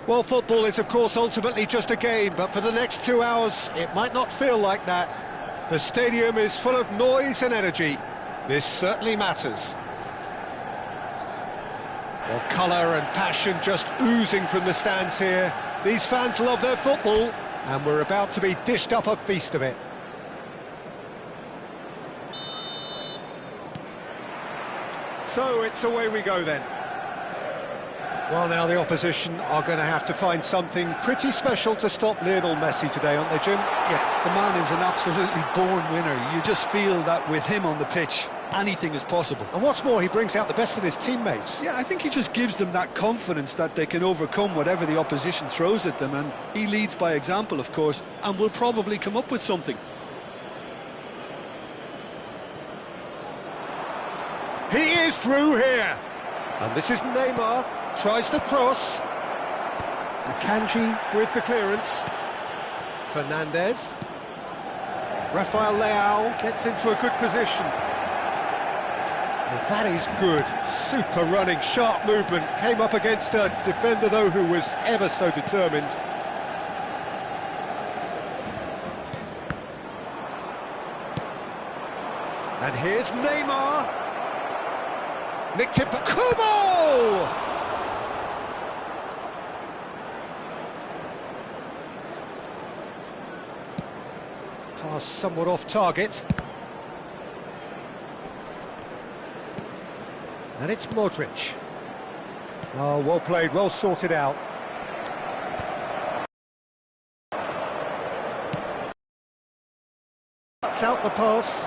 Well, football is, of course, ultimately just a game, but for the next 2 hours, it might not feel like that. The stadium is full of noise and energy. This certainly matters. Well, colour and passion just oozing from the stands here. These fans love their football, and we're about to be dished up a feast of it. So it's away we go then. Well, now the opposition are going to have to find something pretty special to stop Lionel Messi today, aren't they, Jim? Yeah, the man is an absolutely born winner. You just feel that with him on the pitch, anything is possible. And what's more, he brings out the best in his teammates. Yeah, I think he just gives them that confidence that they can overcome whatever the opposition throws at them, and he leads by example, of course, and will probably come up with something. He is through here. And this is Neymar. Tries to cross. Akanji with the clearance. Fernandez. Rafael Leao gets into a good position. Well, that is good. Super running, sharp movement. Came up against a defender, though, who was ever so determined. And here's Neymar. Nicked it, but Kubo! Pass somewhat off target. And it's Modric. Oh, well played, well sorted out. Cuts out the pass.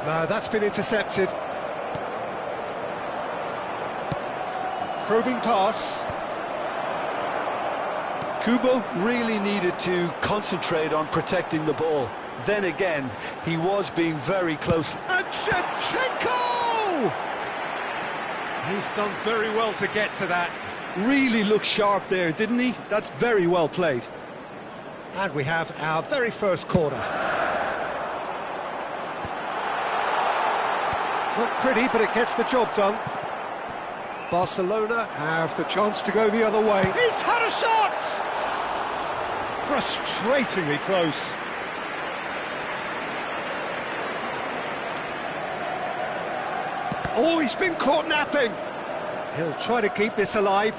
No, that's been intercepted. Probing pass. Kubo really needed to concentrate on protecting the ball. Then again, he was being very close. And Shevchenko! He's done very well to get to that. Really looked sharp there, didn't he? That's very well played. And we have our very first corner. Not pretty, but it gets the job done. Barcelona have the chance to go the other way. He's had a shot! Frustratingly close. Oh, he's been caught napping. He'll try to keep this alive.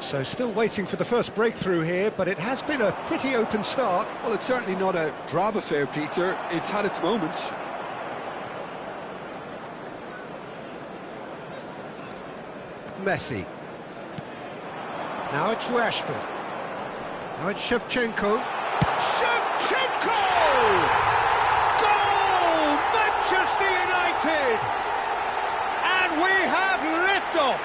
So still waiting for the first breakthrough here, but it has been a pretty open start. Well, it's certainly not a drab affair, Peter. It's had its moments. Messi. Now it's Rashford. Now it's Shevchenko. Shevchenko! Goal! Manchester United! And we have liftoff!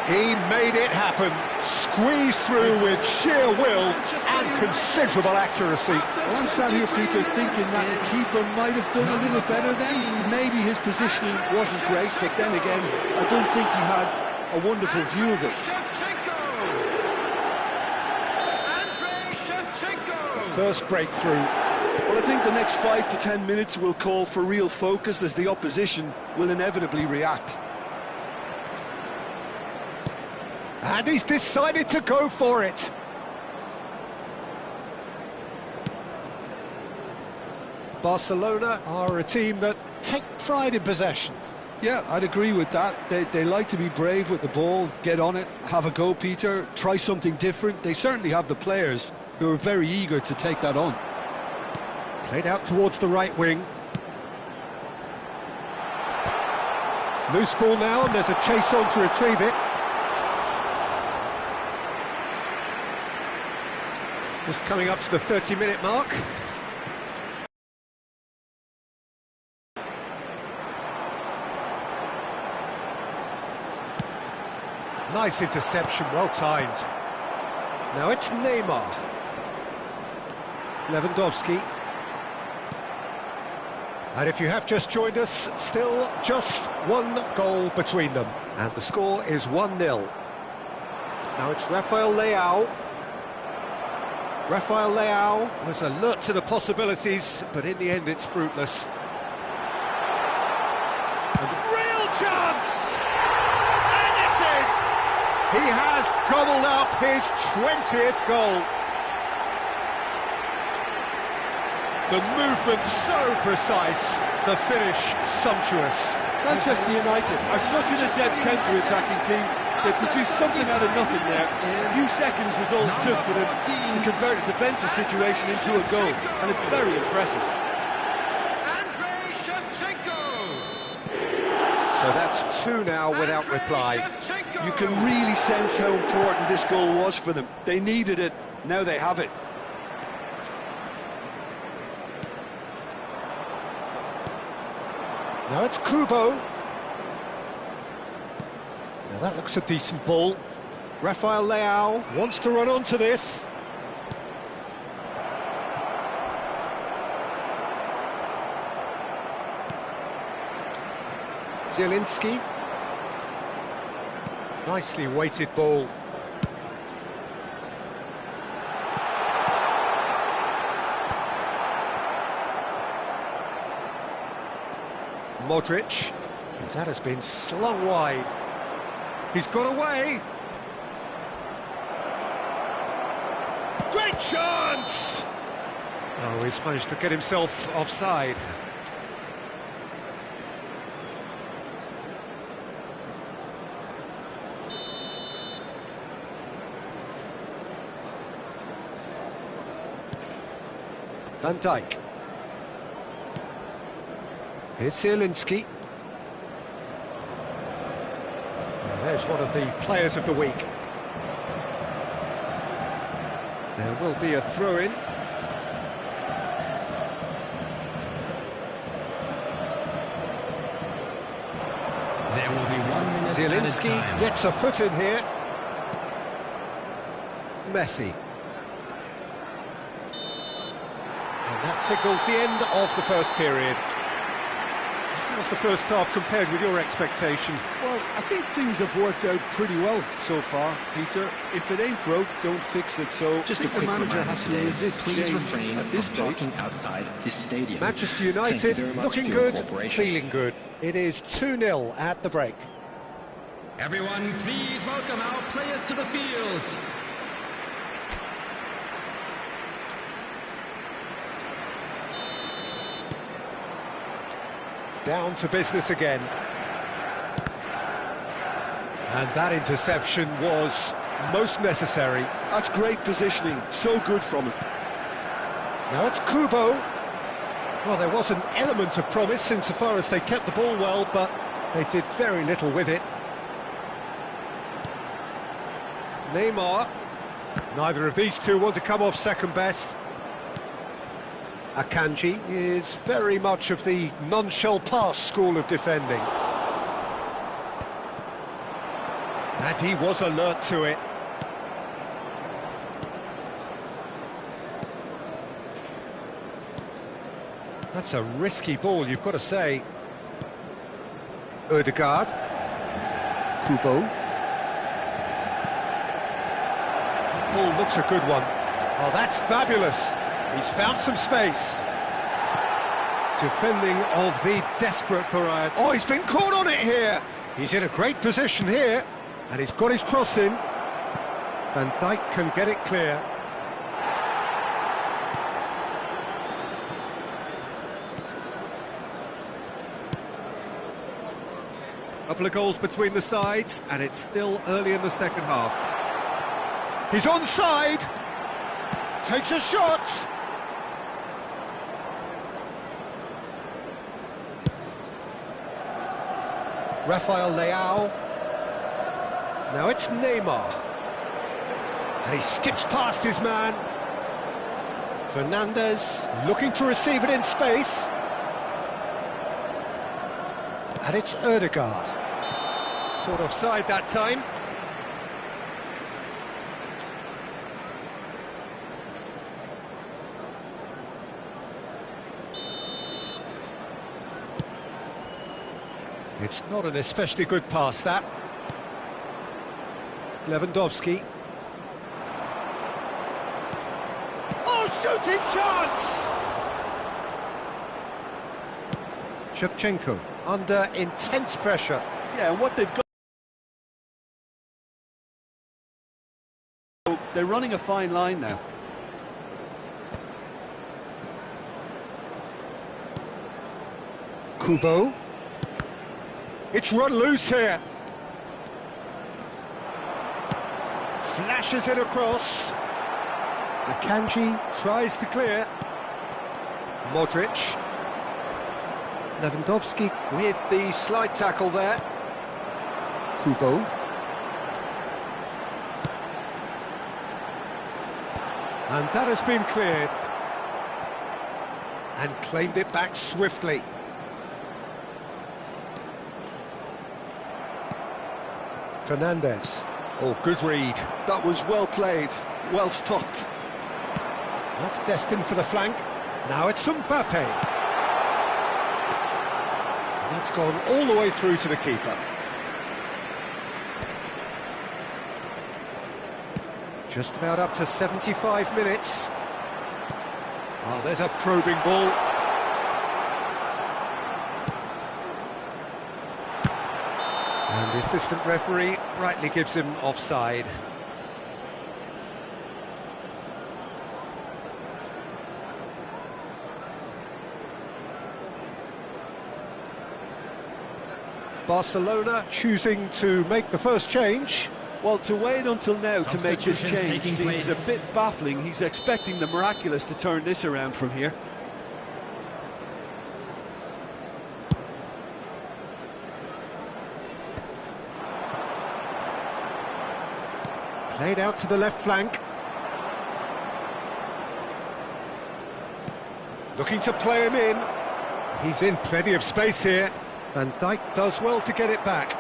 He made it happen, squeezed through with sheer will and considerable accuracy. Well, I'm sat here, Peter, thinking that the keeper might have done a little better then. Maybe his positioning wasn't great, but then again, I don't think he had a wonderful view of it. First breakthrough. Well, I think the next 5 to 10 minutes will call for real focus as the opposition will inevitably react. And he's decided to go for it. Barcelona are a team that take pride in possession. Yeah, I'd agree with that. They like to be brave with the ball, get on it, have a go, Peter, try something different. They certainly have the players who are very eager to take that on. Played out towards the right wing. Loose ball now, and there's a chase on to retrieve it. Just coming up to the 30-minute mark. Nice interception, well timed. Now it's Neymar. Lewandowski. And if you have just joined us, still just one goal between them. And the score is 1-0. Now it's Rafael Leao. Rafael Leao was alert to the possibilities, but in the end it's fruitless. And real chance! And it's in! He has gobbled up his 20th goal. The movement so precise, the finish sumptuous. Manchester United are such an adept counter-attacking team. They produced something out of nothing there. A few seconds was all it took for them to convert a defensive situation into a goal, and it's very impressive. So that's 2 now without reply. You can really sense how important this goal was for them. They needed it, now they have it. Now it's Kubo. Now that looks a decent ball. Rafael Leao wants to run onto this. Zielinski. Nicely weighted ball. Modric. That has been slung wide. He's got away. Great chance! Oh, he's managed to get himself offside. Van Dijk. Here's Zielinski. There's one of the players of the week. There will be a throw-in. There will be 1 minute. Zielinski gets a foot in here. Messi. And that signals the end of the first period. How's the first half compared with your expectation? Well, I think things have worked out pretty well so far, Peter. If it ain't broke, don't fix it. So Just I think a the quick manager reminder has to today, resist please change refrain at this from stage. talking outside this stadium. Manchester United Thank you very much looking for your good, cooperation. feeling good. It is 2-0 at the break. Everyone, please welcome our players to the field. Down to business again. And that interception was most necessary. That's great positioning, so good from him. Now it's Kubo. Well, there was an element of promise insofar as they kept the ball well, but they did very little with it. Neymar. Neither of these two want to come off second best. Akanji is very much of the non-shell pass school of defending. And he was alert to it. That's a risky ball, you've got to say. Ødegaard. Kubo. That ball looks a good one. Oh, that's fabulous. He's found some space. Defending of the desperate variety. Oh, he's been caught on it here. He's in a great position here. And he's got his cross in. Van Dijk can get it clear. Couple of goals between the sides, and it's still early in the second half. He's onside. Takes a shot. Rafael Leao. Now it's Neymar. And he skips past his man. Fernandez looking to receive it in space. And it's Ødegaard. Caught offside that time. It's not an especially good pass, that. Lewandowski. shooting chance! Shevchenko under intense pressure. Yeah, and what they've got... They're running a fine line now. Kubo. It's run loose here. Flashes it across. Akanji tries to clear. Modric. Lewandowski with the slide tackle there. Kubo. And that has been cleared. And claimed it back swiftly. Fernandez. Oh, good read. That was well played, well stopped. That's destined for the flank. Now it's Mbappe. That's gone all the way through to the keeper. Just about up to 75 minutes. Oh, there's a probing ball. And the assistant referee rightly gives him offside. Barcelona choosing to make the first change. Well, to wait until now to make this change seems a bit baffling. He's expecting the miraculous to turn this around from here. Played out to the left flank. Looking to play him in. He's in plenty of space here. Van Dijk does well to get it back.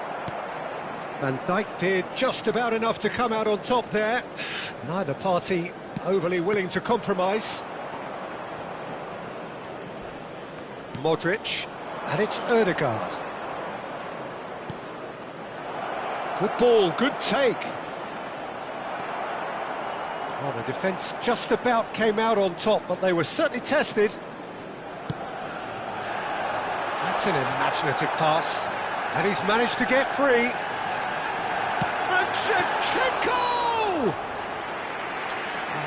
Van Dijk did just about enough to come out on top there. Neither party overly willing to compromise. Modric, and it's Ødegaard. Good ball, good take. Well, the defence just about came out on top, but they were certainly tested. That's an imaginative pass, and he's managed to get free. And Shevchenko!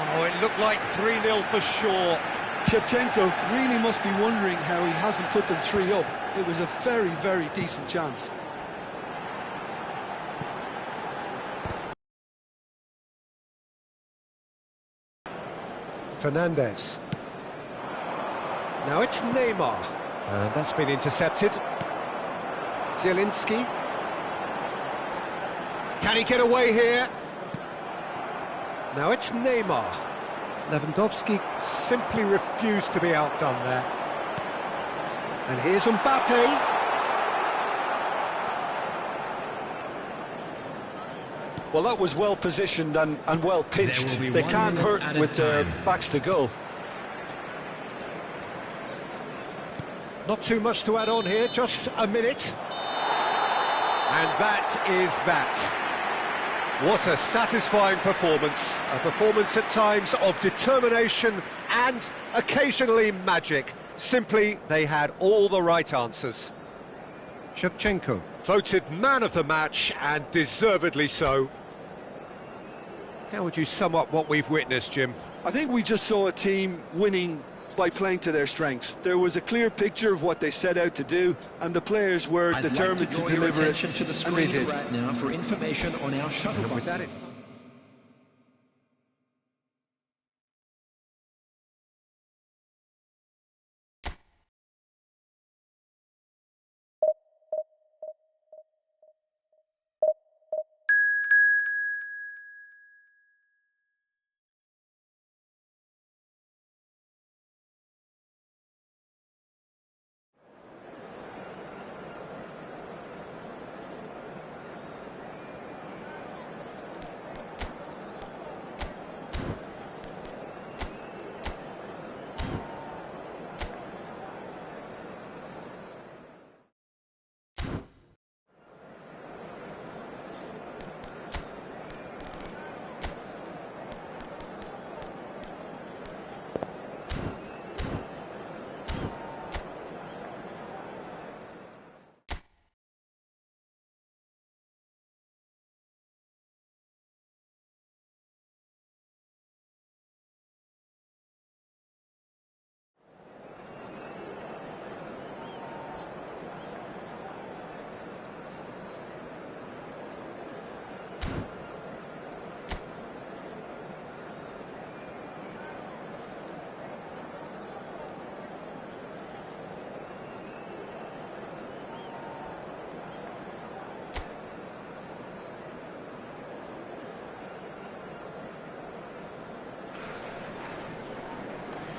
Oh, it looked like 3-0 for sure. Shevchenko really must be wondering how he hasn't put them 3 up. It was a very, very decent chance. Fernandez. Now it's Neymar. And that's been intercepted. Zielinski. Can he get away here? Now it's Neymar. Lewandowski simply refused to be outdone there. And here's Mbappe. Well, that was well positioned and well pitched. They can't hurt with their backs to goal. Not too much to add on here, just a minute. And that is that. What a satisfying performance. A performance at times of determination and occasionally magic. Simply, they had all the right answers. Shevchenko, voted man of the match, and deservedly so. How would you sum up what we've witnessed, Jim? I think we just saw a team winning by playing to their strengths. There was a clear picture of what they set out to do, and the players were determined to deliver it, and they did. Right now for information on our shuttle buses. With that, it's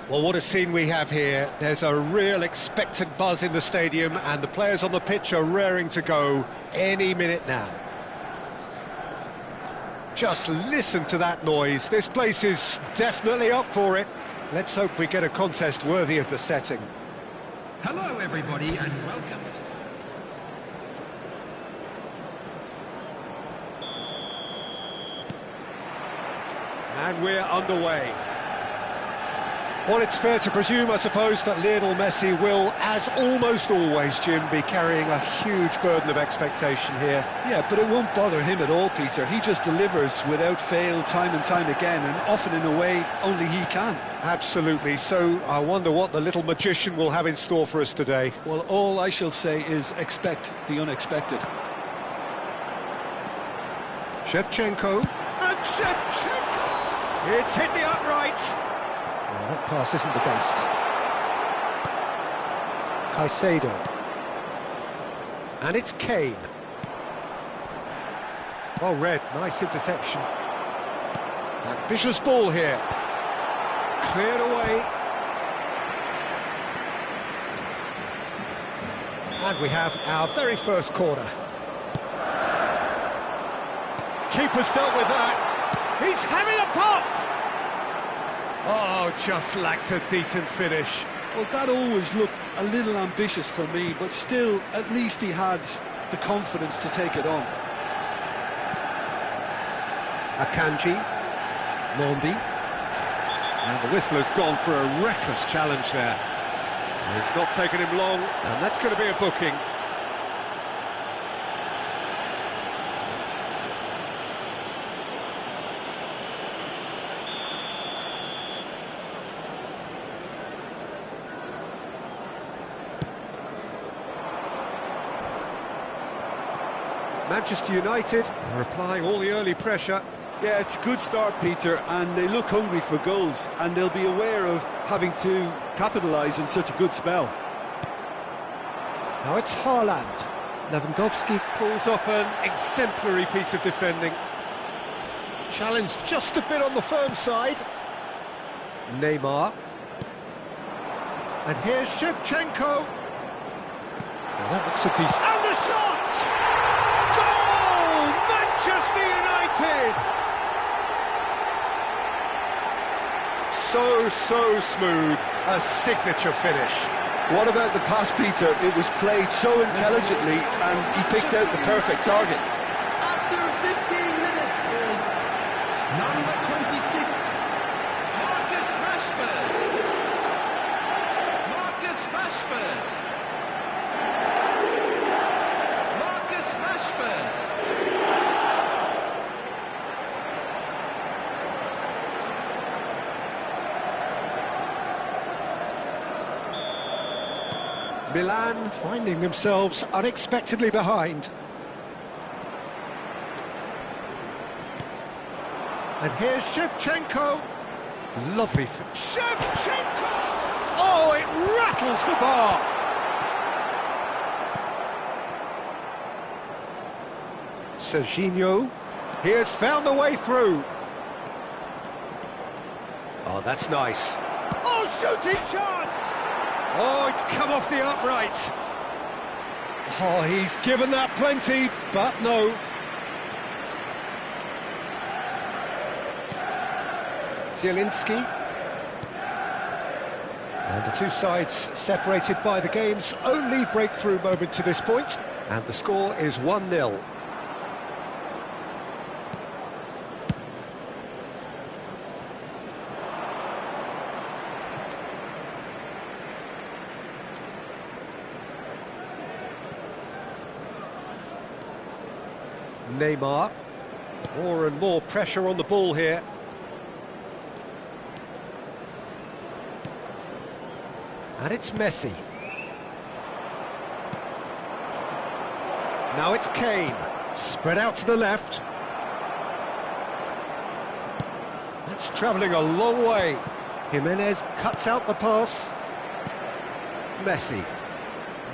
Well, what a scene we have here. There's a real expectant buzz in the stadium, and the players on the pitch are raring to go any minute now. Just listen to that noise. This place is definitely up for it. Let's hope we get a contest worthy of the setting. Hello, everybody, and welcome. And we're underway. Well, it's fair to presume, I suppose, that Lionel Messi will, as almost always, Jim, be carrying a huge burden of expectation here. Yeah, but it won't bother him at all, Peter. He just delivers without fail time and time again, and often in a way only he can. Absolutely. So I wonder what the little magician will have in store for us today. Well, all I shall say is expect the unexpected. Shevchenko. And Shevchenko! It's hit the upright. Well, that pass isn't the best. Caicedo. And it's Kane. Well read, nice interception. Ambitious ball here. Cleared away. And we have our very first corner. Keeper's dealt with that. He's having a pop! Oh, just lacked a decent finish. Well, that always looked a little ambitious for me, but still, at least he had the confidence to take it on. Akanji. Mondi. And the whistler's gone for a reckless challenge there. It's not taken him long, and that's going to be a booking. Manchester United are applying all the early pressure. Yeah, it's a good start, Peter, and they look hungry for goals, and they'll be aware of having to capitalise in such a good spell. Now it's Haaland. Lewandowski pulls off an exemplary piece of defending. Challenged just a bit on the firm side. Neymar. And here's Shevchenko. Well, that looks a decent... And the shot! Goal! Manchester United! So smooth. A signature finish. What about the pass, Peter? It was played so intelligently, and he picked out the perfect target. After 15 minutes is number 26, Marcus Rashford. Marcus Rashford. Marcus Rashford. Milan finding themselves unexpectedly behind. And here's Shevchenko. Lovely. Shevchenko! Oh, it rattles the bar. Serginho. He has found the way through. Oh, that's nice. Oh, shooting chance! Oh, it's come off the upright. Oh, he's given that plenty, but no. Zielinski. And the two sides separated by the game's only breakthrough moment to this point. And the score is 1-0. Neymar. More and more pressure on the ball here. And it's Messi. Now it's Kane. Spread out to the left. That's travelling a long way. Jimenez cuts out the pass. Messi.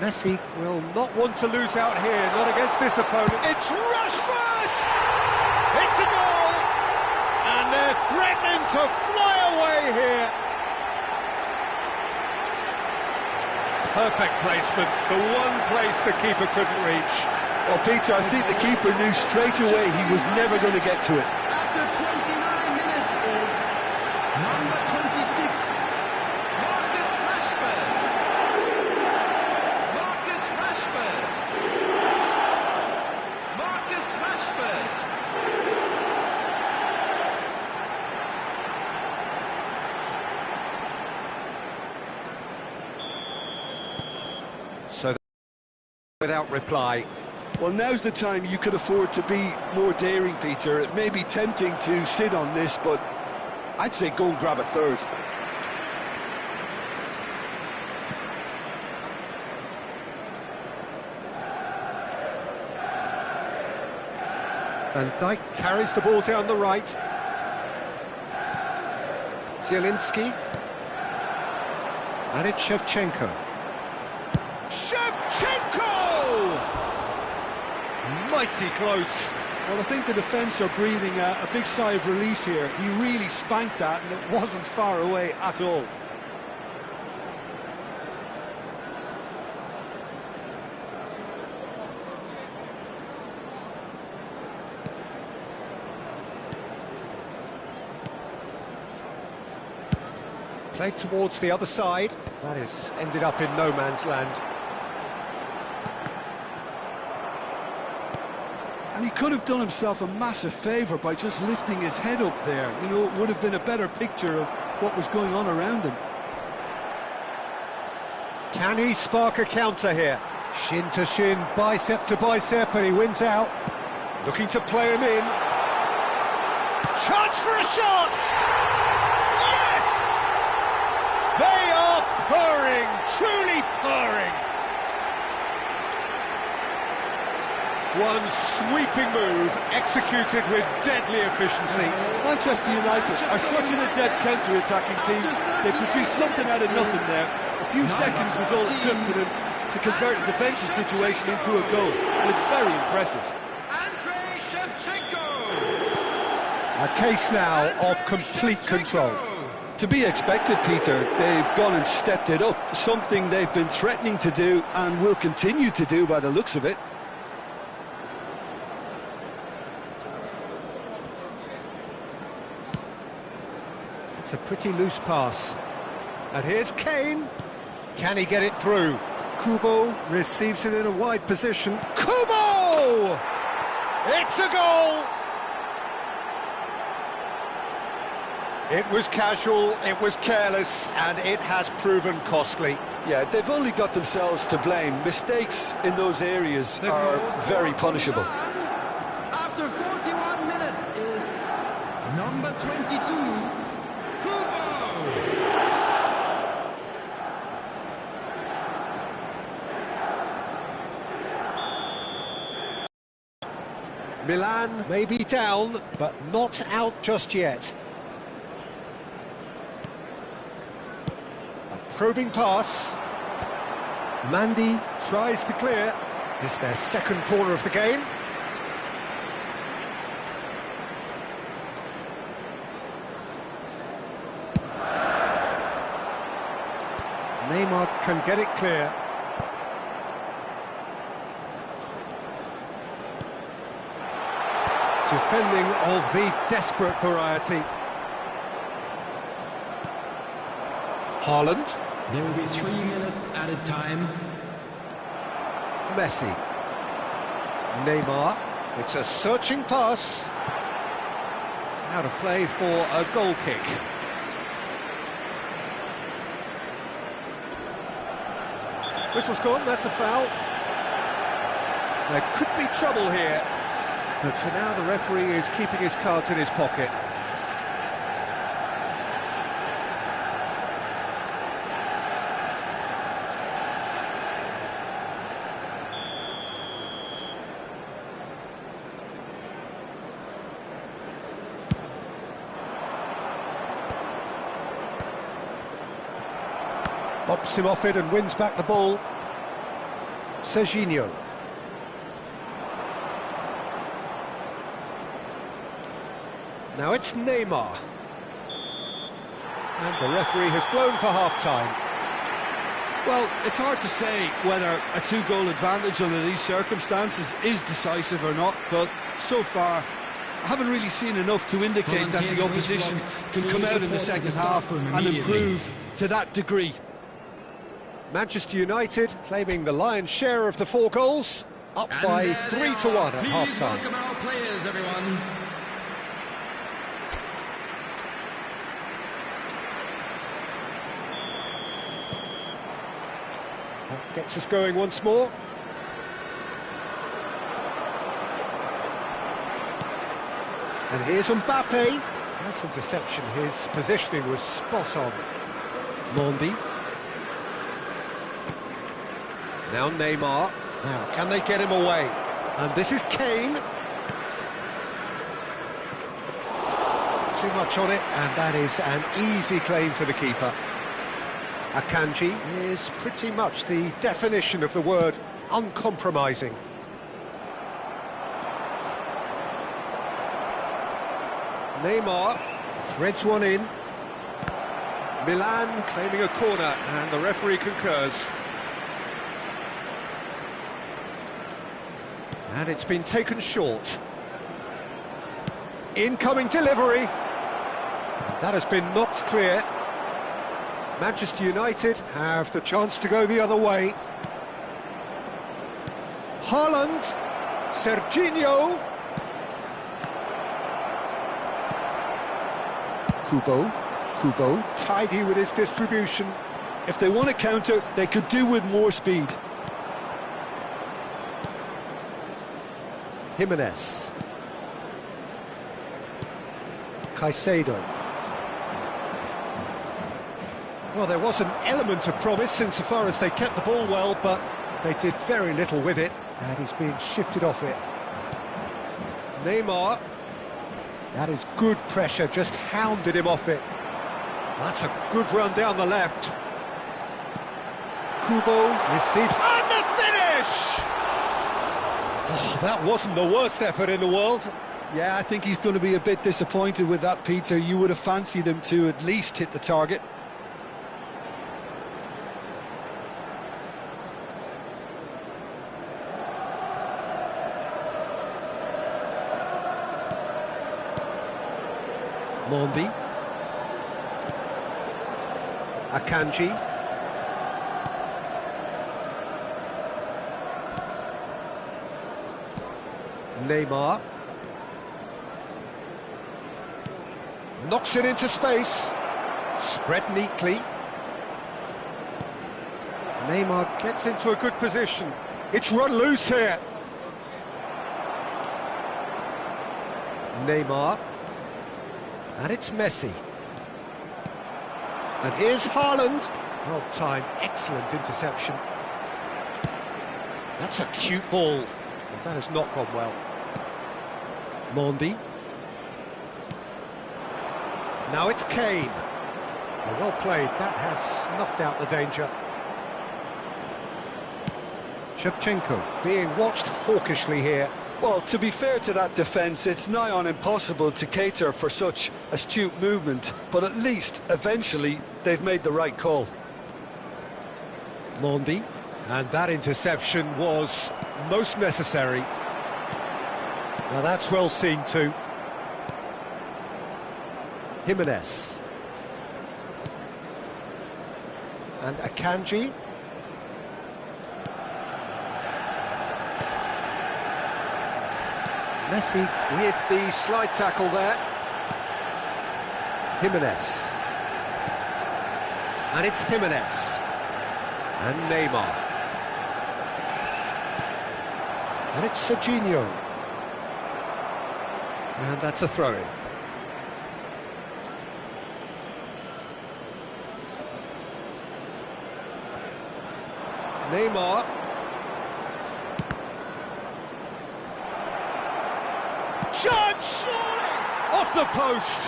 Messi will not want to lose out here, not against this opponent. It's Rashford! It's a goal! And they're threatening to fly away here. Perfect placement, the one place the keeper couldn't reach. Well, Peter, I think the keeper knew straight away he was never going to get to it. After 29 minutes is number 26, Marcus Rashford. Marcus Rashford. Marcus Rashford. So without reply. Well, now's the time you could afford to be more daring, Peter. It may be tempting to sit on this, but I'd say go and grab a third. Van Dijk carries the ball down the right. Zielinski. And it's Shevchenko. Shevchenko! Mighty close. Well, I think the defence are breathing a big sigh of relief here. He really spanked that, and it wasn't far away at all. Played towards the other side. That is ended up in no man's land. And he could have done himself a massive favour by just lifting his head up there. You know, it would have been a better picture of what was going on around him. Can he spark a counter here? Shin to shin, bicep to bicep, and he wins out. Looking to play him in. Chance for a shot! Yes! They are purring, truly purring. One sweeping move, executed with deadly efficiency. Manchester United are such an adept counter-attacking team. They produced something out of nothing there. A few seconds was all it took for them to convert a defensive situation into a goal, and it's very impressive. Andrei Shevchenko. A case now of complete control. To be expected, Peter. They've gone and stepped it up, something they've been threatening to do and will continue to do by the looks of it. It's a pretty loose pass. And here's Kane. Can he get it through? Kubo receives it in a wide position. Kubo! It's a goal! It was casual, it was careless, and it has proven costly. Yeah, they've only got themselves to blame. Mistakes in those areas are very punishable. After 41 minutes is number 22, Kubo. Milan may be down, but not out just yet. A probing pass. Mandy tries to clear. It's their second corner of the game. Neymar can get it clear. Defending of the desperate variety. Haaland. There will be 3 minutes added time. Messi. Neymar. It's a searching pass. Out of play for a goal kick. Whistle's gone, that's a foul. There could be trouble here. But for now, the referee is keeping his cards in his pocket. Bops him off it and wins back the ball. Serginho. Now it's Neymar. And the referee has blown for half-time. Well, it's hard to say whether a two-goal advantage under these circumstances is decisive or not, but so far I haven't really seen enough to indicate that the opposition can come out in the second half and improve to that degree. Manchester United claiming the lion's share of the 4 goals, up by 3-1 at half-time. Welcome our players, everyone. That gets us going once more. And here's Mbappe. Nice interception. His positioning was spot on. Mondi. Now Neymar. Now, can they get him away? And this is Kane. Too much on it, and that is an easy claim for the keeper. Akanji is pretty much the definition of the word uncompromising. Neymar threads one in. Milan claiming a corner, and the referee concurs. And it's been taken short. Incoming delivery. That has been knocked clear. Manchester United have the chance to go the other way. Haaland. Serginho. Kubo, tidy with his distribution. If they want to counter, they could do with more speed. Jimenez. Caicedo. Well, there was an element of promise insofar as they kept the ball well, but they did very little with it, and he's being shifted off it. Neymar. That is good pressure, just hounded him off it. That's a good run down the left. Kubo receives... And the finish! Oh, that wasn't the worst effort in the world. Yeah, I think he's going to be a bit disappointed with that, Peter. You would have fancied him to at least hit the target. Mondi. Akanji. Neymar. Knocks it into space. Spread neatly. Neymar gets into a good position. It's run loose here. Neymar. And it's Messi. And here's Haaland. Well timed, excellent interception. That's a cute ball. But that has not gone well. Mondi. Now it's Kane. Well played, that has snuffed out the danger. Shevchenko being watched hawkishly here. Well, to be fair to that defence, it's nigh on impossible to cater for such astute movement, but at least, eventually, they've made the right call. Mondi, and that interception was most necessary. Now that's well seen too. Jimenez. And Akanji. Messi with the slide tackle there. Jimenez. And it's Jimenez. And Neymar. And it's Serginho. And that's a throw-in. Neymar. Shot! Surely! Off the post!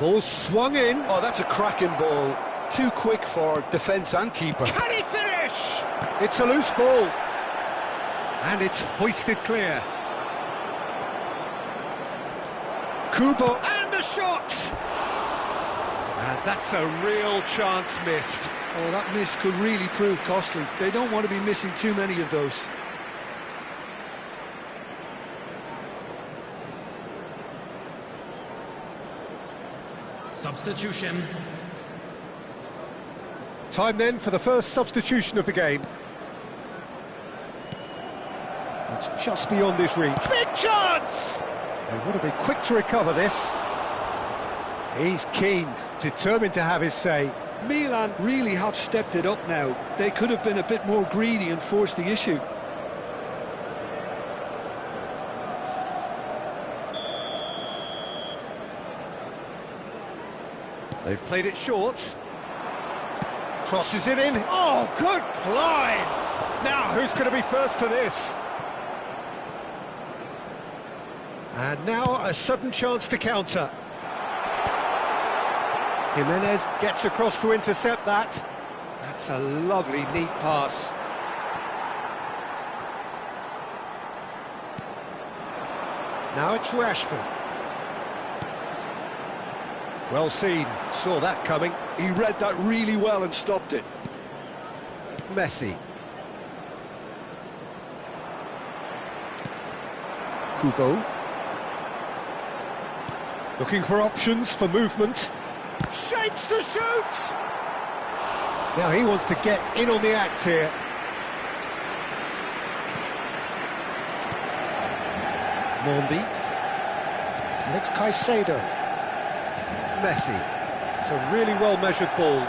Ball swung in. Oh, that's a cracking ball. Too quick for defence and keeper. Can he finish? It's a loose ball. And it's hoisted clear. Kubo and the shot! And that's a real chance missed. Oh, that miss could really prove costly. They don't want to be missing too many of those. Substitution. Time then for the first substitution of the game. It's just beyond his reach. Big chance! They want to be quick to recover this. He's keen, determined to have his say. Milan really have stepped it up now. They could have been a bit more greedy and forced the issue. They've played it short. Crosses it in. Oh, good climb! Now, who's going to be first to this? And now a sudden chance to counter. Jimenez gets across to intercept that. That's a lovely, neat pass. Now it's Rashford. Well seen, saw that coming. He read that really well and stopped it. Messi. Kubo. Looking for options for movement. Shapes to shoot! Now he wants to get in on the act here. Mondi. And it's Caicedo. Messi. It's a really well-measured ball.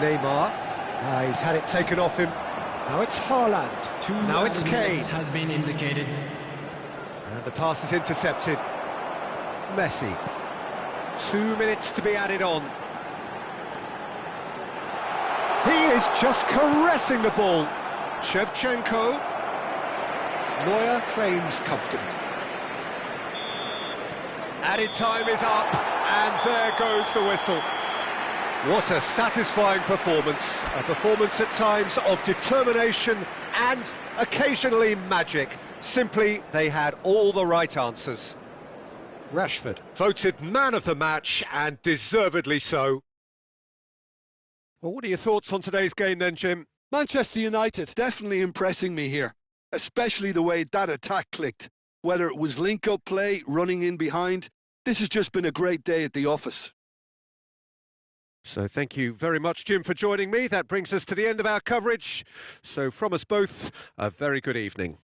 Neymar. He's had it taken off him. Now it's Haaland. Now it's Kane. Has been indicated. And the pass is intercepted. Messi. 2 minutes to be added on. He is just caressing the ball. Shevchenko. Neuer claims comfortably. Added time is up, and there goes the whistle. What a satisfying performance. A performance at times of determination and occasionally magic. Simply, they had all the right answers. Rashford, voted man of the match, and deservedly so. Well, what are your thoughts on today's game then, Jim? Manchester United definitely impressing me here, especially the way that attack clicked. Whether it was link-up play, running in behind, this has just been a great day at the office. So thank you very much, Jim, for joining me. That brings us to the end of our coverage. So from us both, a very good evening.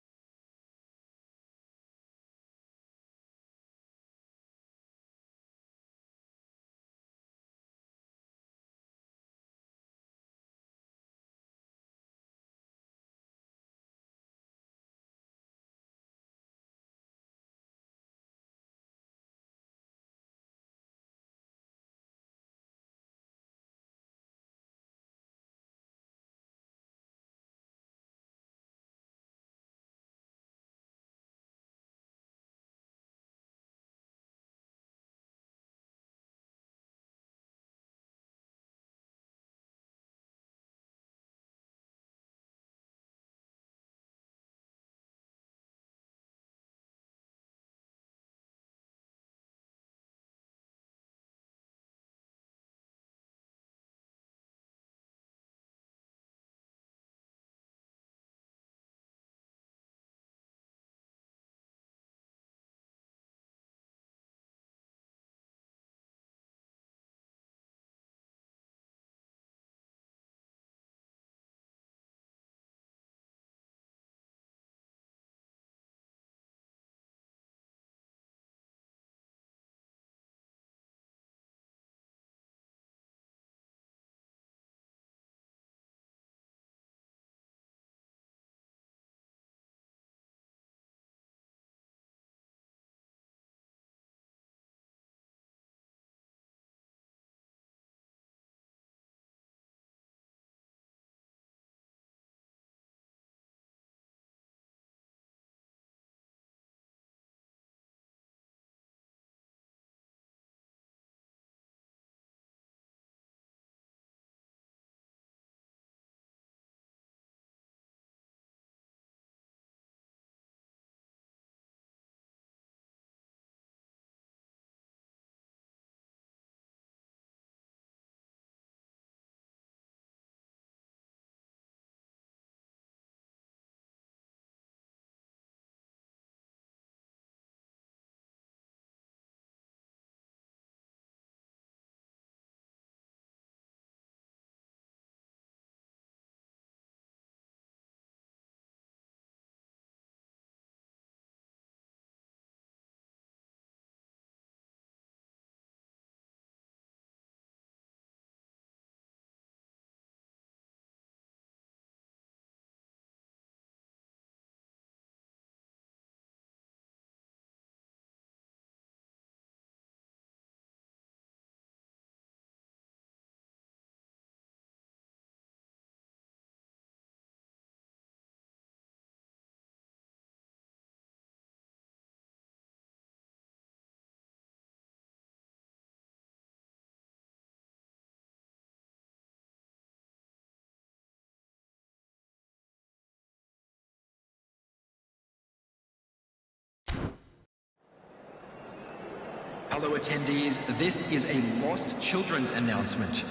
Hello attendees, this is a lost children's announcement.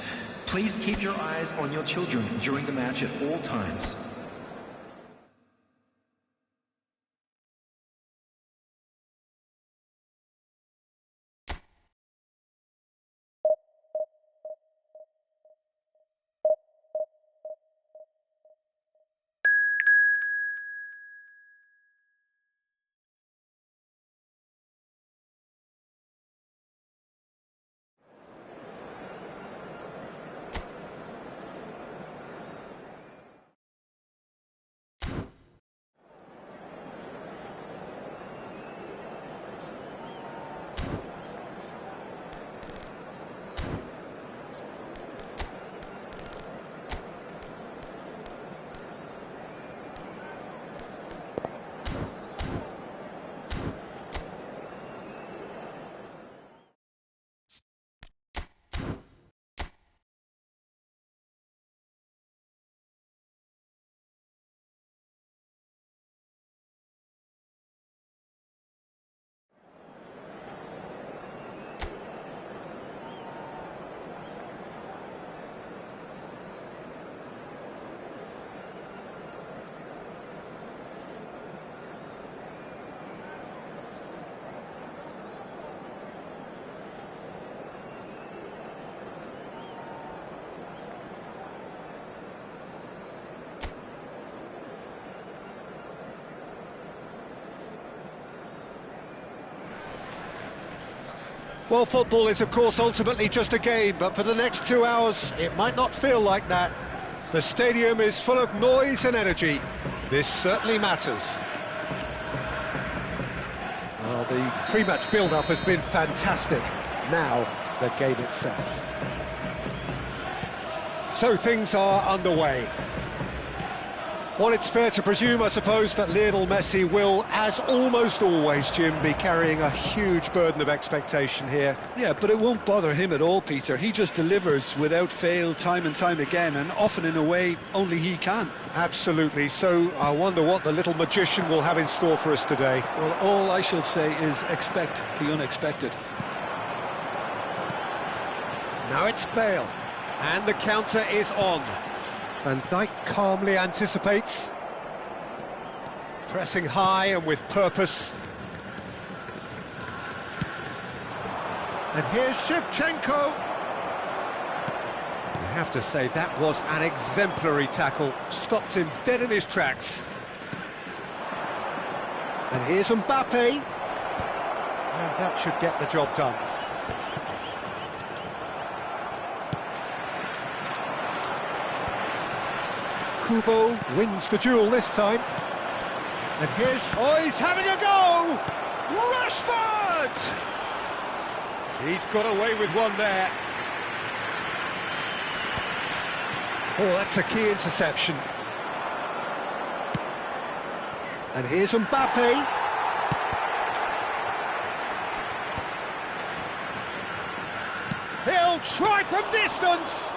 Please keep your eyes on your children during the match at all times. Well, football is, of course, ultimately just a game, but for the next 2 hours, it might not feel like that. The stadium is full of noise and energy. This certainly matters. Well, the pre-match build-up has been fantastic. Now, the game itself. So things are underway. Well, it's fair to presume, I suppose, that Lionel Messi will, as almost always, Jim, be carrying a huge burden of expectation here. Yeah, but it won't bother him at all, Peter. He just delivers without fail time and time again, and often in a way only he can. Absolutely. So I wonder what the little magician will have in store for us today. Well, all I shall say is expect the unexpected. Now it's Bale, and the counter is on. Van Dijk calmly anticipates. Pressing high and with purpose. And here's Shevchenko. You have to say that was an exemplary tackle. Stopped him dead in his tracks. And here's Mbappe. And that should get the job done. Kubo wins the duel this time. And here's... Oh, he's having a go! Rashford! He's got away with one there. Oh, that's a key interception. And here's Mbappe. He'll try from distance!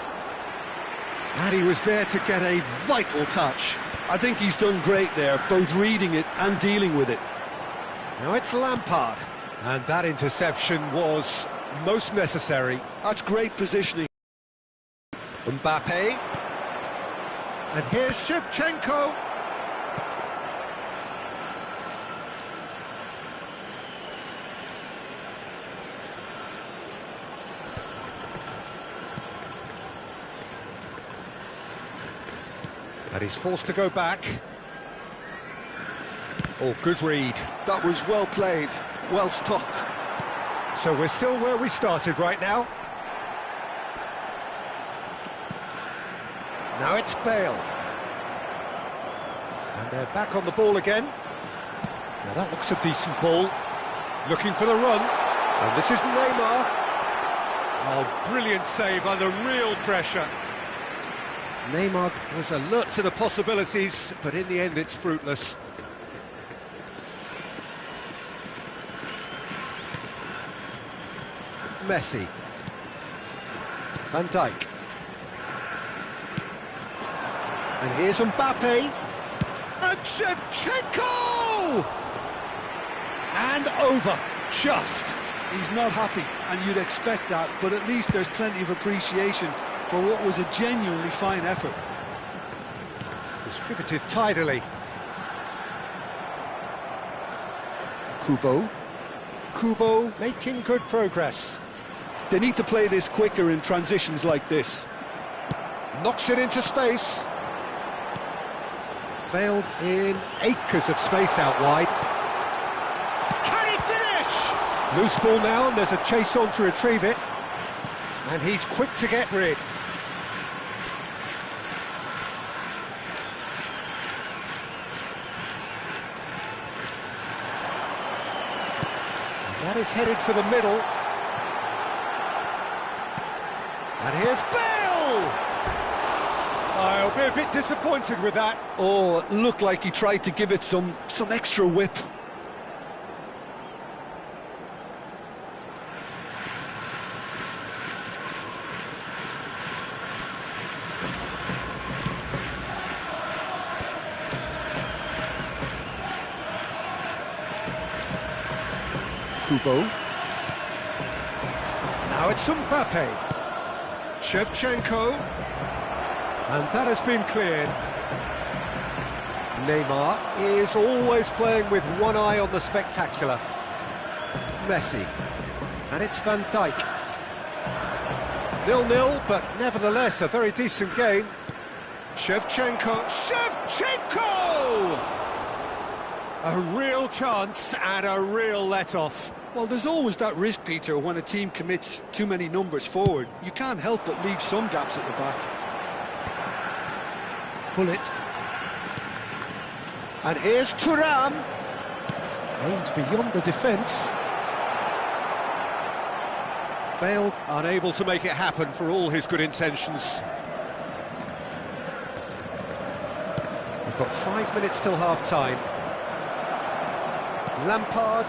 And he was there to get a vital touch. I think he's done great there, both reading it and dealing with it. Now it's Lampard. And that interception was most necessary. That's great positioning. Mbappe. And here's Shevchenko. And he's forced to go back. Oh, good read. That was well played, well stopped. So we're still where we started right now. Now it's Bale. And they're back on the ball again. Now that looks a decent ball. Looking for the run. And this is Neymar. Oh, brilliant save under real pressure. Neymar was alert to the possibilities, but in the end it's fruitless. Messi. Van Dijk. And here's Mbappe. And Shevchenko! And over, just. He's not happy, and you'd expect that, but at least there's plenty of appreciation for what was a genuinely fine effort. Distributed tidily. Kubo making good progress. They need to play this quicker in transitions like this. Knocks it into space. Bale in acres of space out wide. Can he finish? Loose ball now, and there's a chase on to retrieve it. And he's quick to get rid. That is headed for the middle. And here's Bale! I'll be a bit disappointed with that. Oh, it looked like he tried to give it some extra whip. Kubo. Now it's Mbappe. Shevchenko. And that has been cleared. Neymar is always playing with one eye on the spectacular. Messi. And it's Van Dijk. 0-0, but nevertheless a very decent game. Shevchenko. A real chance and a real let-off. Well, there's always that risk, Peter, when a team commits too many numbers forward. You can't help but leave some gaps at the back. Bullet. And here's Thuram. Aims beyond the defence. Bale unable to make it happen for all his good intentions. We've got 5 minutes till half-time. Lampard.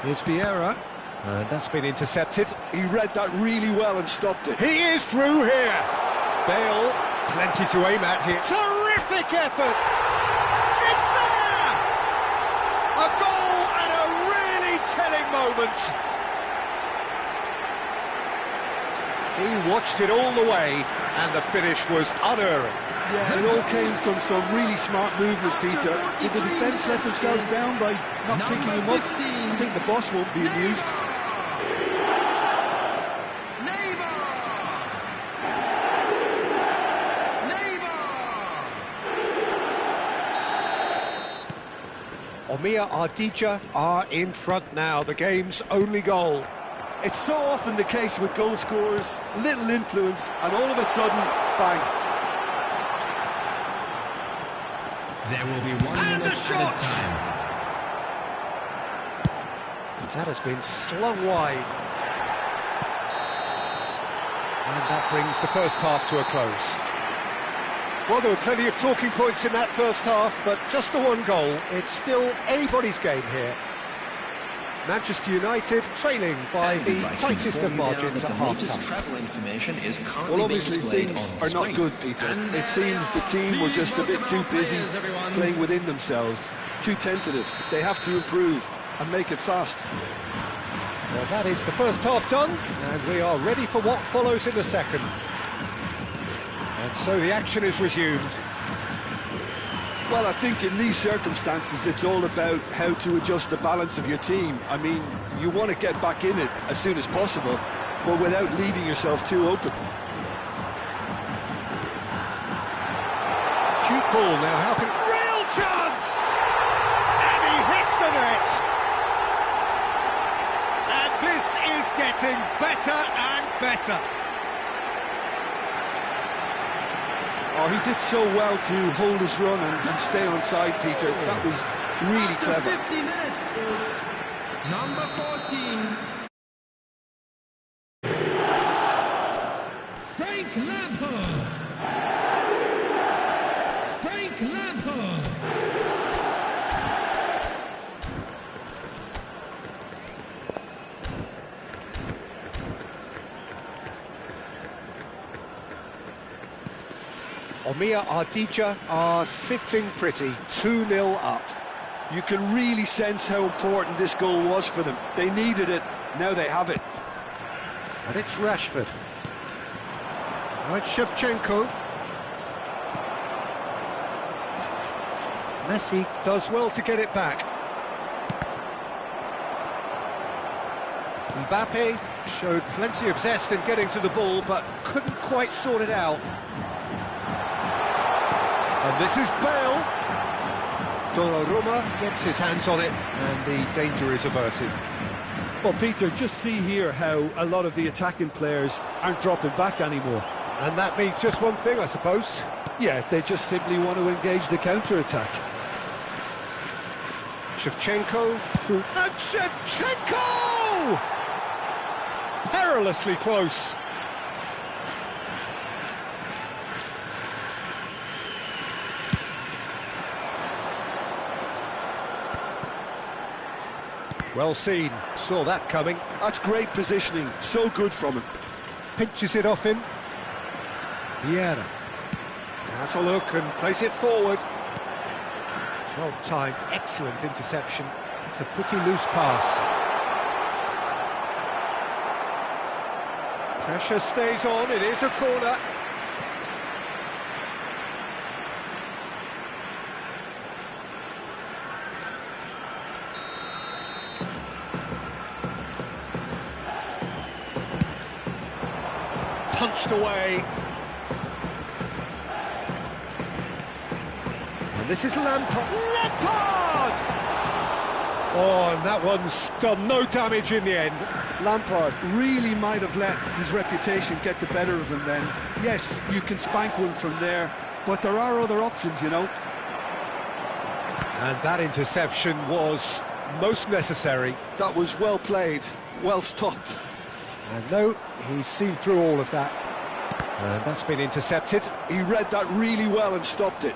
Here's Vieira. And that's been intercepted. He read that really well and stopped it. He is through here. Bale, plenty to aim at here. Terrific effort! It's there! A goal and a really telling moment. He watched it all the way, and the finish was unerring. Yeah, it all came from some really smart movement, Peter. Did the defence let themselves down by not picking him up? I think the boss won't be amused. Omia Ardija are in front now, the game's only goal. It's so often the case with goal scorers, little influence, and all of a sudden, bang. There will be 1 And minute the shot! at a time. That has been slung wide. And that brings the first half to a close. Well, there were plenty of talking points in that first half, but just the one goal. It's still anybody's game here. Manchester United trailing by the tightest of margins at half-time. Well, obviously things are not good, Peter. It seems the team were just a bit too busy playing within themselves, too tentative. They have to improve and make it fast. Well, that is the first half done, and we are ready for what follows in the second. And so the action is resumed. Well, I think in these circumstances, it's all about how to adjust the balance of your team. I mean, you want to get back in it as soon as possible, but without leaving yourself too open. Cute ball now, how can... Real chance! And he hits the net! And this is getting better and better. Oh, he did so well to hold his run and stay on side, Peter. That was really clever. 50 minutes is number 14. Frank Lampard. Frank Lampard. Omia Ardija are sitting pretty, 2-0 up. You can really sense how important this goal was for them. They needed it, now they have it. And it's Rashford. Now it's Shevchenko. Messi does well to get it back. Mbappe showed plenty of zest in getting to the ball, but couldn't quite sort it out. And this is Bale. Donnarumma gets his hands on it, and the danger is averted. Well, Peter, just see here how a lot of the attacking players aren't dropping back anymore. And that means just one thing, I suppose. Yeah, they just simply want to engage the counter-attack. Shevchenko through... And Shevchenko! Perilously close. Well seen, saw that coming. That's great positioning, so good from him. Pinches it off him. Vieira. Has a look and plays it forward. Well timed, excellent interception. It's a pretty loose pass. Pressure stays on, it is a corner. Punched away. And this is Lampard. Lampard! Oh, and that one's done no damage in the end. Lampard really might have let his reputation get the better of him then. Yes, you can spank one from there, but there are other options, you know. And that interception was most necessary. That was well played, well stopped. And no, he's seen through all of that. And that's been intercepted. He read that really well and stopped it.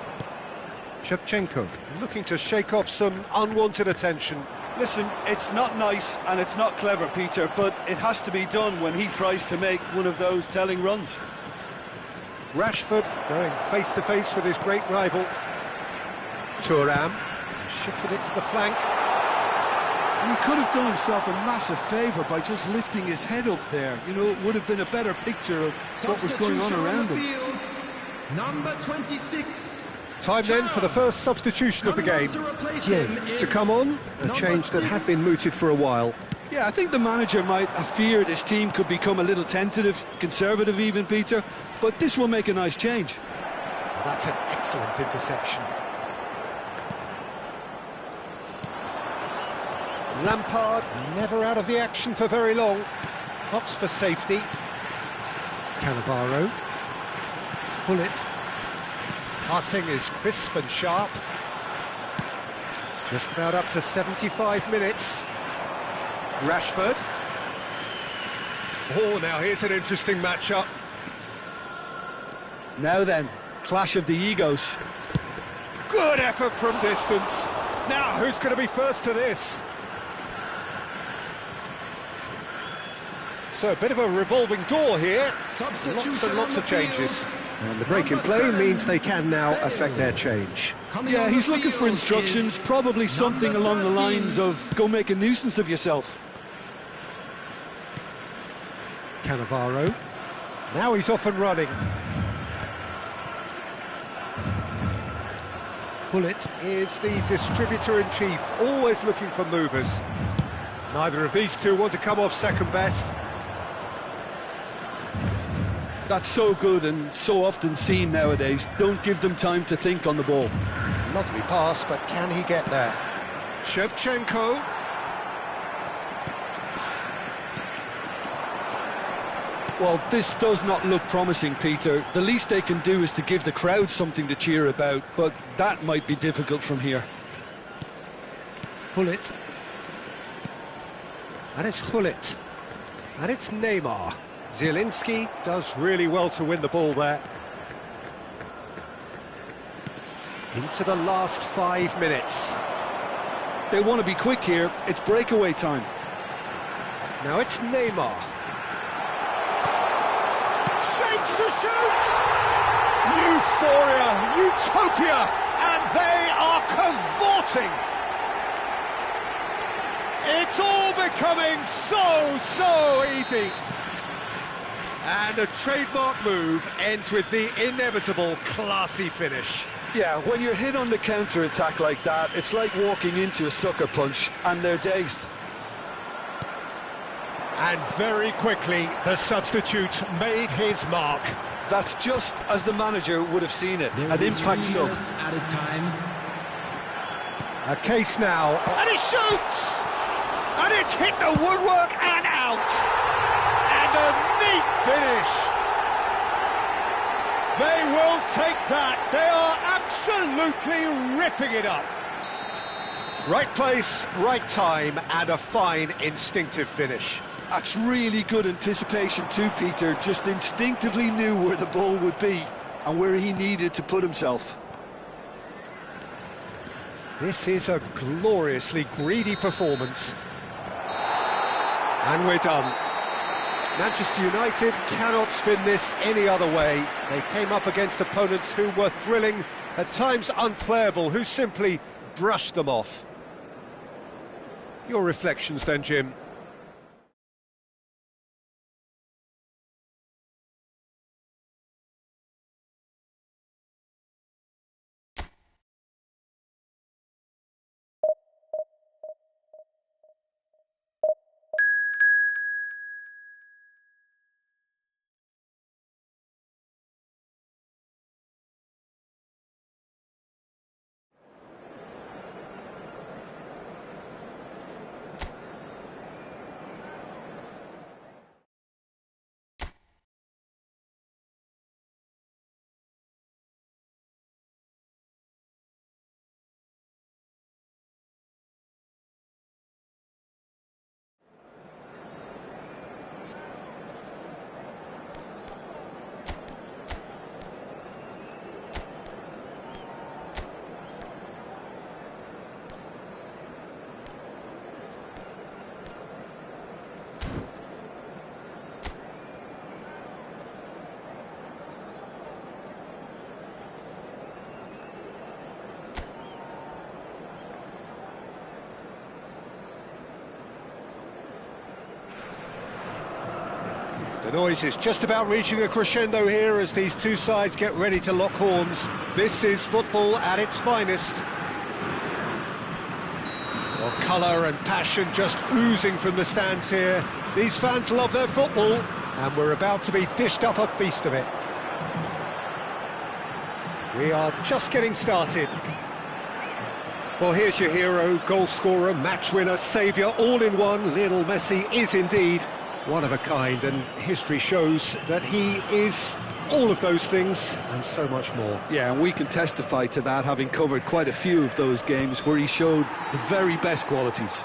Shevchenko looking to shake off some unwanted attention. Listen, it's not nice and it's not clever, Peter, but it has to be done when he tries to make one of those telling runs. Rashford going face-to-face with his great rival. Thuram shifted it to the flank. And he could have done himself a massive favour by just lifting his head up there. You know, it would have been a better picture of what was going on around him. Number 26. Time then for the first substitution of the game. To come on, a change that had been mooted for a while. Yeah, I think the manager might have feared his team could become a little tentative, conservative even, Peter, but this will make a nice change. That's an excellent interception. Lampard never out of the action for very long. Opts for safety. Cannavaro. Bullet. Passing is crisp and sharp. Just about up to 75 minutes. Rashford. Oh, now here's an interesting matchup. Now then, clash of the egos. Good effort from distance. Now, who's going to be first to this? So, a bit of a revolving door here. Lots and lots of changes. And the break in play means they can now affect their change. Yeah, he's looking for instructions, probably something along the lines of, go make a nuisance of yourself. Cannavaro. Now he's off and running. Bullet is the distributor-in-chief, always looking for movers. Neither of these two want to come off second best. That's so good and so often seen nowadays. Don't give them time to think on the ball. Lovely pass, but can he get there? Shevchenko. Well, this does not look promising, Peter. The least they can do is to give the crowd something to cheer about, but that might be difficult from here. Hullet. And it's Hullet. And it's Neymar. Zielinski does really well to win the ball there. Into the last 5 minutes. They want to be quick here. It's breakaway time. Now it's Neymar. Shapes to shoot! Euphoria, utopia, and they are cavorting! It's all becoming so easy. And a trademark move ends with the inevitable classy finish. Yeah, when you're hit on the counter-attack like that, it's like walking into a sucker punch, and they're dazed. And very quickly, the substitute made his mark. That's just as the manager would have seen it, an impact sub. Added time. A case now, and he shoots! And it's hit the woodwork and out! And a neat finish! They will take that, they are absolutely ripping it up! Right place, right time, and a fine instinctive finish. That's really good anticipation too, Peter. Just instinctively knew where the ball would be and where he needed to put himself. This is a gloriously greedy performance. And we're done. Manchester United cannot spin this any other way. They came up against opponents who were thrilling, at times unplayable, who simply brushed them off. Your reflections then, Jim? The noise is just about reaching a crescendo here as these two sides get ready to lock horns. This is football at its finest. Well, colour and passion just oozing from the stands here. These fans love their football, and we're about to be dished up a feast of it. We are just getting started. Well, here's your hero, goal scorer, match winner, saviour, all in one. Lionel Messi is indeed one of a kind, and history shows that he is all of those things and so much more. Yeah, and we can testify to that, having covered quite a few of those games where he showed the very best qualities.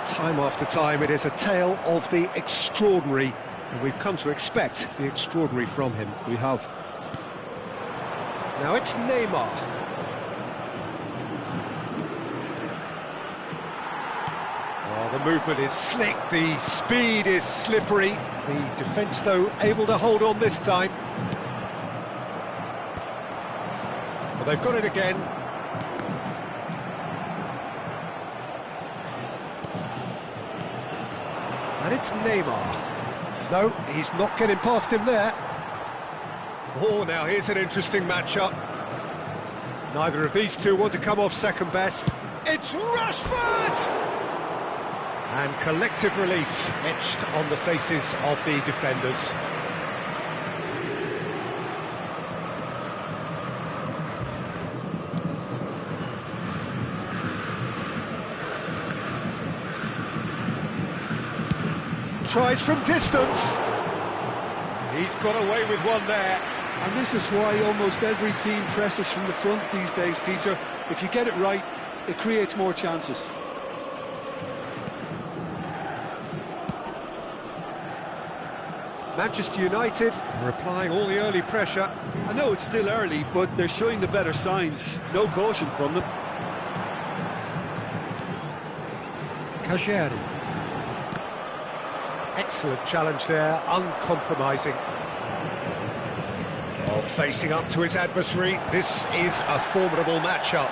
Time after time, it is a tale of the extraordinary, and we've come to expect the extraordinary from him. We have. Now it's Neymar. Oh, the movement is slick, the speed is slippery. The defence, though, able to hold on this time. Well, they've got it again. And it's Neymar. No, he's not getting past him there. Oh, now here's an interesting matchup. Neither of these two want to come off second best. It's Rashford! And collective relief etched on the faces of the defenders. Tries from distance. He's got away with one there. And this is why almost every team presses from the front these days, Peter. If you get it right, it creates more chances. Manchester United are applying all the early pressure. I know it's still early, but they're showing the better signs. No caution from them. Kajari. Excellent challenge there, uncompromising. Well, facing up to his adversary, this is a formidable matchup.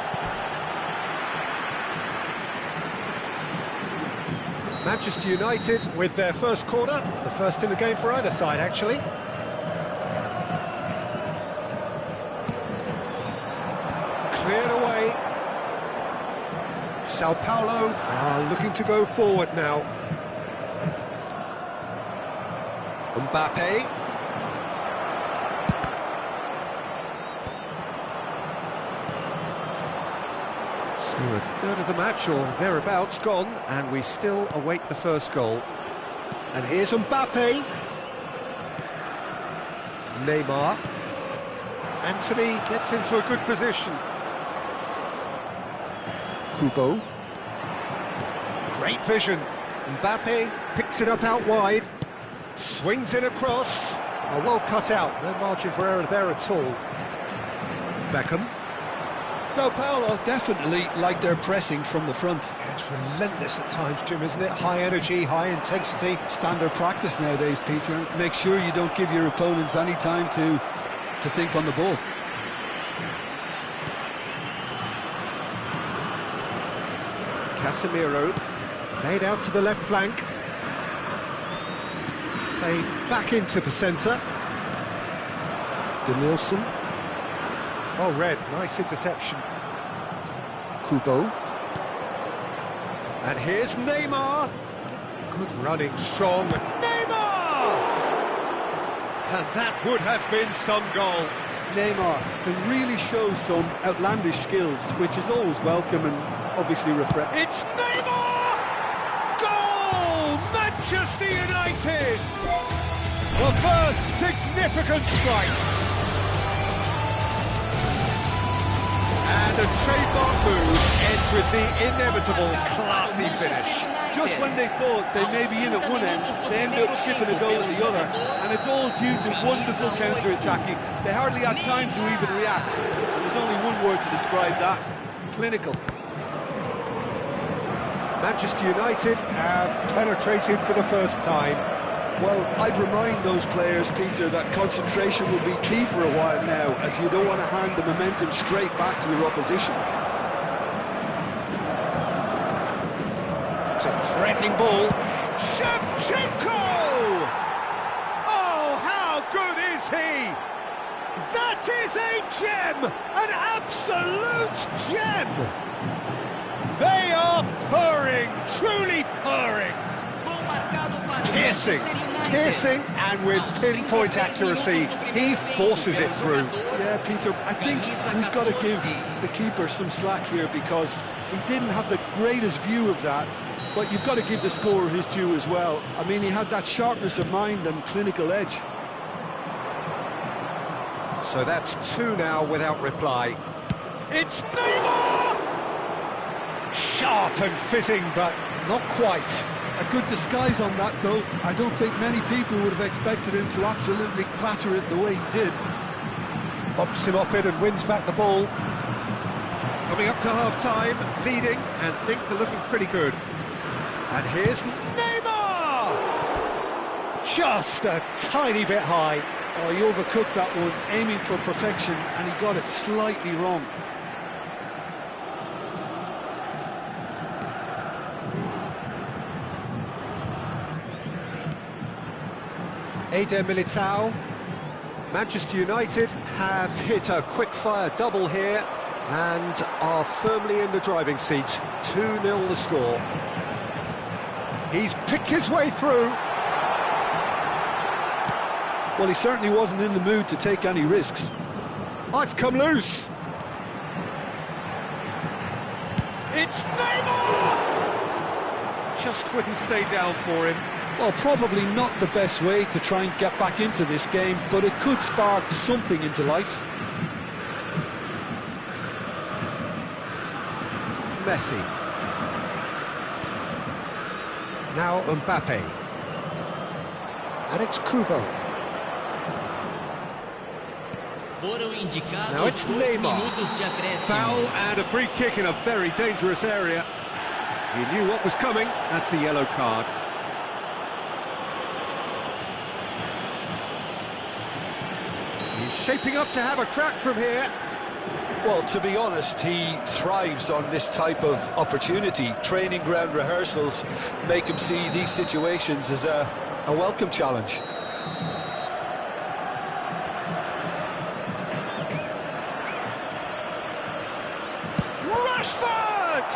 Manchester United with their first corner, the first in the game for either side, actually. Cleared away. Sao Paulo are looking to go forward now. Mbappe. So a third of the match, or thereabouts, gone, and we still await the first goal. And here's Mbappe. Neymar. Anthony gets into a good position. Kubo. Great vision. Mbappe picks it up out wide. Swings it across. Oh, well cut out. No margin for error there at all. Beckham. Sao Paulo definitely like their pressing from the front. Yeah, it's relentless at times, Jim, isn't it? High energy, high intensity. Standard practice nowadays, Peter. Make sure you don't give your opponents any time to think on the ball. Casemiro played out to the left flank. Played back into the centre. Denilson. Oh, red, nice interception. Kubo. And here's Neymar. Good running, strong. Neymar! And that would have been some goal. Neymar can really show some outlandish skills, which is always welcome and obviously refreshing. It's Neymar! Goal! Manchester United! The first significant strike. And a trademark move ends with the inevitable classy finish. Just when they thought they may be in at one end, they end up shipping a goal at the other, and it's all due to wonderful counter-attacking. They hardly had time to even react, and there's only one word to describe that: clinical. Manchester United have penetrated for the first time. Well, I'd remind those players, Peter, that concentration will be key for a while now, as you don't want to hand the momentum straight back to your opposition. It's a threatening ball. Shevchenko! Oh, how good is he? That is a gem! An absolute gem! They are purring, truly purring. Piercing, and with pinpoint accuracy, he forces it through. Yeah, Peter, I think we've got to give the keeper some slack here, because he didn't have the greatest view of that, but you've got to give the scorer his due as well. I mean, he had that sharpness of mind and clinical edge. So that's two now without reply. It's Neymar! Sharp and fizzing, but not quite. A good disguise on that, though. I don't think many people would have expected him to absolutely clatter it the way he did. Bumps him off it and wins back the ball. Coming up to half-time, leading, and things are looking pretty good. And here's Neymar! Just a tiny bit high. Oh, he overcooked that one, aiming for perfection, and he got it slightly wrong. Eder Militao. Manchester United have hit a quick-fire double here and are firmly in the driving seat. 2-0 the score. He's picked his way through. Well, he certainly wasn't in the mood to take any risks. Oh, it's come loose. It's Neymar! Just wouldn't stay down for him. Well, probably not the best way to try and get back into this game, but it could spark something into life. Messi. Now Mbappe. And it's Kubo. Now it's Neymar. Foul and a free kick in a very dangerous area. He knew what was coming. That's a yellow card. He's shaping up to have a crack from here. Well, to be honest, he thrives on this type of opportunity. Training ground rehearsals make him see these situations as a welcome challenge. Rashford!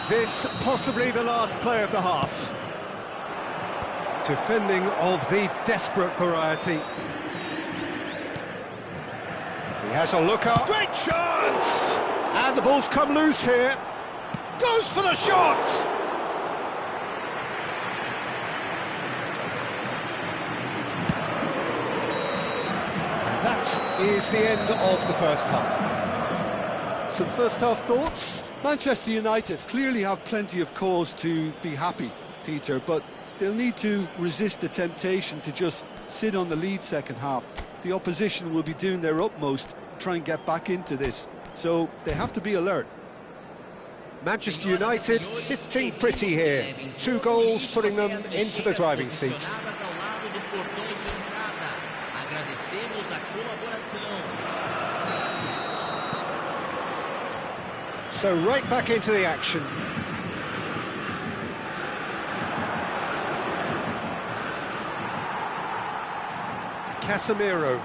This possibly the last play of the half. Defending of the desperate variety. He has a look up. Great chance! And the ball's come loose here. Goes for the shot! And that is the end of the first half. Some first half thoughts? Manchester United clearly have plenty of cause to be happy, Peter, but they'll need to resist the temptation to just sit on the lead second half. The opposition will be doing their utmost to try and get back into this, so they have to be alert. Manchester United sitting pretty here. 2 goals putting them into the driving seat. So right back into the action. Casemiro.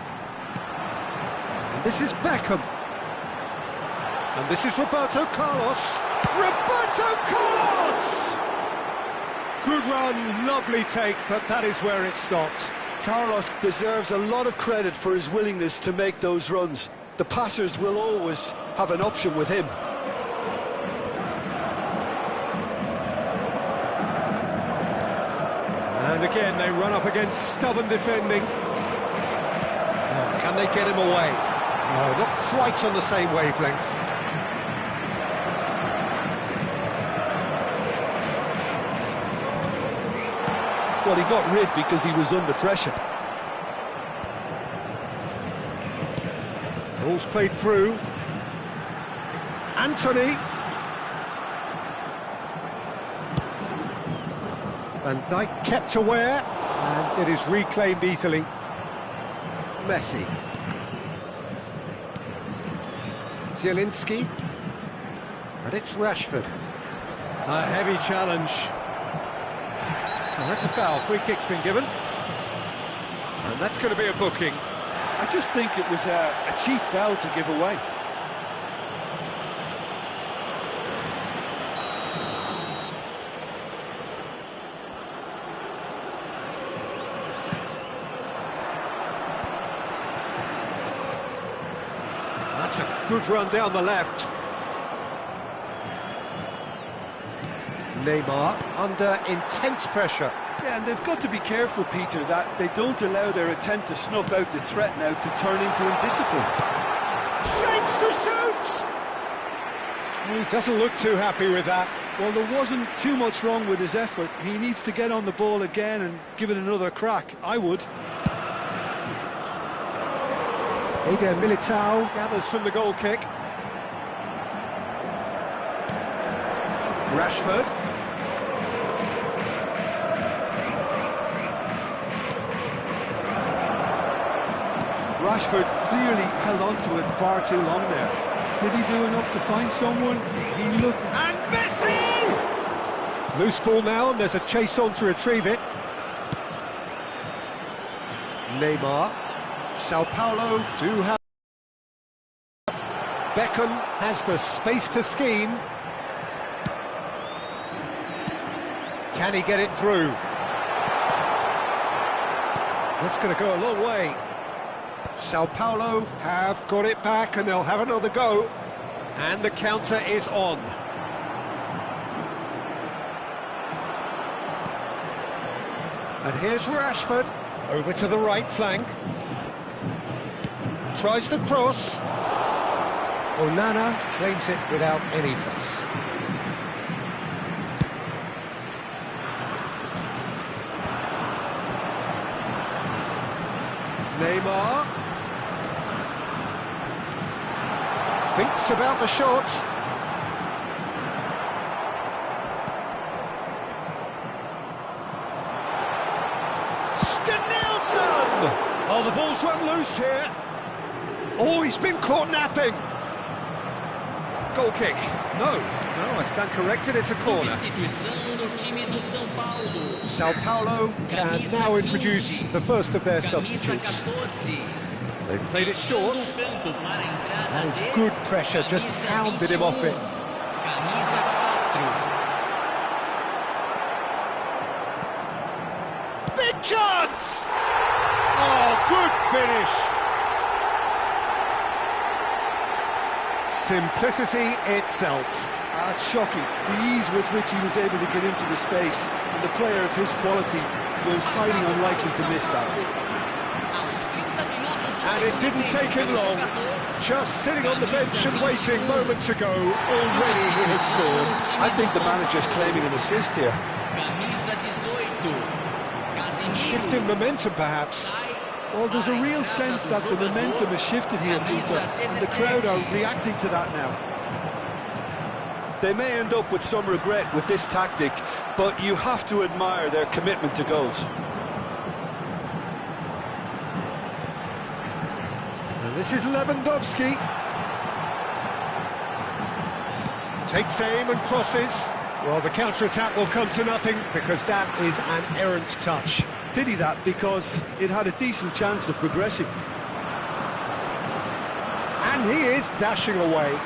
And this is Beckham. And this is Roberto Carlos. Roberto Carlos! Good run, lovely take, but that is where it stopped. Carlos deserves a lot of credit for his willingness to make those runs. The passers will always have an option with him. And again, they run up against stubborn defending. Can they get him away? No, not quite on the same wavelength. Well, he got rid because he was under pressure. Ball's played through. Anthony. Van Dijk kept aware, and it is reclaimed easily. Messi. Zielinski. And it's Rashford. A heavy challenge. And that's a foul. Free kick's been given. And that's going to be a booking. I just think it was a cheap foul to give away. That's a good run down the left. Neymar under intense pressure. Yeah, and they've got to be careful, Peter, that they don't allow their attempt to snuff out the threat now to turn into indiscipline. Shapes to shoot! He doesn't look too happy with that. Well, there wasn't too much wrong with his effort. He needs to get on the ball again and give it another crack. I would. Eder Militao gathers from the goal kick. Rashford. Rashford clearly held on to it far too long there. Did he do enough to find someone? He looked... And Messi! Loose ball now, and there's a chase on to retrieve it. Neymar. Sao Paulo do have... Beckham has the space to scheme. Can he get it through? That's going to go a long way. Sao Paulo have got it back, and they'll have another go. And the counter is on. And here's Rashford, over to the right flank. Tries to cross. Onana claims it without any fuss. Neymar. Thinks about the shot. Stenilson! Oh, the ball's run loose here. Oh, he's been caught napping. Goal kick. No, I stand corrected, it's a corner. Sao Paulo can now introduce the first of their substitutes. They've played it short. That is good pressure, just hounded him off it. Big chance! Oh, good finish! Simplicity itself. It's shocking, the ease with which he was able to get into the space, and the player of his quality was highly unlikely to miss that. And it didn't take him long. Just sitting on the bench and waiting moments ago, already he has scored. I think the manager's claiming an assist here. Shifting momentum, perhaps. Well, there's a real sense that the momentum has shifted here, Peter, and the crowd are reacting to that now. They may end up with some regret with this tactic, but you have to admire their commitment to goals. And this is Lewandowski. Takes aim and crosses. Well, the counter-attack will come to nothing because that is an errant touch. Pity that, because it had a decent chance of progressing. And he is dashing away.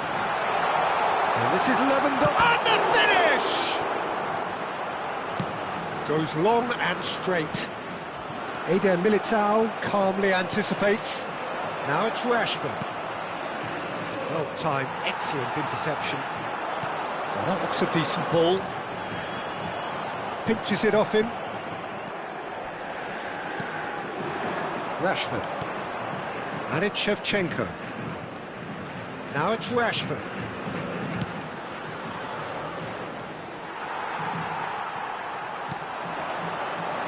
And this is Lewandowski. And the finish! Goes long and straight. Eder Militao calmly anticipates. Now it's Rashford. Well timed, excellent interception. Well, that looks a decent ball. Pinches it off him. Rashford. And it's Shevchenko. Now it's Rashford.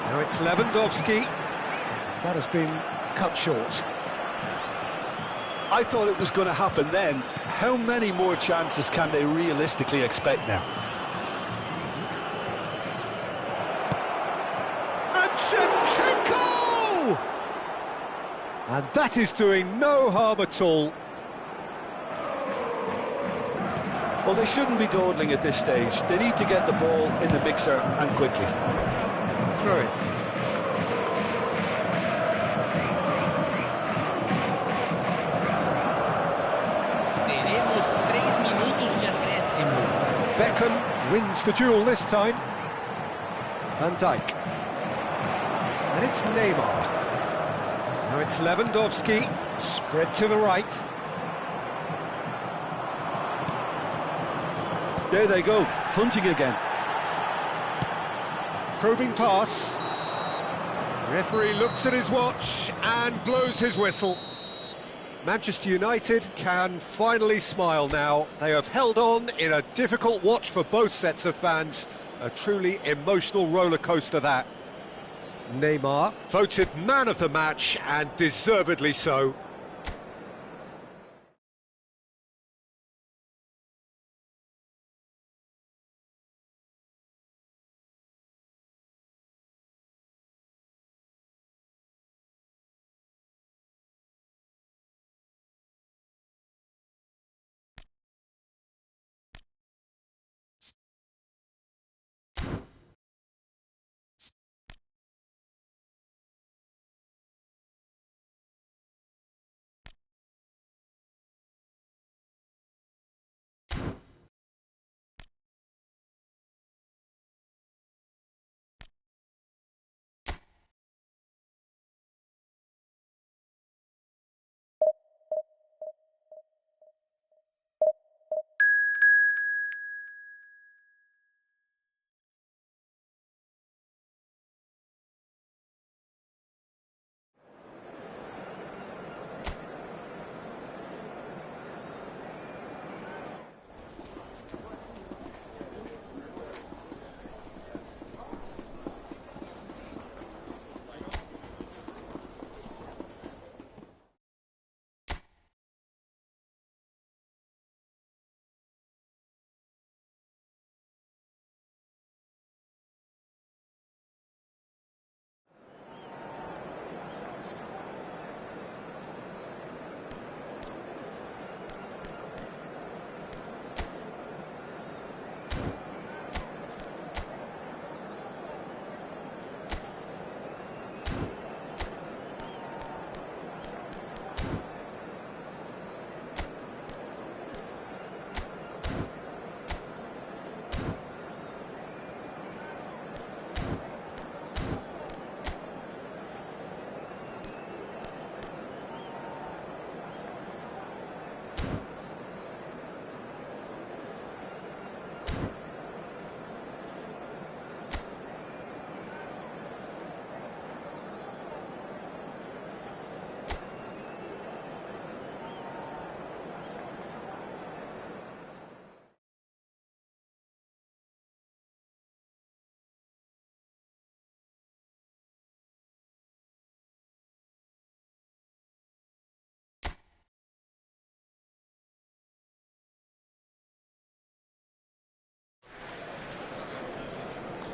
Now it's Lewandowski. That has been cut short. I thought it was going to happen then. How many more chances can they realistically expect now? And Shevchenko! And that is doing no harm at all. Well, they shouldn't be dawdling at this stage. They need to get the ball in the mixer and quickly. Through it. Beckham wins the duel this time. Van Dijk. And it's Neymar. Now it's Lewandowski, spread to the right. There they go, hunting again. Probing pass. Referee looks at his watch and blows his whistle. Manchester United can finally smile now. They have held on in a difficult watch for both sets of fans. A truly emotional roller coaster that. Neymar voted man of the match, and deservedly so.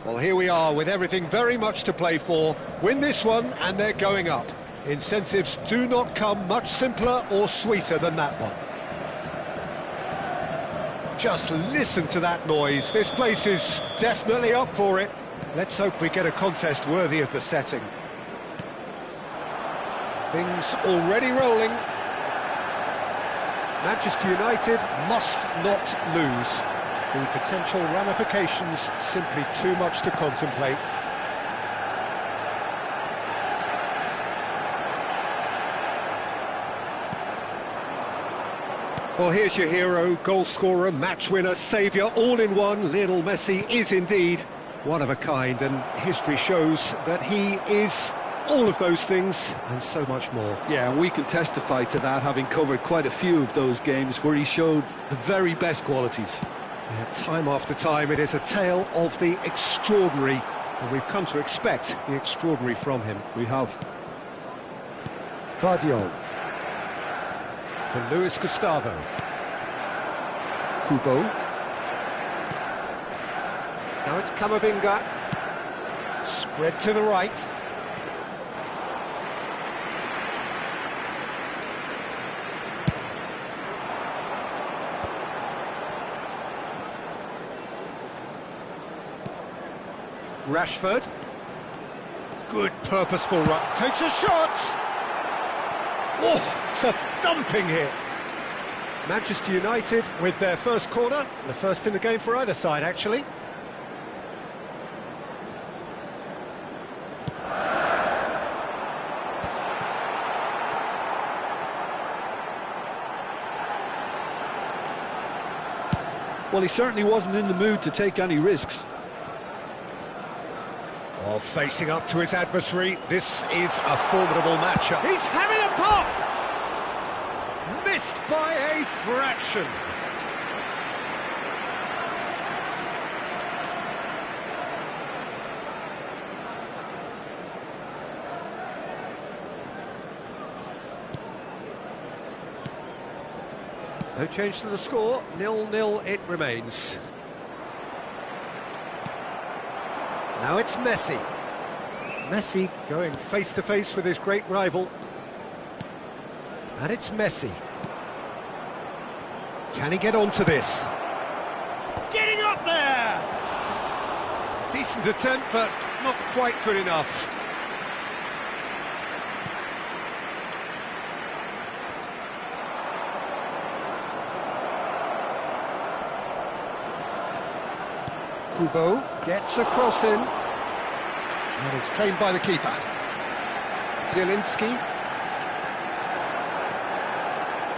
Well, here we are with everything very much to play for. Win this one and they're going up. Incentives do not come much simpler or sweeter than that one. Just listen to that noise. This place is definitely up for it. Let's hope we get a contest worthy of the setting. Things already rolling. Manchester United must not lose. The potential ramifications simply too much to contemplate. Well, here's your hero, goal scorer, match winner, saviour, all in one. Lionel Messi is indeed one of a kind, and history shows that he is all of those things and so much more. Yeah, and we can testify to that, having covered quite a few of those games where he showed the very best qualities. Yeah, time after time, it is a tale of the extraordinary, and we've come to expect the extraordinary from him. We have. Fadio. For Luis Gustavo. Kubo. Now it's Camavinga. Spread to the right. Rashford. Good purposeful run. Takes a shot! Oh, it's a thumping hit. Manchester United with their first corner. The first in the game for either side, actually. Well, he certainly wasn't in the mood to take any risks. Oh, facing up to his adversary, this is a formidable matchup. He's having a pop! Missed by a fraction. No change to the score, 0-0 it remains. Now it's Messi. Messi going face-to-face with his great rival. And it's Messi. Can he get onto this? Getting up there! Decent attempt, but not quite good enough. Kubo gets a cross in. And it's claimed by the keeper. Zielinski.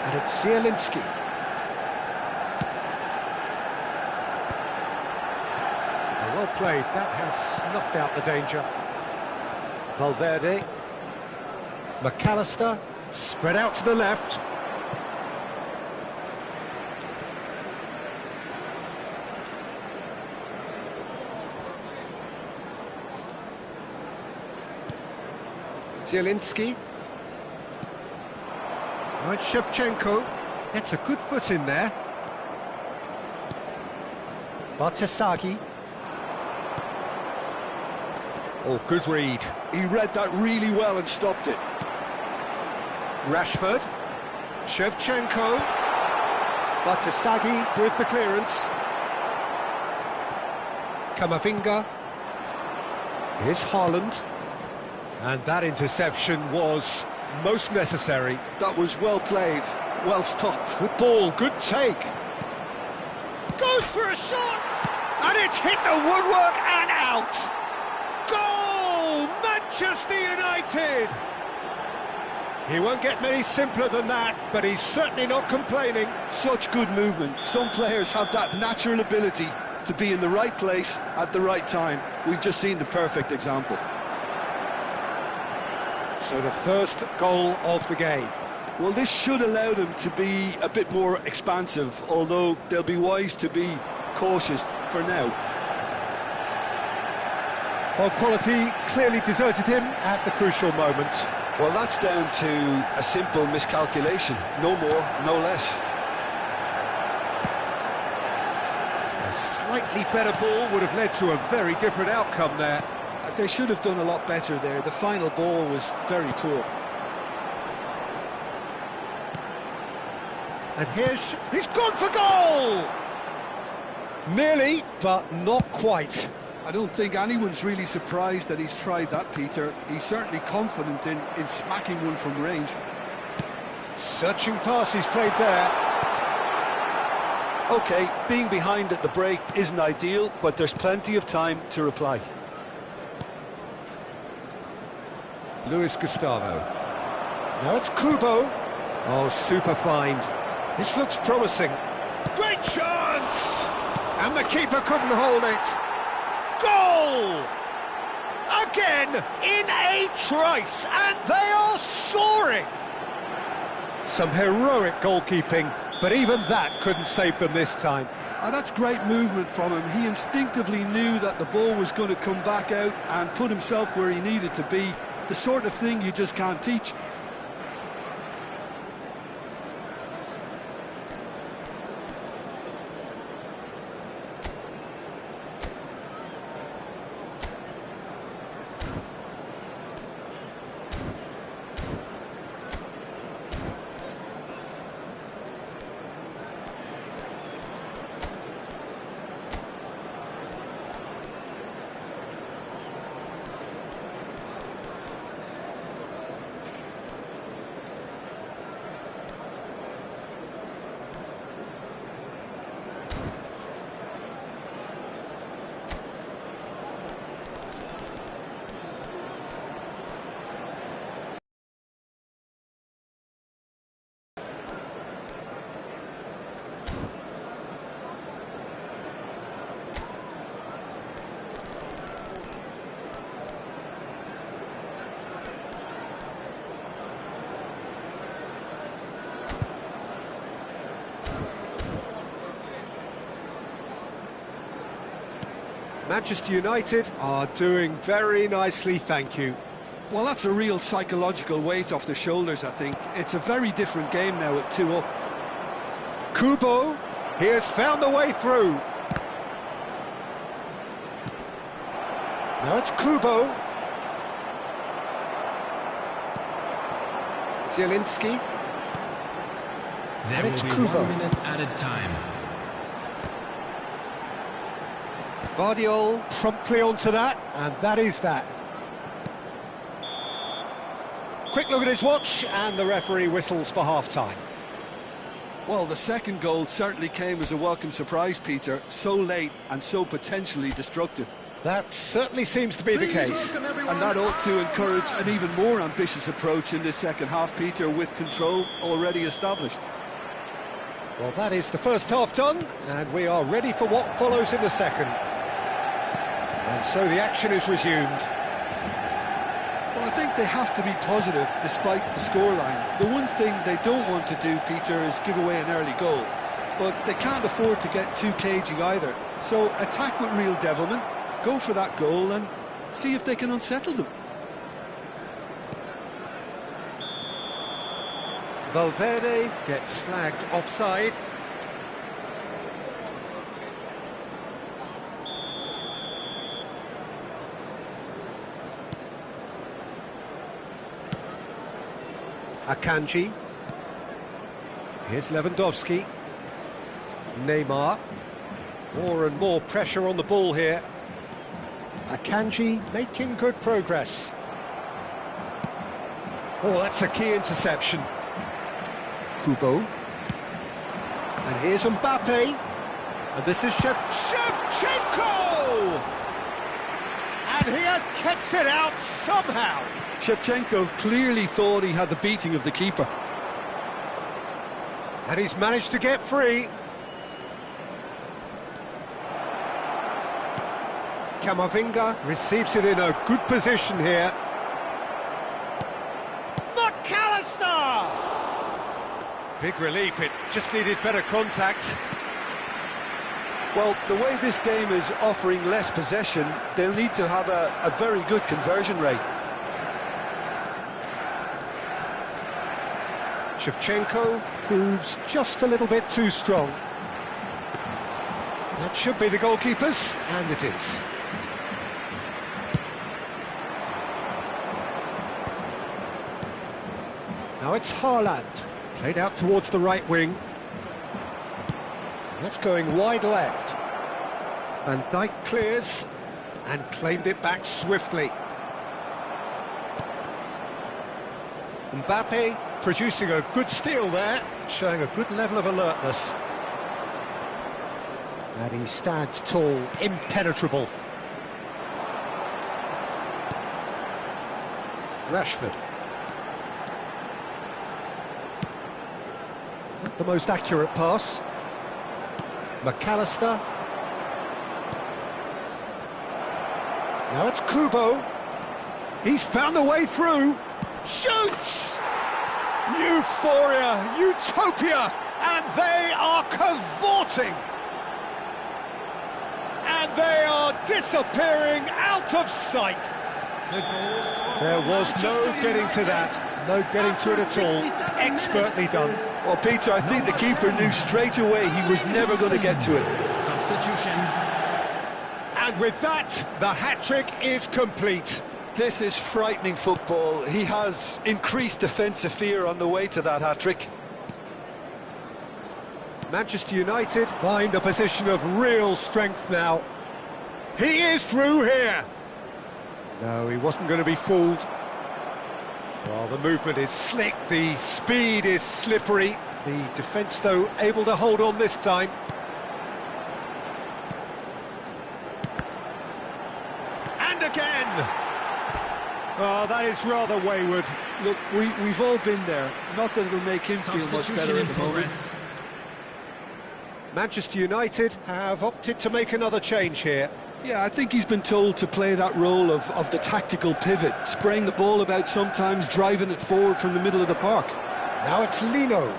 And it's Zielinski. Well played, that has snuffed out the danger. Valverde. McAllister, spread out to the left. Zielinski. Right, Shevchenko gets a good foot in there. Bartesaghi. Oh, good read. He read that really well and stopped it. Rashford. Shevchenko. Batasagi with the clearance. Kamavinga. Here's Haaland. And that interception was most necessary. That was well played, well stopped. Good ball, good take. Goes for a shot! And it's hit the woodwork and out! Goal! Manchester United! He won't get many simpler than that, but he's certainly not complaining. Such good movement. Some players have that natural ability to be in the right place at the right time. We've just seen the perfect example. So the first goal of the game. Well, this should allow them to be a bit more expansive, although they'll be wise to be cautious for now. Well, quality clearly deserted him at the crucial moment. Well, that's down to a simple miscalculation. No more, no less. A slightly better ball would have led to a very different outcome there. They should have done a lot better there. The final ball was very poor. And he's gone for goal! Nearly, but not quite. I don't think anyone's really surprised that he's tried that, Peter. He's certainly confident in smacking one from range. Searching pass he's played there. OK, being behind at the break isn't ideal, but there's plenty of time to reply. Luis Gustavo. Now it's Kubo. Oh, super find. This looks promising. Great chance! And the keeper couldn't hold it. Goal! Again, in a trice, and they are soaring! Some heroic goalkeeping, but even that couldn't save them this time. And that's great movement from him. He instinctively knew that the ball was going to come back out and put himself where he needed to be. The sort of thing you just can't teach. Manchester United are doing very nicely, thank you. Well, that's a real psychological weight off the shoulders, I think. It's a very different game now at 2 up. Kubo, he has found the way through. Now it's Kubo. Zielinski. There And it's will be Kubo. 1 minute added time. Guardiola promptly onto that, and that is that. Quick look at his watch, and the referee whistles for half-time. Well, the second goal certainly came as a welcome surprise, Peter. So late and so potentially destructive. That certainly seems to be the case. And that ought to encourage an even more ambitious approach in this second half, Peter, with control already established. Well, that is the first half done, and we are ready for what follows in the second. And so the action is resumed. Well, I think they have to be positive despite the scoreline. The one thing they don't want to do, Peter, is give away an early goal. But they can't afford to get too cagey either. So attack with real devilment, go for that goal and see if they can unsettle them. Valverde gets flagged offside. Akanji. Here's Lewandowski. Neymar. More and more pressure on the ball here. Akanji making good progress. Oh, that's a key interception. Kubo. And here's Mbappe. And this is Shevchenko! And he has kept it out somehow. Shevchenko clearly thought he had the beating of the keeper. And he's managed to get free. Camavinga receives it in a good position here. McAllister! Big relief, it just needed better contact. Well, the way this game is offering less possession, they'll need to have a very good conversion rate. Shevchenko proves just a little bit too strong. That should be the goalkeeper's, and it is. Now it's Haaland, played out towards the right wing. That's going wide left. Van Dijk clears and claimed it back swiftly. Mbappe producing a good steal there, showing a good level of alertness. And he stands tall, impenetrable. Rashford. Not the most accurate pass. McAllister. Now it's Kubo. He's found a way through. Shoots! Euphoria, utopia, and they are cavorting. And they are disappearing out of sight. There was no getting to that, no getting to it at all. Expertly done. Well, Peter, I think the keeper knew straight away he was never going to get to it. Substitution. And with that, the hat-trick is complete. This is frightening football. He has increased defensive fear on the way to that hat-trick. Manchester United find a position of real strength now. He is through here. No, he wasn't going to be fooled. Well, the movement is slick, the speed is slippery. The defence, though, able to hold on this time. And again! Oh, that is rather wayward. Look, we've all been there. Not that it'll make him feel much better at the moment. Manchester United have opted to make another change here. Yeah, I think he's been told to play that role of the tactical pivot, spraying the ball about sometimes, driving it forward from the middle of the park. Now it's Lino.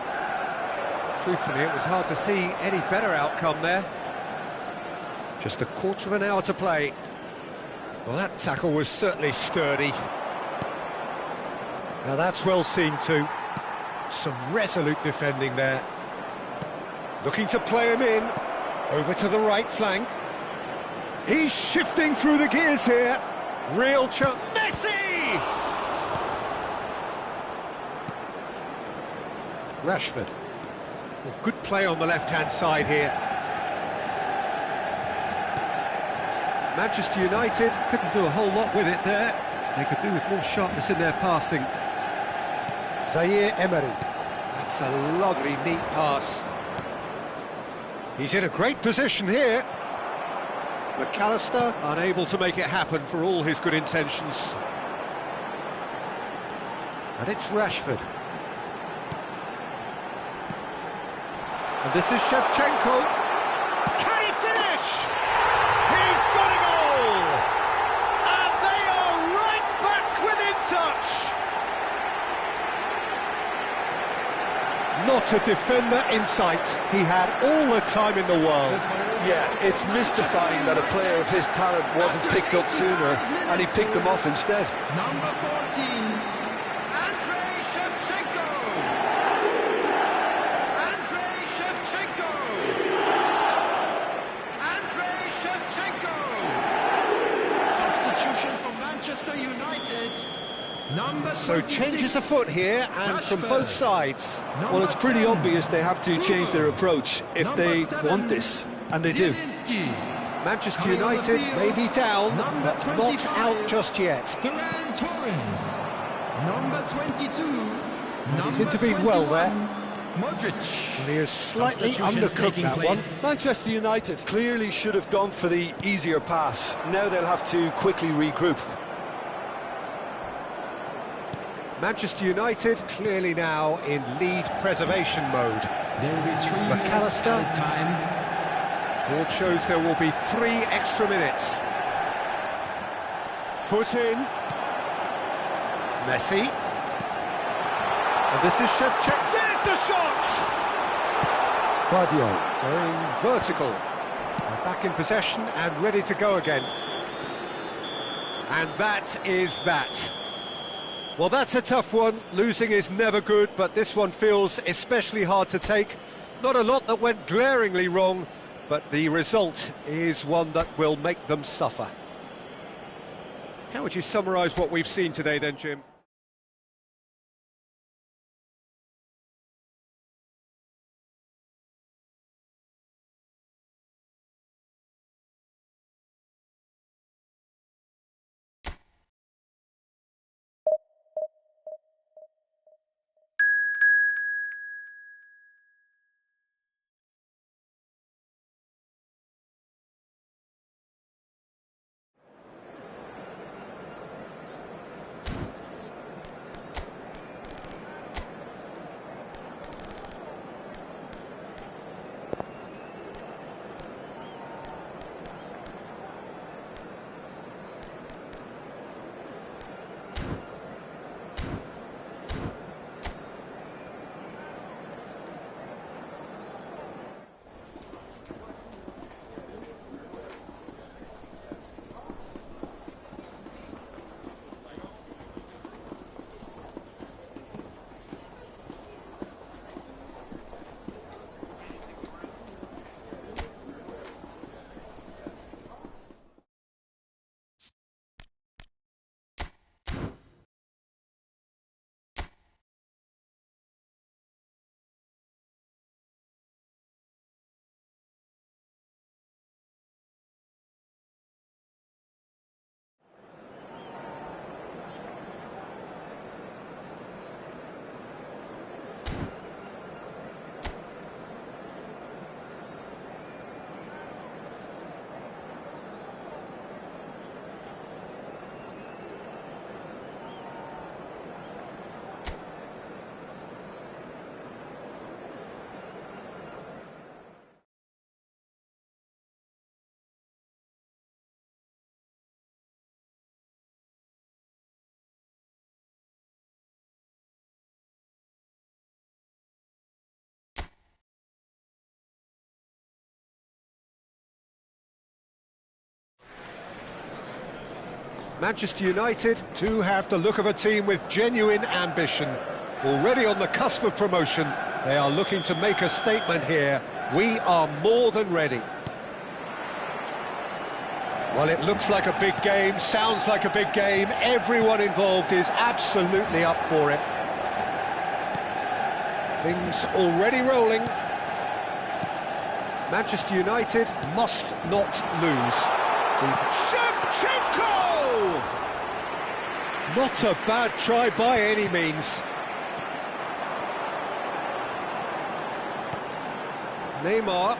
Truthfully, it was hard to see any better outcome there. Just a quarter of an hour to play. Well, that tackle was certainly sturdy. Now that's well seen too. Some resolute defending there. Looking to play him in. Over to the right flank. He's shifting through the gears here. Real chance. Messi! Rashford. Well, good play on the left-hand side here. Manchester United couldn't do a whole lot with it there. They could do with more sharpness in their passing. Zaire Emery. That's a lovely, neat pass. He's in a great position here. McAllister unable to make it happen for all his good intentions. And it's Rashford. And this is Shevchenko. Can he finish? He's got a goal! And they are right back within touch. Not a defender in sight. He had all the time in the world. Yeah, it's mystifying that a player of his talent wasn't picked up sooner, and he picked them off instead. Number 14, Andrei Shevchenko. Andrei Shevchenko. Andrei Shevchenko. Substitution for Manchester United. Number 12. So So changes afoot here, and from both sides. Well, it's pretty obvious they have to change their approach if they want this, and they do. Manchester United may be down, but not out just yet. Number 22. He's intervened well there. Modric. And he has slightly undercooked that one. Manchester United clearly should have gone for the easier pass. Now they'll have to quickly regroup. Manchester United clearly now in lead preservation mode. There will be 3 minutes McAllister. added time. Board shows there will be 3 extra minutes. Foot in. Messi. And this is Shevchenko. There's the shot! Vardiol going vertical. They're back in possession and ready to go again. And that is that. Well, that's a tough one. Losing is never good, but this one feels especially hard to take. Not a lot that went glaringly wrong, but the result is one that will make them suffer. How would you summarise what we've seen today then, Jim? Manchester United do have the look of a team with genuine ambition. Already on the cusp of promotion, they are looking to make a statement here. We are more than ready. Well, it looks like a big game, sounds like a big game. Everyone involved is absolutely up for it. Things already rolling. Manchester United must not lose. Shevchenko! Not a bad try by any means. Neymar.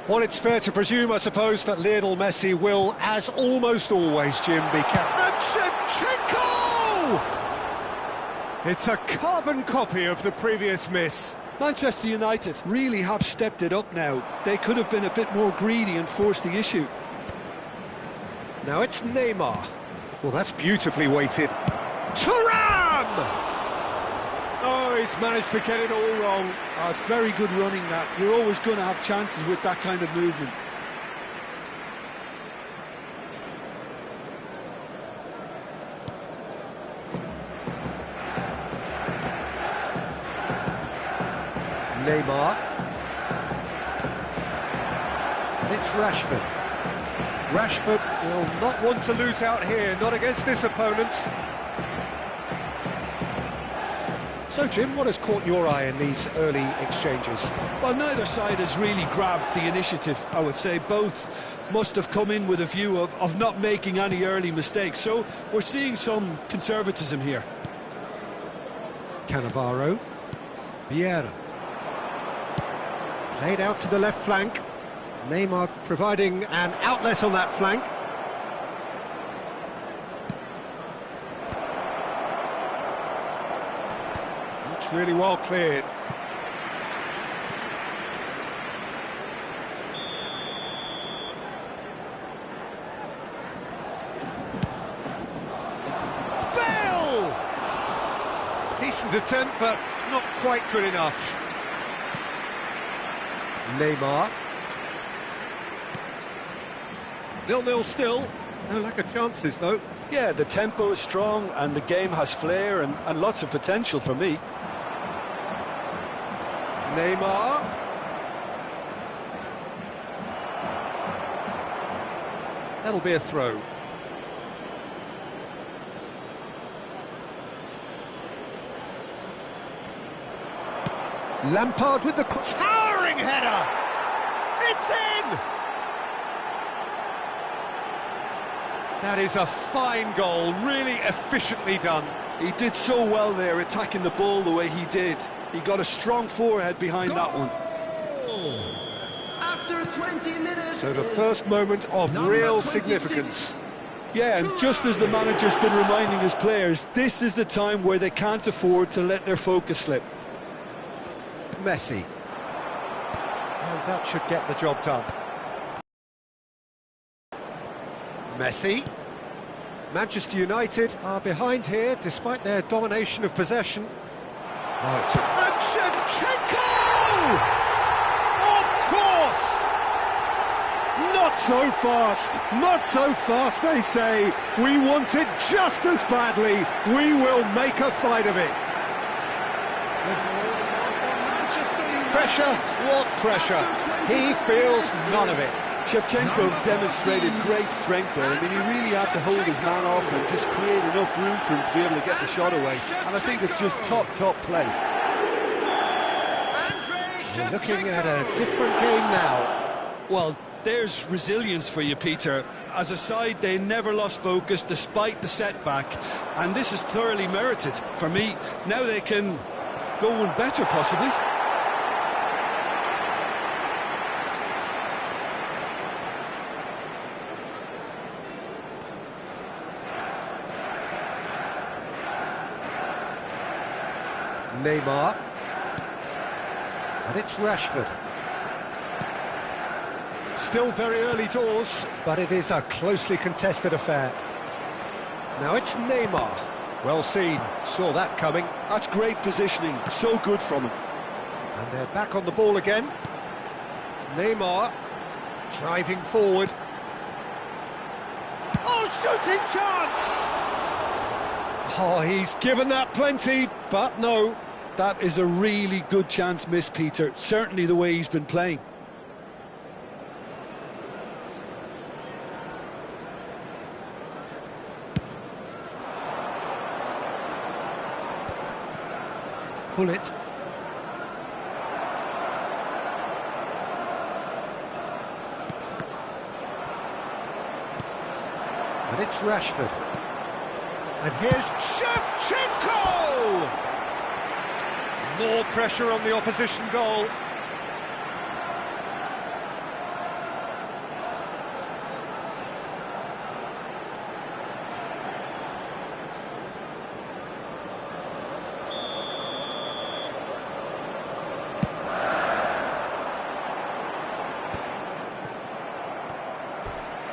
Well, it's fair to presume, I suppose, that Lionel Messi will, as almost always, Jim, be captain. And Shevchenko! It's a carbon copy of the previous miss. Manchester United really have stepped it up now. They could have been a bit more greedy and forced the issue. Now it's Neymar. Well, that's beautifully weighted. Thuram! Oh, he's managed to get it all wrong. Oh, it's very good running, that. You're always going to have chances with that kind of movement. Neymar. it's Rashford. Rashford will not want to lose out here, not against this opponent. So, Jim, what has caught your eye in these early exchanges? Well, neither side has really grabbed the initiative, I would say. Both must have come in with a view of not making any early mistakes. So we're seeing some conservatism here. Cannavaro. Vieira. Played out to the left flank. Neymar providing an outlet on that flank. That's really well cleared. Bale! Decent attempt, but not quite good enough. Neymar. 0-0 still. No lack of chances, though. Yeah, the tempo is strong and the game has flair and lots of potential for me. Neymar. That'll be a throw. Lampard with the towering header! It's in! That is a fine goal, really efficiently done. He did so well there, attacking the ball the way he did. He got a strong forehead behind that one. After 20 minutes. So the first moment of real significance. Yeah, and just as the manager's been reminding his players, this is the time where they can't afford to let their focus slip. Messi. And that should get the job done. Messi. Manchester United are behind here despite their domination of possession. Right. And Shevchenko! Of course! Not so fast, not so fast, they say. We want it just as badly. We will make a fight of it. Pressure? What pressure? He feels none of it. Shevchenko demonstrated great strength there. I mean, he really had to hold his man off and just create enough room for him to be able to get the shot away. And I think it's just top play. We're looking at a different game now. Well, there's resilience for you, Peter. As a side, they never lost focus despite the setback. And this is thoroughly merited for me. Now they can go one better, possibly. Neymar. And it's Rashford. Still very early doors, but it is a closely contested affair. Now it's Neymar. Well seen, saw that coming. That's great positioning, so good from him. And they're back on the ball again. Neymar driving forward. Oh, shooting chance! Oh, he's given that plenty, but no. That is a really good chance missed, Peter. Certainly the way he's been playing. Pull it. And it's Rashford. And here's Shevchenko! More pressure on the opposition goal.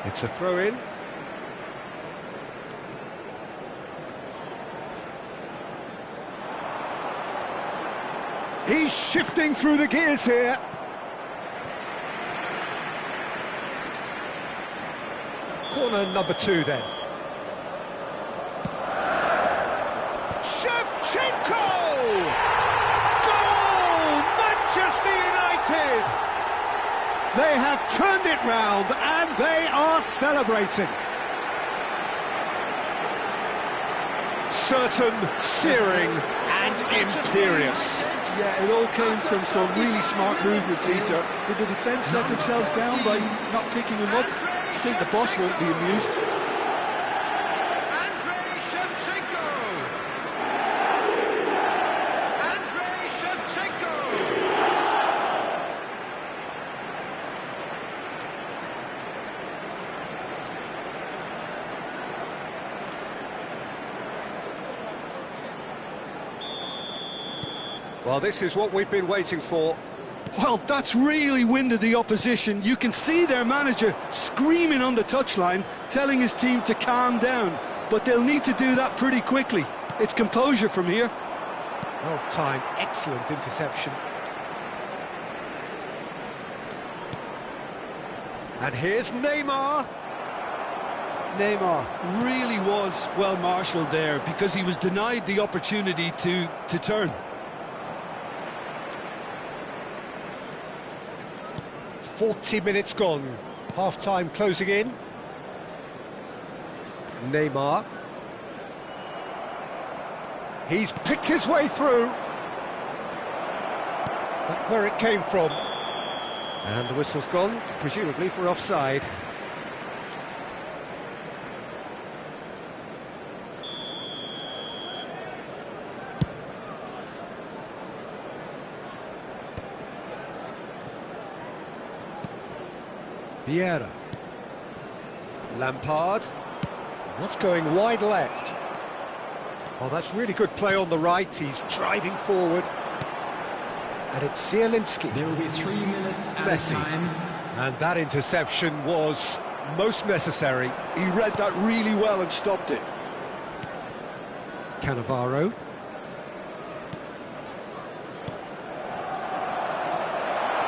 It's a throw-in. He's shifting through the gears here. Corner number 2 then. Shevchenko! Goal! Manchester United! They have turned it round and they are celebrating. Certain, searing and imperious. Yeah, it all came from some really smart movement, Peter. Did the defence let themselves down by not picking him up? I think the boss won't be amused. Well, this is what we've been waiting for. Well, that's really winded the opposition. You can see their manager screaming on the touchline, telling his team to calm down. But they'll need to do that pretty quickly. It's composure from here. Well timed, excellent interception. And here's Neymar. Neymar really was well marshalled there because he was denied the opportunity to turn. 40 minutes gone, half-time closing in. Neymar. He's picked his way through. That's where it came from. And the whistle's gone, presumably for offside. Vieira. Lampard. What's going wide left? Oh, that's really good play on the right. He's driving forward. And it's Zielinski. There will be 3 minutes at Messi. time. And that interception was most necessary. He read that really well and stopped it. Cannavaro.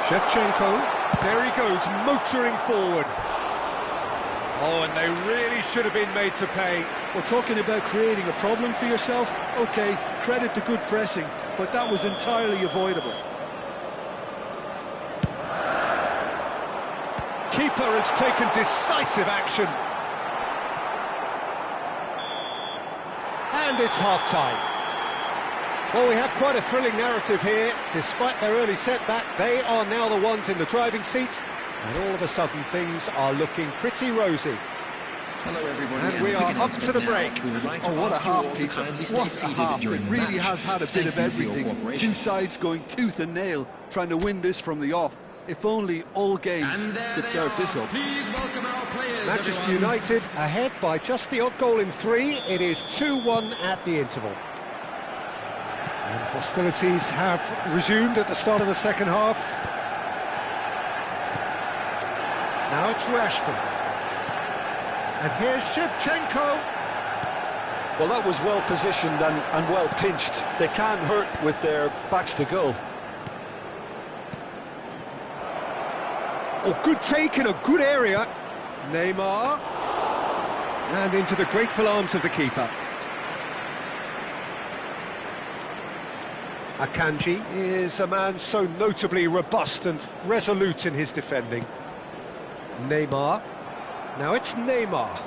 Shevchenko. There he goes, motoring forward. Oh, and they really should have been made to pay. We're talking about creating a problem for yourself. OK, credit the good pressing, but that was entirely avoidable. Keeper has taken decisive action. And it's half-time. Well, we have quite a thrilling narrative here. Despite their early setback, they are now the ones in the driving seats, and all of a sudden things are looking pretty rosy. Hello, everybody. And we are up to the break. Oh, what a half, Peter. What a half. It really has had a bit of everything. Two sides going tooth and nail, trying to win this from the off. If only all games could serve this up. Please welcome our players, Manchester everyone. United ahead by just the odd goal in 3. It is 2-1 at the interval. And hostilities have resumed at the start of the second half. Now it's Rashford. And here's Shevchenko. Well, that was well positioned and well pinched. They can't hurt with their backs to goal. Oh, good take in a good area. Neymar. And into the grateful arms of the keeper. Akanji is a man so notably robust and resolute in his defending. Neymar. Now it's Neymar.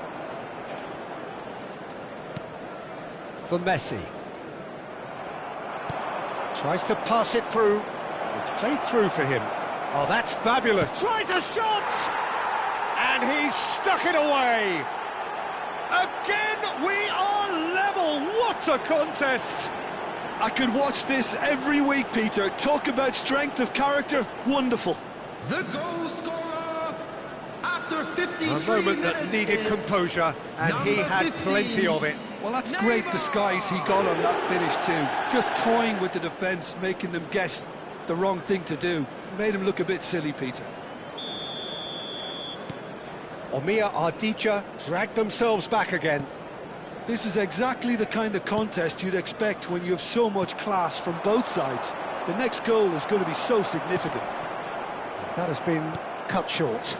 For Messi. Tries to pass it through. It's played through for him. Oh, that's fabulous. Tries a shot! And he's stuck it away. Again, we are level. What a contest! I could watch this every week, Peter. Talk about strength of character. Wonderful. The goal scorer after 53 A moment that minutes needed is composure, and he number had 15. plenty of it. Well, that's great disguise he got on that finish too. Just toying with the defence, making them guess the wrong thing to do. Made him look a bit silly, Peter. Omiya Ardija dragged themselves back again. This is exactly the kind of contest you'd expect when you have so much class from both sides. The next goal is going to be so significant. That has been cut short.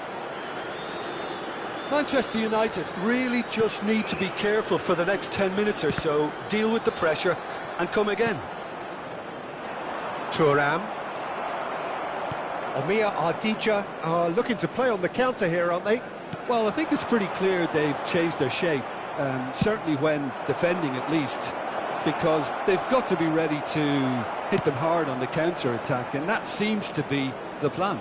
Manchester United really just need to be careful for the next 10 minutes or so, deal with the pressure and come again. Thuram. Omiya Ardija are looking to play on the counter here, aren't they? Well, I think it's pretty clear they've changed their shape, certainly when defending at least, because they've got to be ready to hit them hard on the counter-attack, and that seems to be the plan.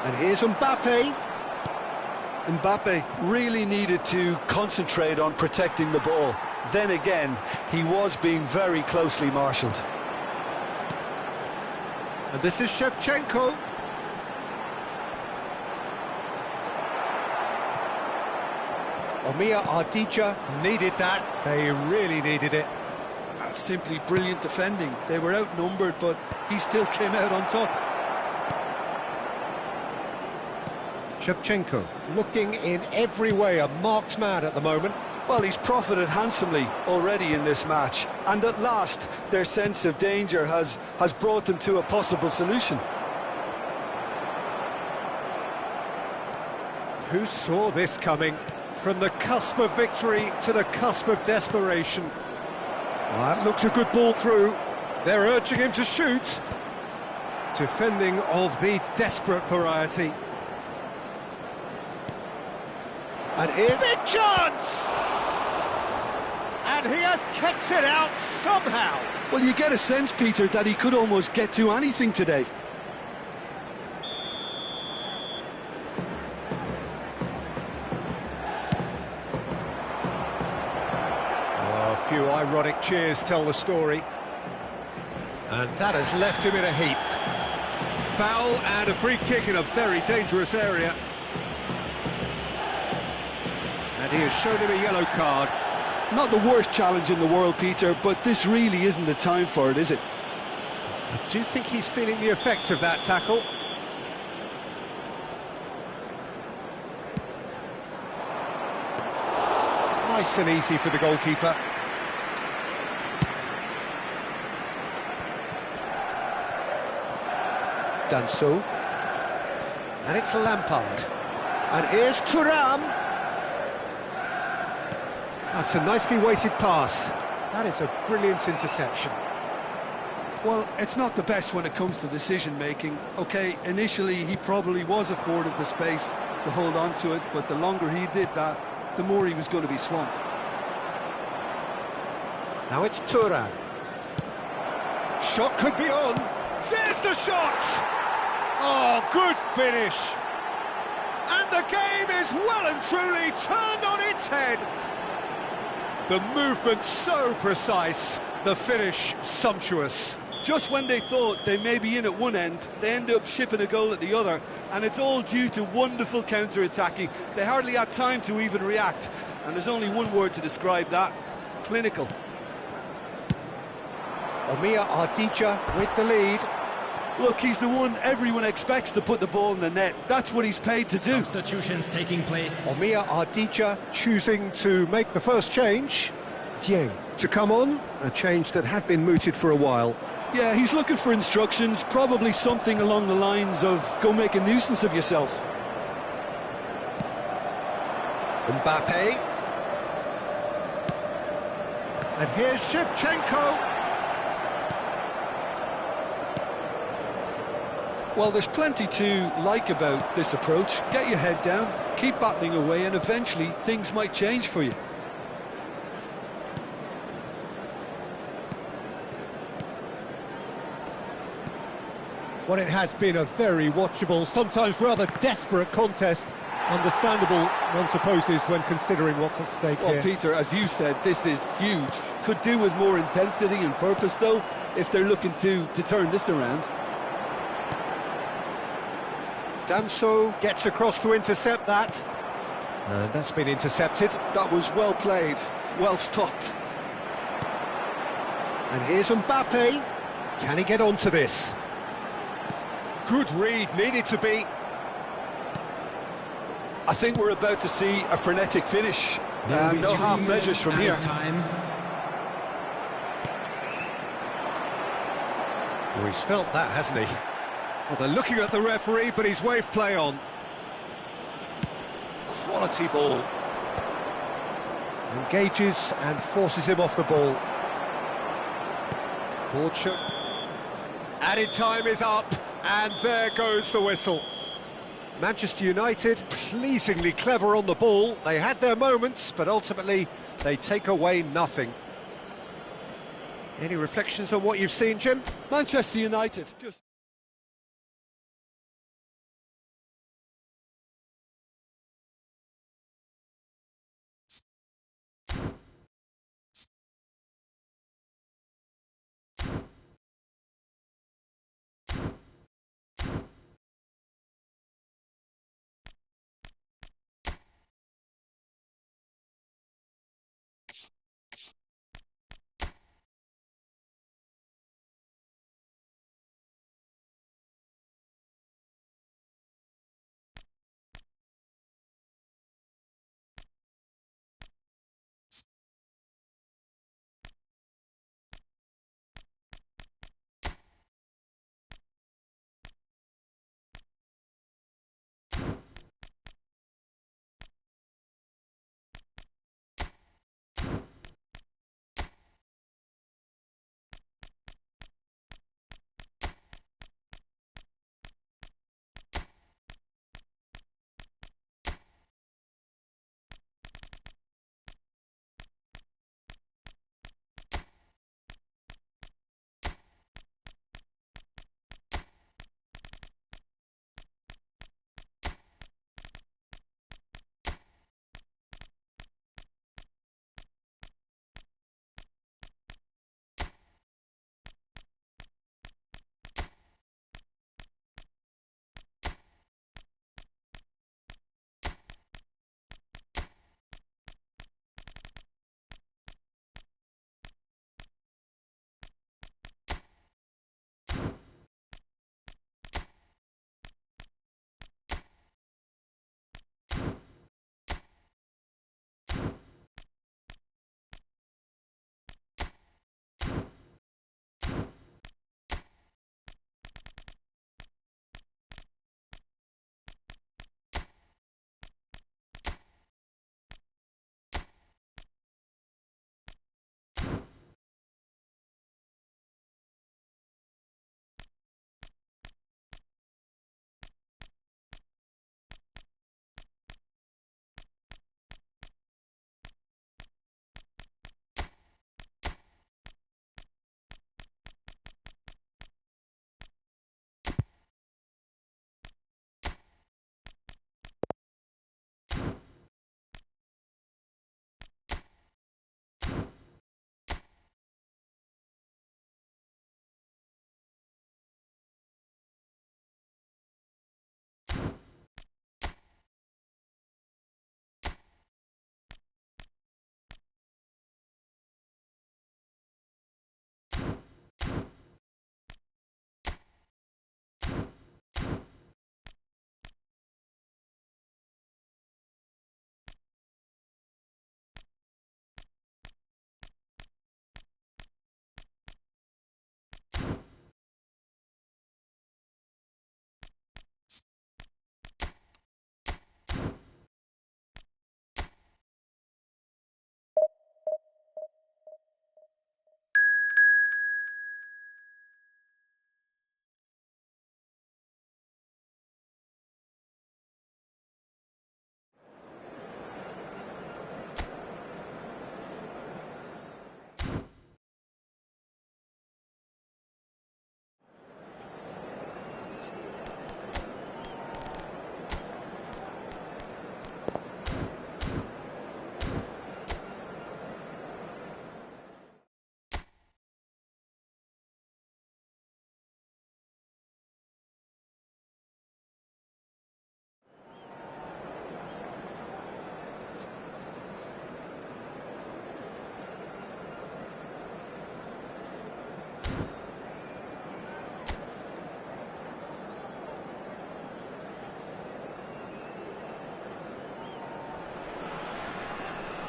And here's Mbappe. Mbappe really needed to concentrate on protecting the ball. Then again, he was being very closely marshalled. And this is Shevchenko. Omiya Ardija needed that. They really needed it. That's simply brilliant defending. They were outnumbered, but he still came out on top. Shevchenko looking in every way a marked man at the moment. Well, he's profited handsomely already in this match, and at last their sense of danger has brought them to a possible solution. Who saw this coming? From the cusp of victory to the cusp of desperation. Well, that looks a good ball through. They're urging him to shoot. Defending of the desperate variety. And here's a chance! And he has kept it out somehow. Well, you get a sense, Peter, that he could almost get to anything today. Oh, a few ironic cheers tell the story. And that has left him in a heap. Foul and a free kick in a very dangerous area. And he has shown him a yellow card. Not the worst challenge in the world, Peter, but this really isn't the time for it, is it? I do think he's feeling the effects of that tackle. Nice and easy for the goalkeeper. Danso. And it's Lampard. And here's Thuram. That's a nicely weighted pass. That is a brilliant interception. Well, it's not the best when it comes to decision-making. OK, initially he probably was afforded the space to hold on to it, but the longer he did that, the more he was going to be swamped. Now it's Thuram. Shot could be on. There's the shot! Oh, good finish. And the game is well and truly turned on its head. The movement so precise, the finish sumptuous. Just when they thought they may be in at one end, they end up shipping a goal at the other, and it's all due to wonderful counter-attacking. They hardly had time to even react, and there's only one word to describe that: clinical. Omiya Ardija with the lead. Look, he's the one everyone expects to put the ball in the net. That's what he's paid to do. Substitutions taking place. Omiya Ardija choosing to make the first change. Dieng to come on, a change that had been mooted for a while. Yeah, he's looking for instructions, probably something along the lines of go make a nuisance of yourself. Mbappe. And here's Shevchenko. Well, there's plenty to like about this approach. Get your head down, keep battling away, and eventually things might change for you. Well, it has been a very watchable, sometimes rather desperate contest. Understandable, one supposes, when considering what's at stake Well, here. Peter, as you said, this is huge. Could do with more intensity and purpose, though, if they're looking to turn this around. Danso gets across to intercept that. And that's been intercepted. That was well played, well stopped. And here's Mbappe. Can he get onto this? Good read, needed to be. I think we're about to see a frenetic finish. No half measures from here. Time. Oh, he's felt that, hasn't he? Well, they're looking at the referee, but he's waved play on. Quality ball. Engages and forces him off the ball. Torture. Added time is up, and there goes the whistle. Manchester United, pleasingly clever on the ball. They had their moments, but ultimately they take away nothing. Any reflections on what you've seen, Jim? Manchester United just...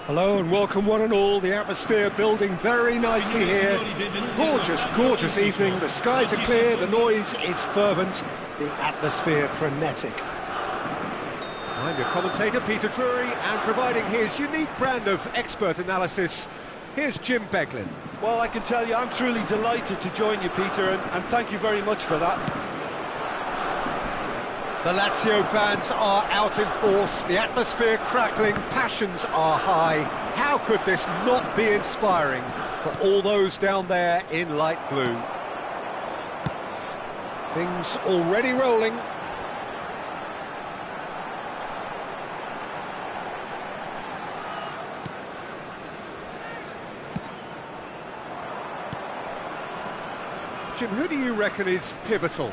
Hello and welcome one and all. The atmosphere building very nicely here. Gorgeous, gorgeous evening. The skies are clear, the noise is fervent, the atmosphere frenetic. I'm your commentator, Peter Drury, and providing his unique brand of expert analysis, here's Jim Beglin. Well, I can tell you, I'm truly delighted to join you, Peter, and thank you very much for that. The Lazio fans are out in force, the atmosphere crackling, passions are high. How could this not be inspiring for all those down there in light blue? Things already rolling. Jim, who do you reckon is pivotal?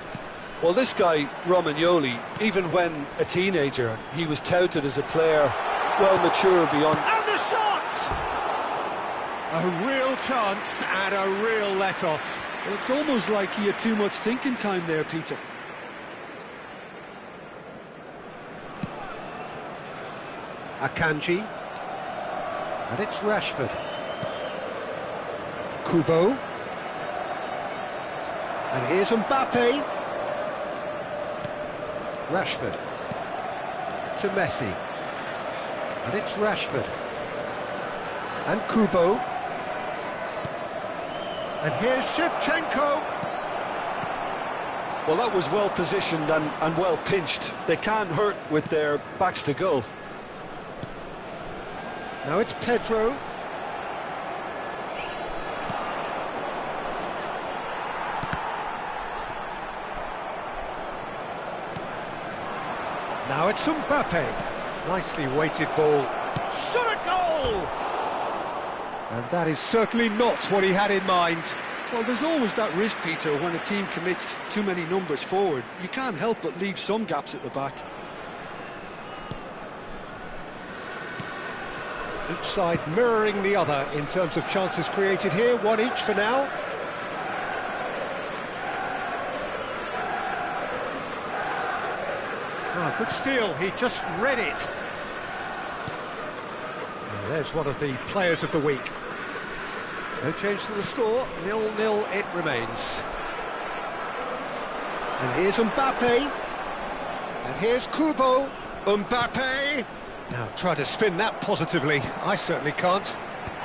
Well, this guy, Romagnoli, even when a teenager, he was touted as a player well mature beyond... And the shot! A real chance and a real let-off. Well, it's almost like he had too much thinking time there, Peter. Akanji. And it's Rashford. Kubo. And here's Mbappe. Rashford. To Messi. And it's Rashford. And Kubo. And here's Shevchenko. Well, that was well positioned and well pinched. They can't hurt with their backs to goal. Now it's Pedro. Now it's Mbappe. Nicely weighted ball. Shot a goal! And that is certainly not what he had in mind. Well, there's always that risk, Peter, when a team commits too many numbers forward. You can't help but leave some gaps at the back. Each side mirroring the other in terms of chances created here, one each for now. Ah, good steal, he just read it. And there's one of the players of the week. No change to the score, 0-0 it remains. And here's Mbappe. And here's Kubo. Mbappe! Now, try to spin that positively. I certainly can't.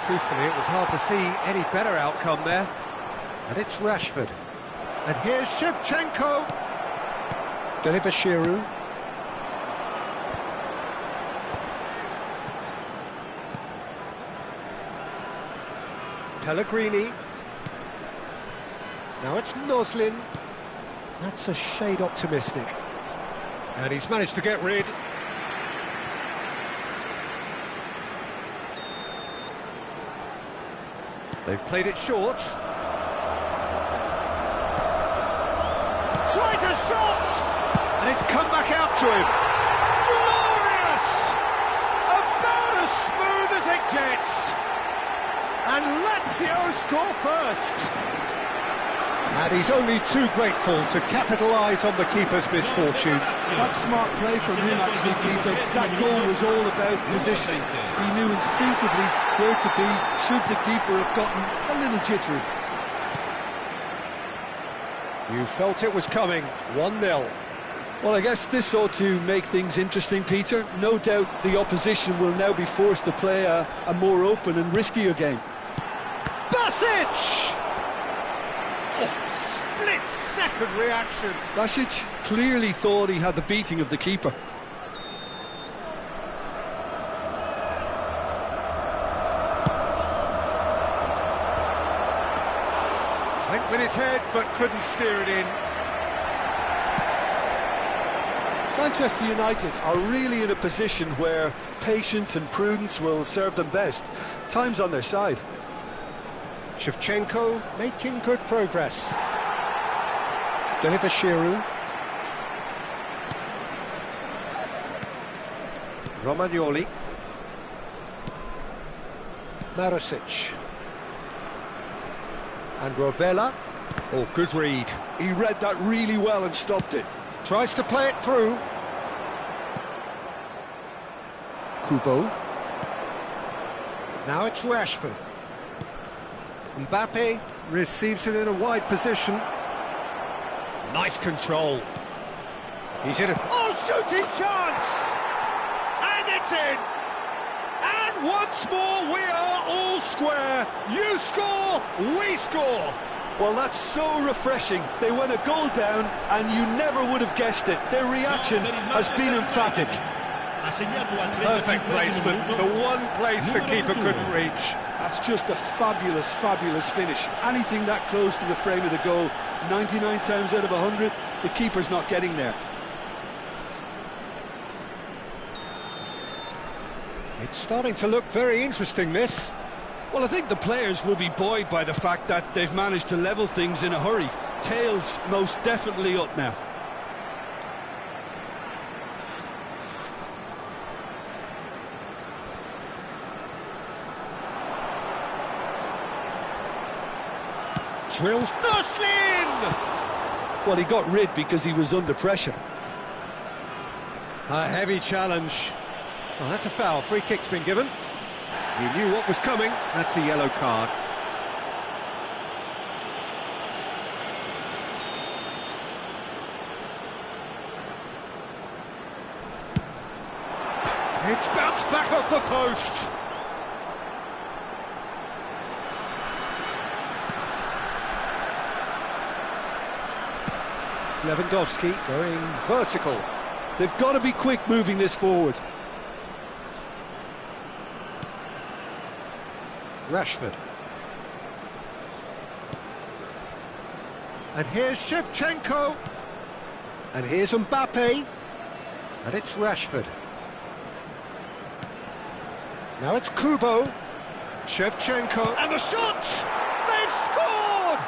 Truthfully, it was hard to see any better outcome there. And it's Rashford. And here's Shevchenko. Delibashiru. Pellegrini. Now it's Noslin. That's a shade optimistic. And he's managed to get rid. They've played it short. Tries a shot! And it's come back out to him. Glorious! About as smooth as it gets. And Lazio score first. And he's only too grateful to capitalise on the keeper's misfortune. That's smart play from him, actually, Peter. That goal was all about positioning. He knew instinctively where to be should the keeper have gotten a little jittery. You felt it was coming, 1-0. Well, I guess this ought to make things interesting, Peter. No doubt the opposition will now be forced to play a more open and riskier game. Basic! Oh, split-second reaction. Basic clearly thought he had the beating of the keeper. Went with his head, but couldn't steer it in. Manchester United are really in a position where patience and prudence will serve them best. Time's on their side. Shevchenko making good progress. Delibashiru. Romagnoli. Marosic. And Rovella. Oh, good read. He read that really well and stopped it. Tries to play it through. Kubo. Now it's Rashford. Mbappe receives it in a wide position. Nice control. He's in a... Oh, shooting chance! And it's in! And once more, we are all square. You score, we score. Well, that's so refreshing. They went a goal down, and you never would have guessed it. Their reaction has been emphatic. Perfect placement, the one place the keeper couldn't reach. That's just a fabulous, fabulous finish. Anything that close to the frame of the goal, 99 times out of 100, the keeper's not getting there. It's starting to look very interesting, this. Well, I think the players will be buoyed by the fact that they've managed to level things in a hurry. Tails most definitely up now. Drills Nuslin! Well, he got rid because he was under pressure. A heavy challenge. Well, that's a foul. Free kick's been given. He knew what was coming. That's a yellow card. It's bounced back off the post. Lewandowski going vertical. They've got to be quick moving this forward. Rashford. And here's Shevchenko. And here's Mbappe. And it's Rashford. Now it's Kubo. Shevchenko. And the shot! They've scored!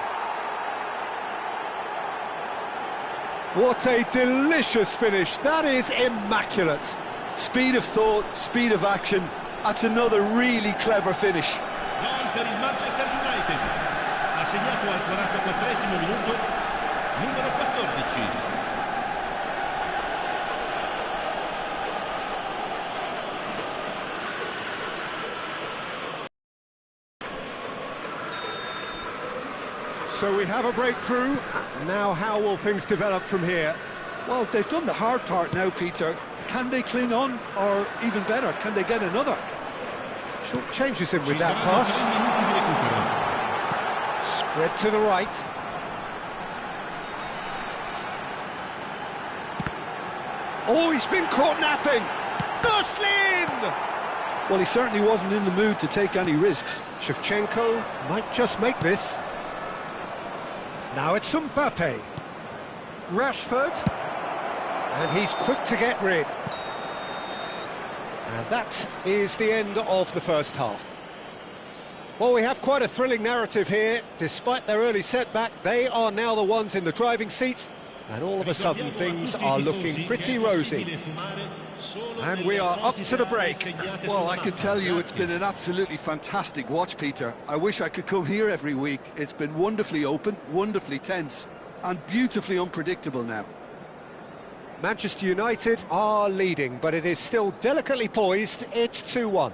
What a delicious finish. That is immaculate. Speed of thought, speed of action. That's another really clever finish. Gol per il Manchester United. Ha segnato al 44esimo minuto numero 14. So we have a breakthrough. Now how will things develop from here? Well, they've done the hard part now, Peter. Can they cling on, or even better, can they get another? Short changes him with that pass. Spread to the right. Oh, he's been caught napping. Nuslin! Well, he certainly wasn't in the mood to take any risks. Shevchenko might just make this. Now it's Mbappe. Rashford. And he's quick to get rid. And that is the end of the first half. Well, we have quite a thrilling narrative here. Despite their early setback, they are now the ones in the driving seats. And all of a sudden, things are looking pretty rosy. And we are up to the break. Well, I can tell you it's been an absolutely fantastic watch, Peter. I wish I could come here every week. It's been wonderfully open, wonderfully tense, and beautifully unpredictable now. Manchester United are leading, but it is still delicately poised. It's 2-1.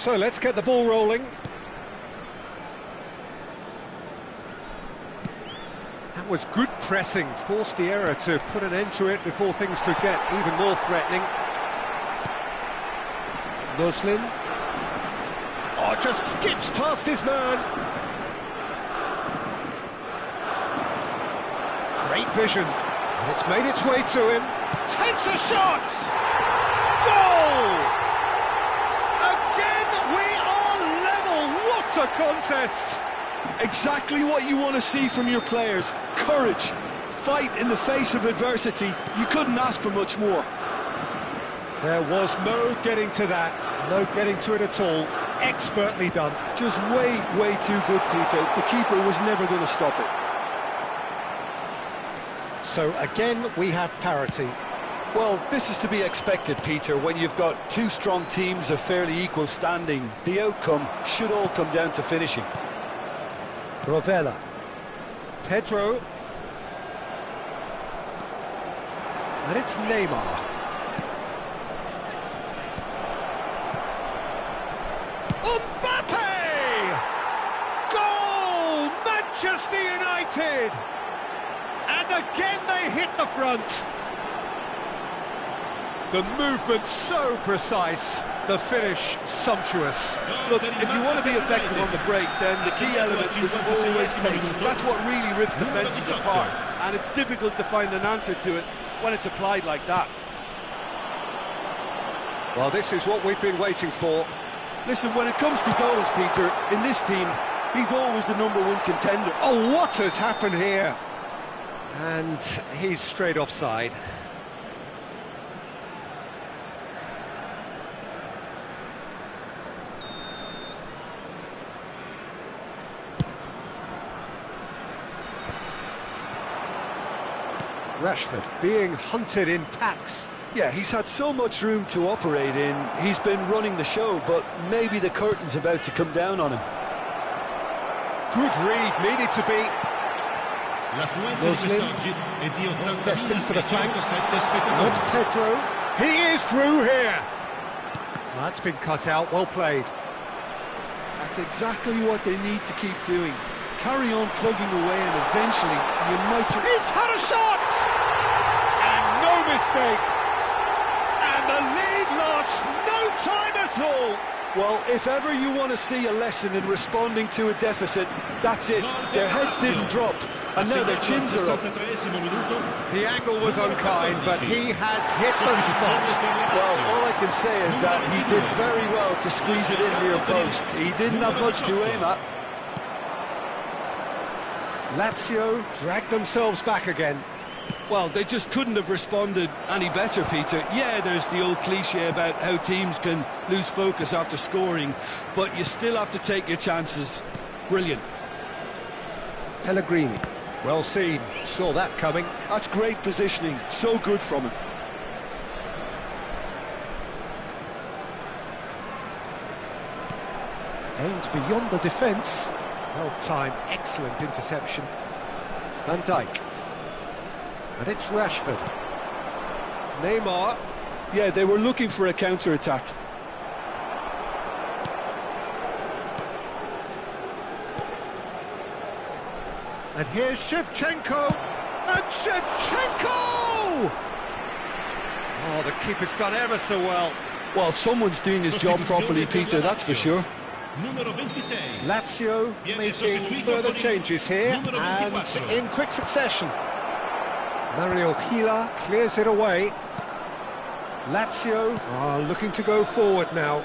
So let's get the ball rolling. That was good pressing, forced the error to put an end to it before things could get even more threatening. Noslin. Oh, just skips past his man. Great vision. And it's made its way to him. Takes a shot! Goal! Again, we are level. What a contest! Exactly what you want to see from your players. Courage, fight in the face of adversity. You couldn't ask for much more. There was no getting to that, no getting to it at all. Expertly done. Just way too good, Peter. The keeper was never going to stop it. So again, we have parity. Well, this is to be expected, Peter. When you've got two strong teams of fairly equal standing, the outcome should all come down to finishing. Rovella. Pedro. And it's Neymar. Mbappe! Goal! Manchester United! And again they hit the front. The movement so precise, the finish sumptuous. Look, if you want to be effective on the break, then the key element is always pace. That's what really rips defences apart, and it's difficult to find an answer to it when it's applied like that. Well, this is what we've been waiting for. Listen, when it comes to goals, Peter, in this team, he's always the #1 contender. Oh, what has happened here? And he's straight offside. Rashford being hunted in packs. Yeah, he's had so much room to operate in. He's been running the show, but maybe the curtain's about to come down on him. Good read, needed to be. Noslin was destined for the flank. Now it's Pedro. He is through here. That's been cut out, well played. That's exactly what they need to keep doing. Carry on plugging away and eventually you might... He's had a shot! And no mistake. And the lead lasts no time at all. Well, if ever you want to see a lesson in responding to a deficit, that's it. Their heads didn't drop, and now their chins are up. The angle was unkind, but he has hit the spot. Well, all I can say is that he did very well to squeeze it in near post. He didn't have much to aim at. Lazio dragged themselves back again. Well, they just couldn't have responded any better, Peter. Yeah, there's the old cliche about how teams can lose focus after scoring, but you still have to take your chances. Brilliant. Pellegrini, well seen, saw that coming. That's great positioning, so good from him. Aimed beyond the defence. Well timed, excellent interception. Van Dijk. And it's Rashford. Neymar. Yeah, they were looking for a counter-attack. And here's Shevchenko. And Shevchenko! Oh, the keeper's done ever so well. Well, someone's doing his job properly, Peter, that's for sure. Lazio making further changes here, and in quick succession. Mario Gila clears it away. Lazio are looking to go forward now.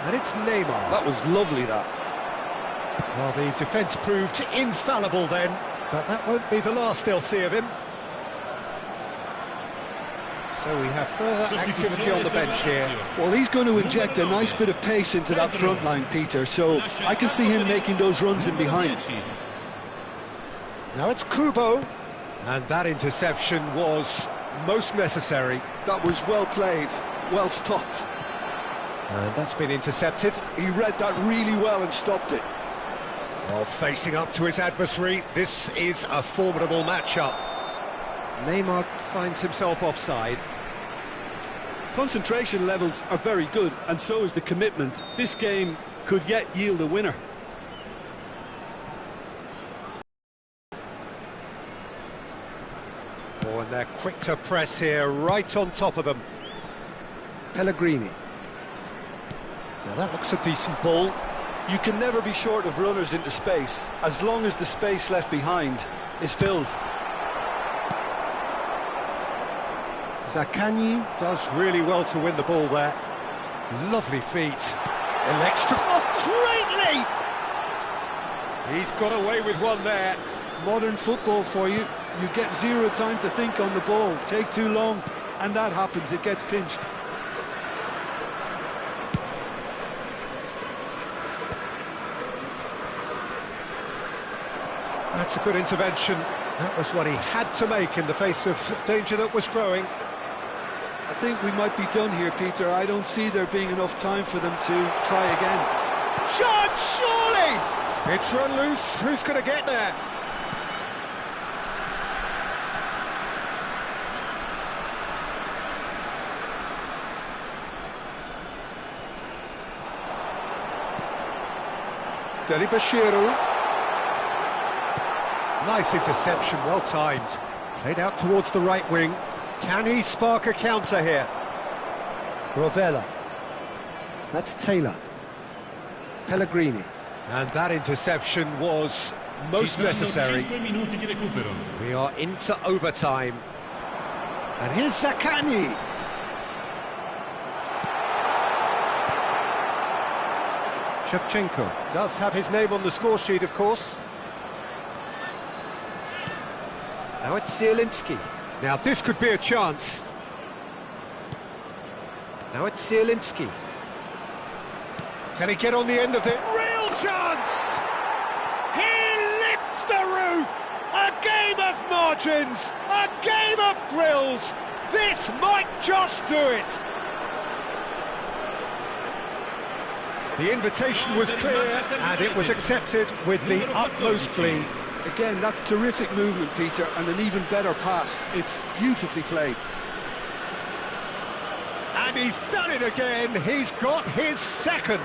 And it's Neymar. That was lovely, that. Well, the defence proved infallible then, but that won't be the last they'll see of him. So we have further activity on the bench here. Well, he's going to inject a nice bit of pace into that front line, Peter, so I can see him making those runs in behind. Now it's Kubo, and that interception was most necessary. That was well played, well stopped. And that's been intercepted. He read that really well and stopped it. Well, facing up to his adversary, this is a formidable matchup. Neymar finds himself offside. Concentration levels are very good, and so is the commitment. This game could yet yield a winner. Oh, and they're quick to press here, right on top of them. Pellegrini. Now that looks a decent ball. You can never be short of runners into space, as long as the space left behind is filled. Zaccagni does really well to win the ball there. Lovely feet. Electric. Oh, great leap! He's got away with one there. Modern football for you. You get zero time to think on the ball. Take too long, and that happens. It gets pinched. That's a good intervention. That was what he had to make in the face of danger that was growing. I think we might be done here, Peter. I don't see there being enough time for them to try again. Chance, surely! It's run loose. Who's going to get there? Deli Bashiru. Nice interception, well timed. Played out towards the right wing. Can he spark a counter here? Rovella. That's Taylor. Pellegrini. And that interception was most necessary. We are into overtime. And here's Zaccagni. Shevchenko does have his name on the score sheet, of course. Now it's Zielinski. Now this could be a chance. Now it's Zielinski. Can he get on the end of it? Real chance! He lifts the roof! A game of margins! A game of thrills! This might just do it! The invitation was clear, and it was accepted with the utmost glee. Again, that's terrific movement, Peter, and an even better pass. It's beautifully played. And he's done it again. He's got his second.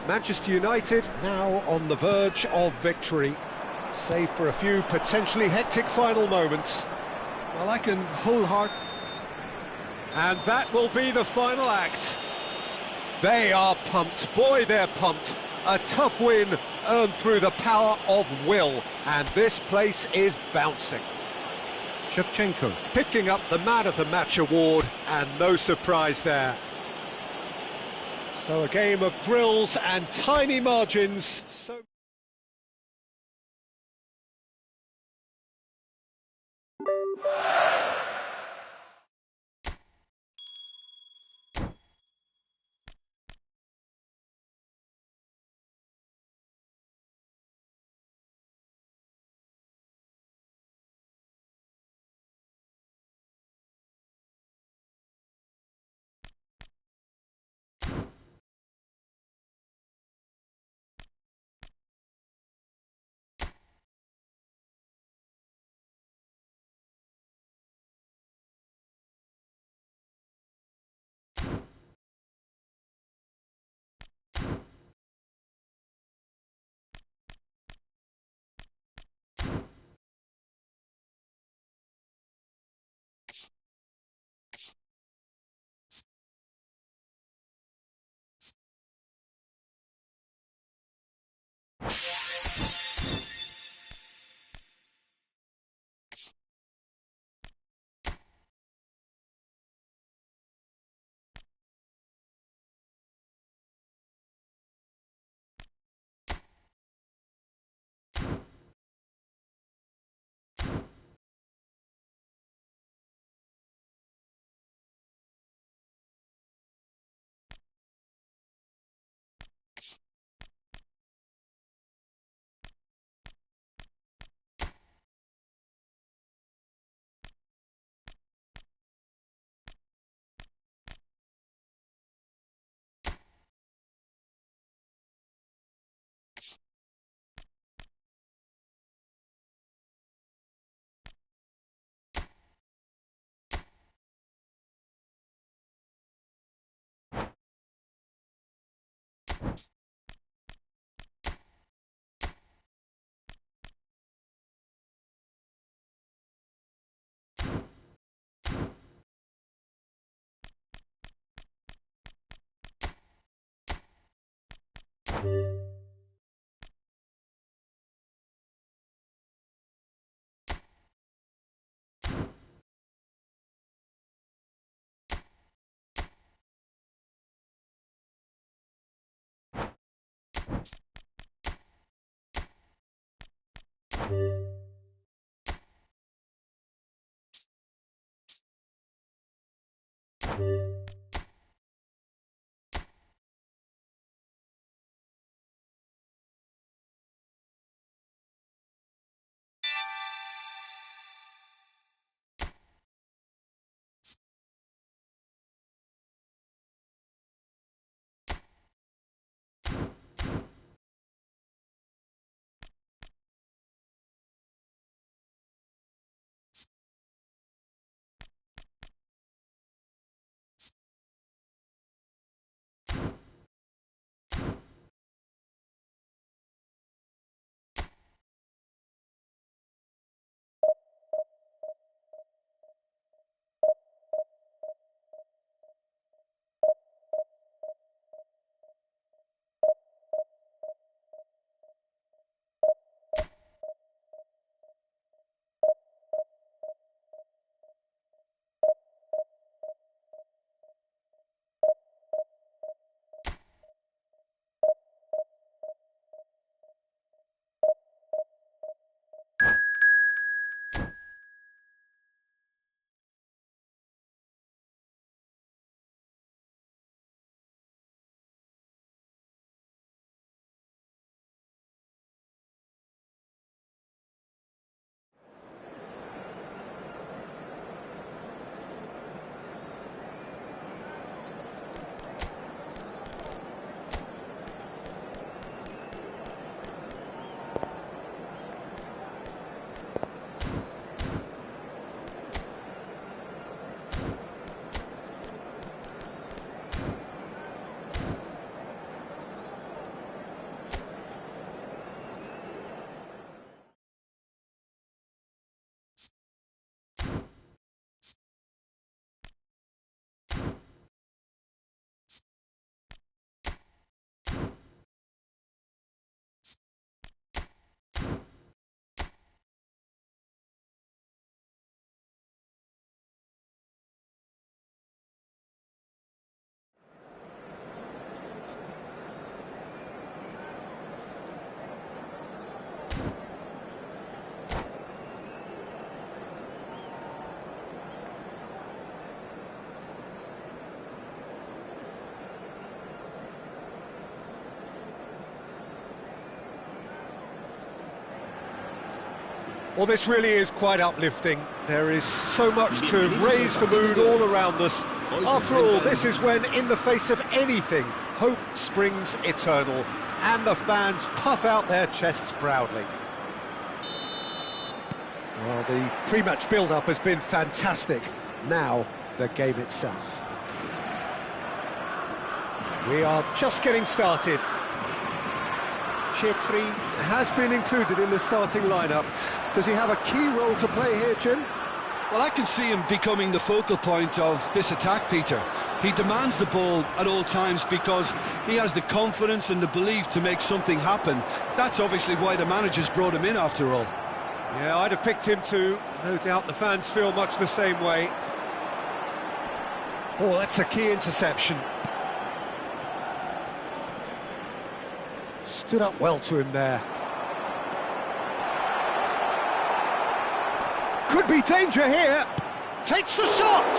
Manchester United now on the verge of victory, save for a few potentially hectic final moments. Well, I can wholeheartedly... And that will be the final act. They are pumped, boy they're pumped. A tough win earned through the power of will, and this place is bouncing. Shevchenko picking up the Man of the Match award, and no surprise there. So a game of thrills and tiny margins. Well, this really is quite uplifting. There is so much to raise the mood all around us. After all, this is when, in the face of anything, hope springs eternal, and the fans puff out their chests proudly. Well, the pre-match build-up has been fantastic. Now, the game itself. We are just getting started. Chetri has been included in the starting lineup. Does he have a key role to play here, Jim? Well, I can see him becoming the focal point of this attack, Peter. He demands the ball at all times because he has the confidence and the belief to make something happen. That's obviously why the manager's brought him in after all. Yeah, I'd have picked him too. No doubt the fans feel much the same way. Oh, that's a key interception. Stood up well to him there. Could be danger here. Takes the shot.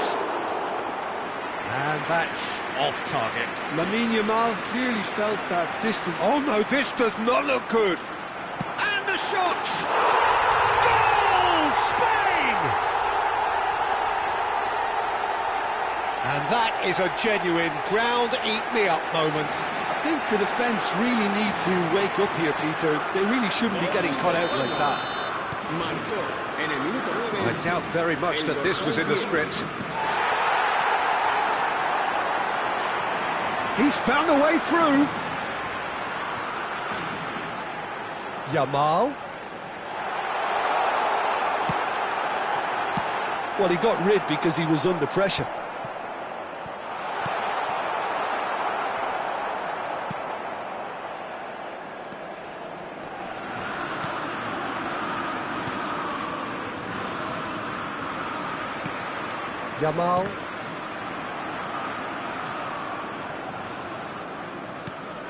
And that's off target. Lamine Yamal clearly felt that distance. Oh no, this does not look good. And the shot. Goal, Spain! And that is a genuine ground-eat-me-up moment. I think the defence really need to wake up here, Peter. They really shouldn't be getting caught out like that. I doubt very much that this was in the script. He's found a way through. Yamal. Well, he got rid because he was under pressure. Yamal.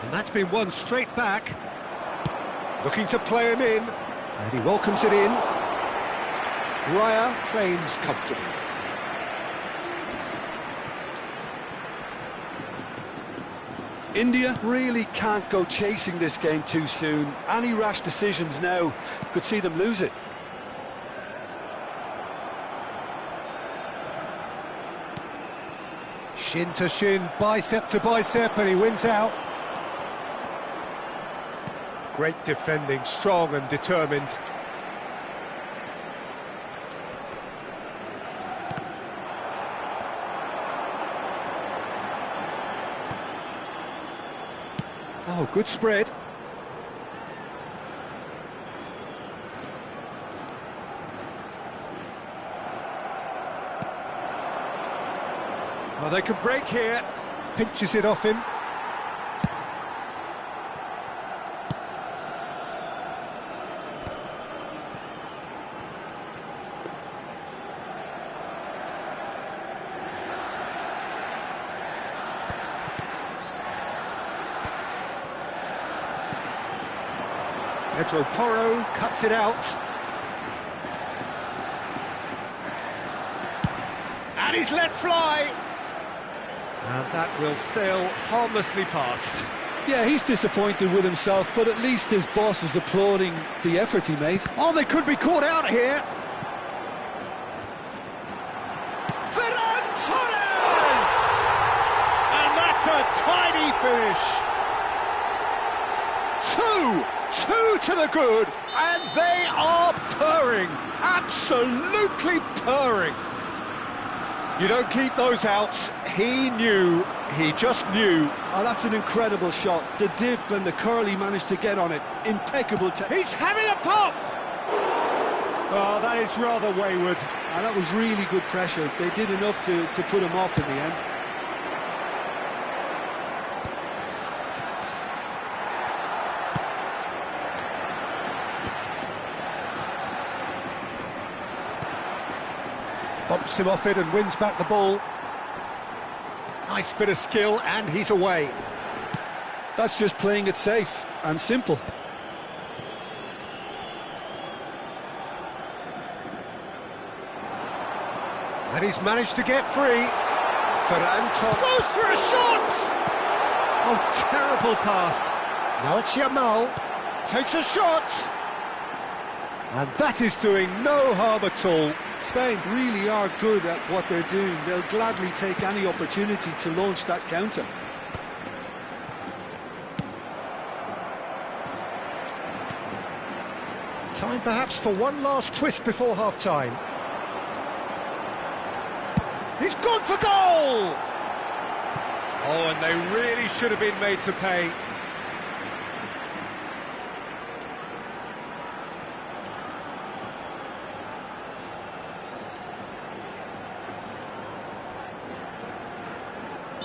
And that's been won straight back. Looking to play him in. And he welcomes it in. Raya claims comfortably. India really can't go chasing this game too soon. Any rash decisions now could see them lose it. Shin to shin, bicep to bicep, and he wins out. Great defending, strong and determined. Oh, good spread. Oh, they can break here. Pinches it off him. Pedro Porro cuts it out. And he's let fly. And that will sail harmlessly past. Yeah, he's disappointed with himself, but at least his boss is applauding the effort he made. Oh, they could be caught out here. Ferran Torres! And that's a tiny finish. Two to the good, and they are purring, absolutely purring. You don't keep those outs. He knew, he just knew. Oh, that's an incredible shot. The dip and the curl he managed to get on it. Impeccable. He's having a pop! Oh, that is rather wayward. And that was really good pressure. They did enough to put him off in the end. Bumps him off it and wins back the ball. Nice bit of skill, and he's away. That's just playing it safe and simple. And he's managed to get free. Ferran Torres goes for a shot! Oh, terrible pass. Now it's Yamal. Takes a shot. And that is doing no harm at all. Spain really are good at what they're doing. They'll gladly take any opportunity to launch that counter. Time perhaps for one last twist before half-time. He's gone for goal! Oh, and they really should have been made to pay.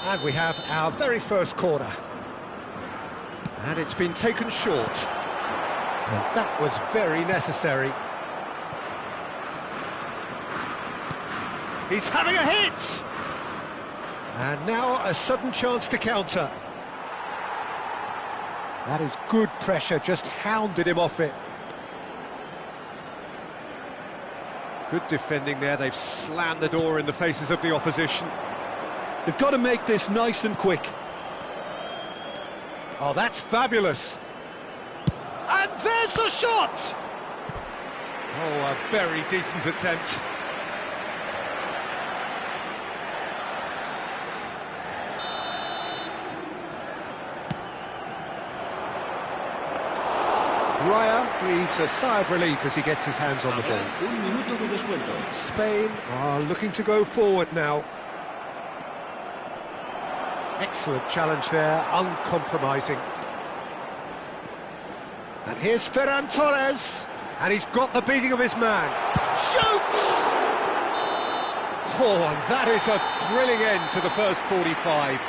And we have our very first corner. And it's been taken short. And that was very necessary. He's having a hit! And now a sudden chance to counter. That is good pressure, just hounded him off it. Good defending there, they've slammed the door in the faces of the opposition. They've got to make this nice and quick. Oh, that's fabulous. And there's the shot! Oh, a very decent attempt. Raya breathes a sigh of relief as he gets his hands on the ball. Spain are looking to go forward now. Excellent challenge there, uncompromising. And here's Ferran Torres, and he's got the beating of his man. Shoots! Oh, and that is a thrilling end to the first 45.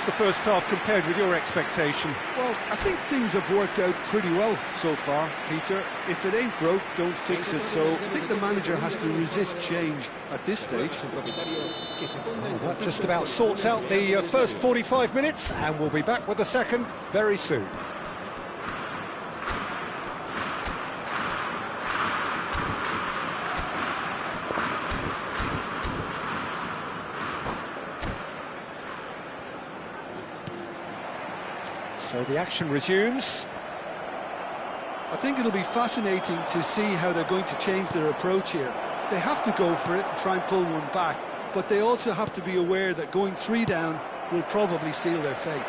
How's the first half compared with your expectation? Well, I think things have worked out pretty well so far, Peter. If it ain't broke, don't fix it. So I think the manager has to resist change at this stage. Well, that just about sorts out the first 45 minutes, and we'll be back with the second very soon. So the action resumes. I think it'll be fascinating to see how they're going to change their approach here. They have to go for it and try and pull one back, but they also have to be aware that going 3 down will probably seal their fate.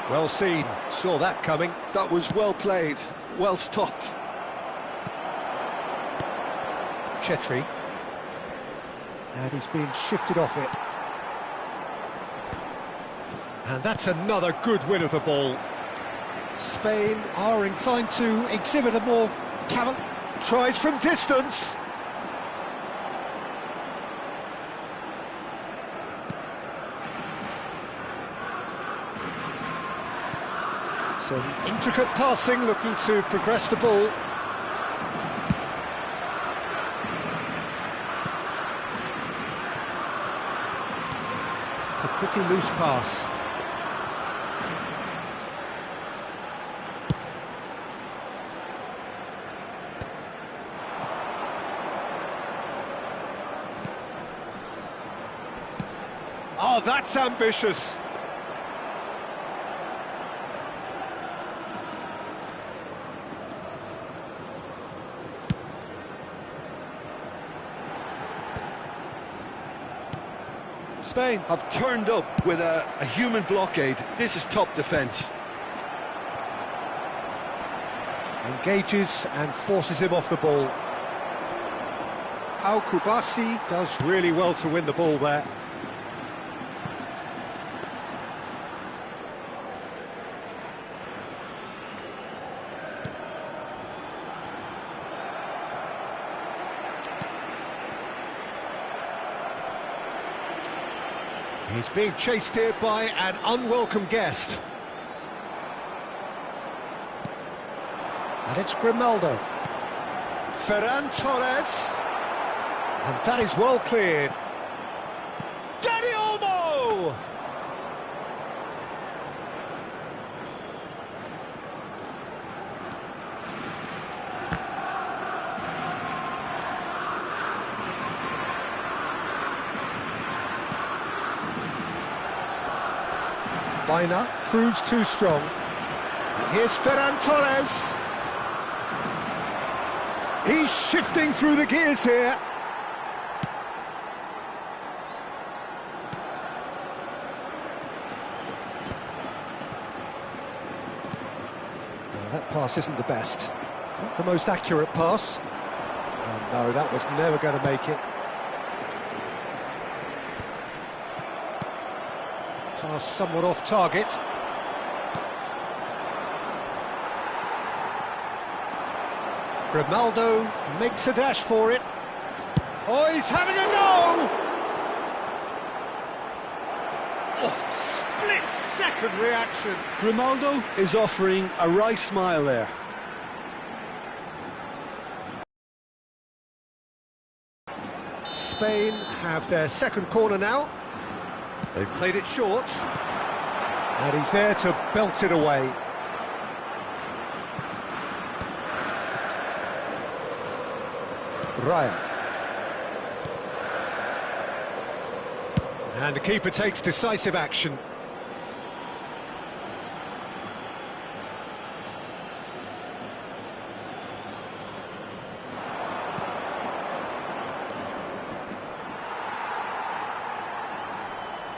Well seen, saw that coming. That was well played, well stopped. Chetri. And he's being shifted off it. And that's another good win of the ball. Spain are inclined to exhibit a more tries from distance. Some intricate passing, looking to progress the ball. It's a pretty loose pass. Oh, that's ambitious. Spain have turned up with a human blockade. This is top defence. Engages and forces him off the ball. Pau Kubasi does really well to win the ball there. He's being chased here by an unwelcome guest. And it's Grimaldo. Ferran Torres. And that is well cleared. Dani Olmo! Baina proves too strong. And here's Ferran Torres. He's shifting through the gears here. Well, that pass isn't the best. Not the most accurate pass. Oh, no, that was never going to make it. Pass somewhat off target. Grimaldo makes a dash for it. Oh, he's having a go! Oh, split-second reaction. Grimaldo is offering a wry smile there. Spain have their second corner now. They've played it short. And he's there to belt it away. Raya. And the keeper takes decisive action.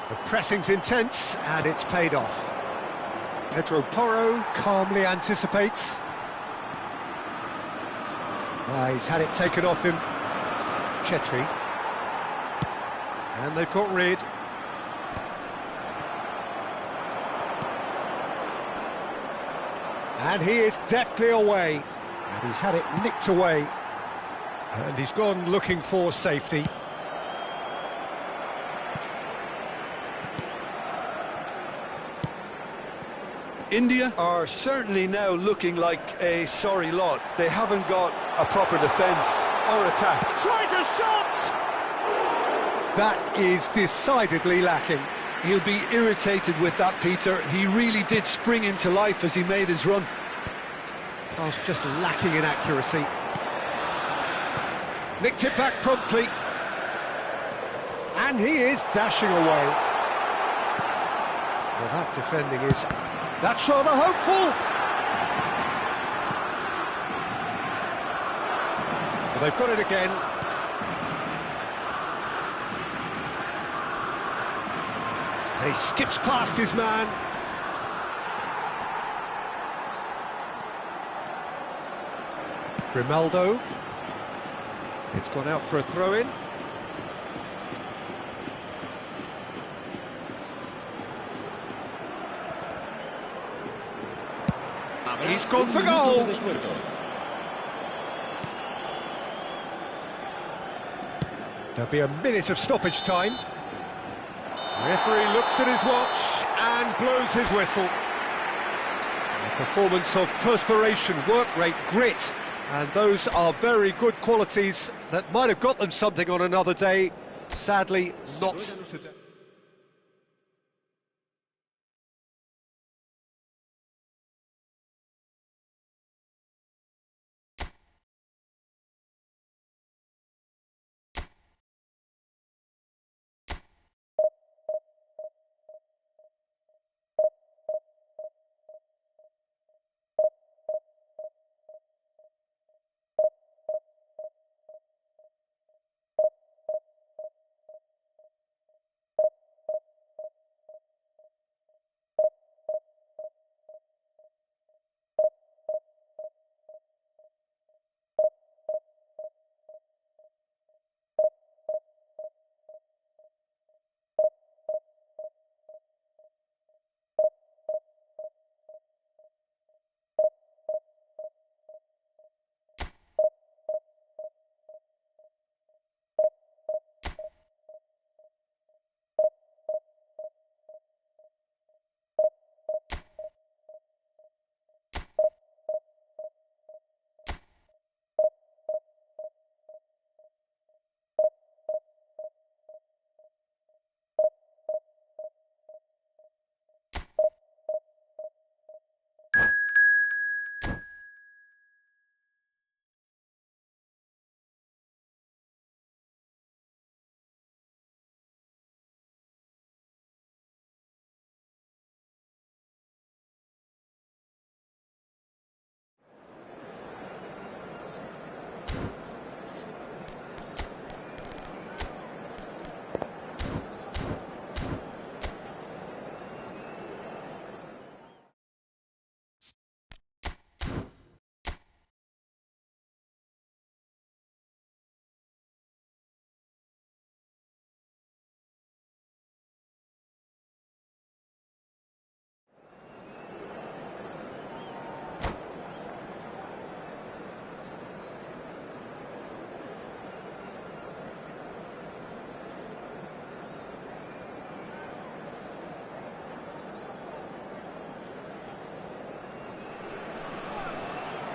The pressing's intense, and it's paid off. Pedro Porro calmly anticipates. He's had it taken off him. Chetri. And they've got rid. And he is deftly away. And he's had it nicked away. And he's gone looking for safety. India are certainly now looking like a sorry lot. They haven't got a proper defence or attack. Tries a shot! That is decidedly lacking. He'll be irritated with that, Peter. He really did spring into life as he made his run. Pass just lacking in accuracy. Nicked it back promptly. And he is dashing away. Well, that defending is... That's rather hopeful! Well, they've got it again. And he skips past his man. Grimaldo. It's gone out for a throw-in. He's gone for goal. There'll be a minute of stoppage time. Referee looks at his watch and blows his whistle. A performance of perspiration, work rate, grit, and those are very good qualities that might have got them something on another day. Sadly, not today.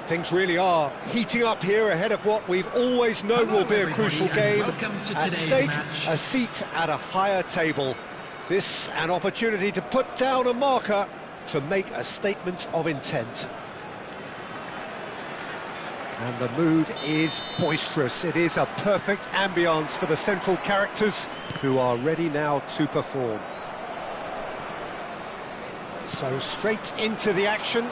Things really are heating up here ahead of what we've always known will be a crucial game. At stake, a seat at a higher table. This an opportunity to put down a marker, to make a statement of intent. And the mood is boisterous. It is a perfect ambience for the central characters, who are ready now to perform. So straight into the action.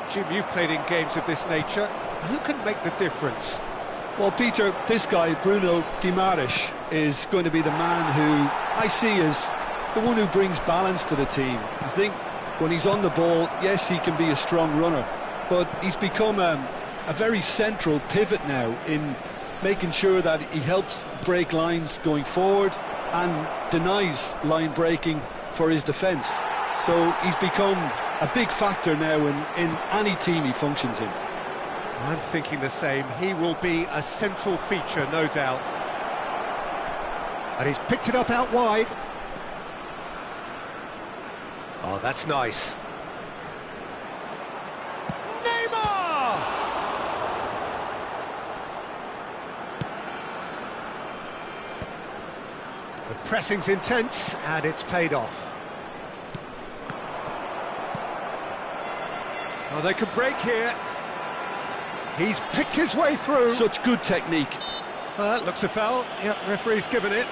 Jim, you've played in games of this nature. Who can make the difference? Well, Peter, this guy, Bruno Guimaraes, is going to be the man who I see as the one who brings balance to the team. I think when he's on the ball, yes, he can be a strong runner, but he's become a very central pivot now in making sure that he helps break lines going forward and denies line breaking for his defence. So he's become a big factor now in any team he functions in. I'm thinking the same. He will be a central feature, no doubt. And he's picked it up out wide. Oh, that's nice. Neymar! The pressing's intense, and it's paid off. Oh, they could break here. He's picked his way through. Such good technique. That looks a foul. Yep, referee's given it.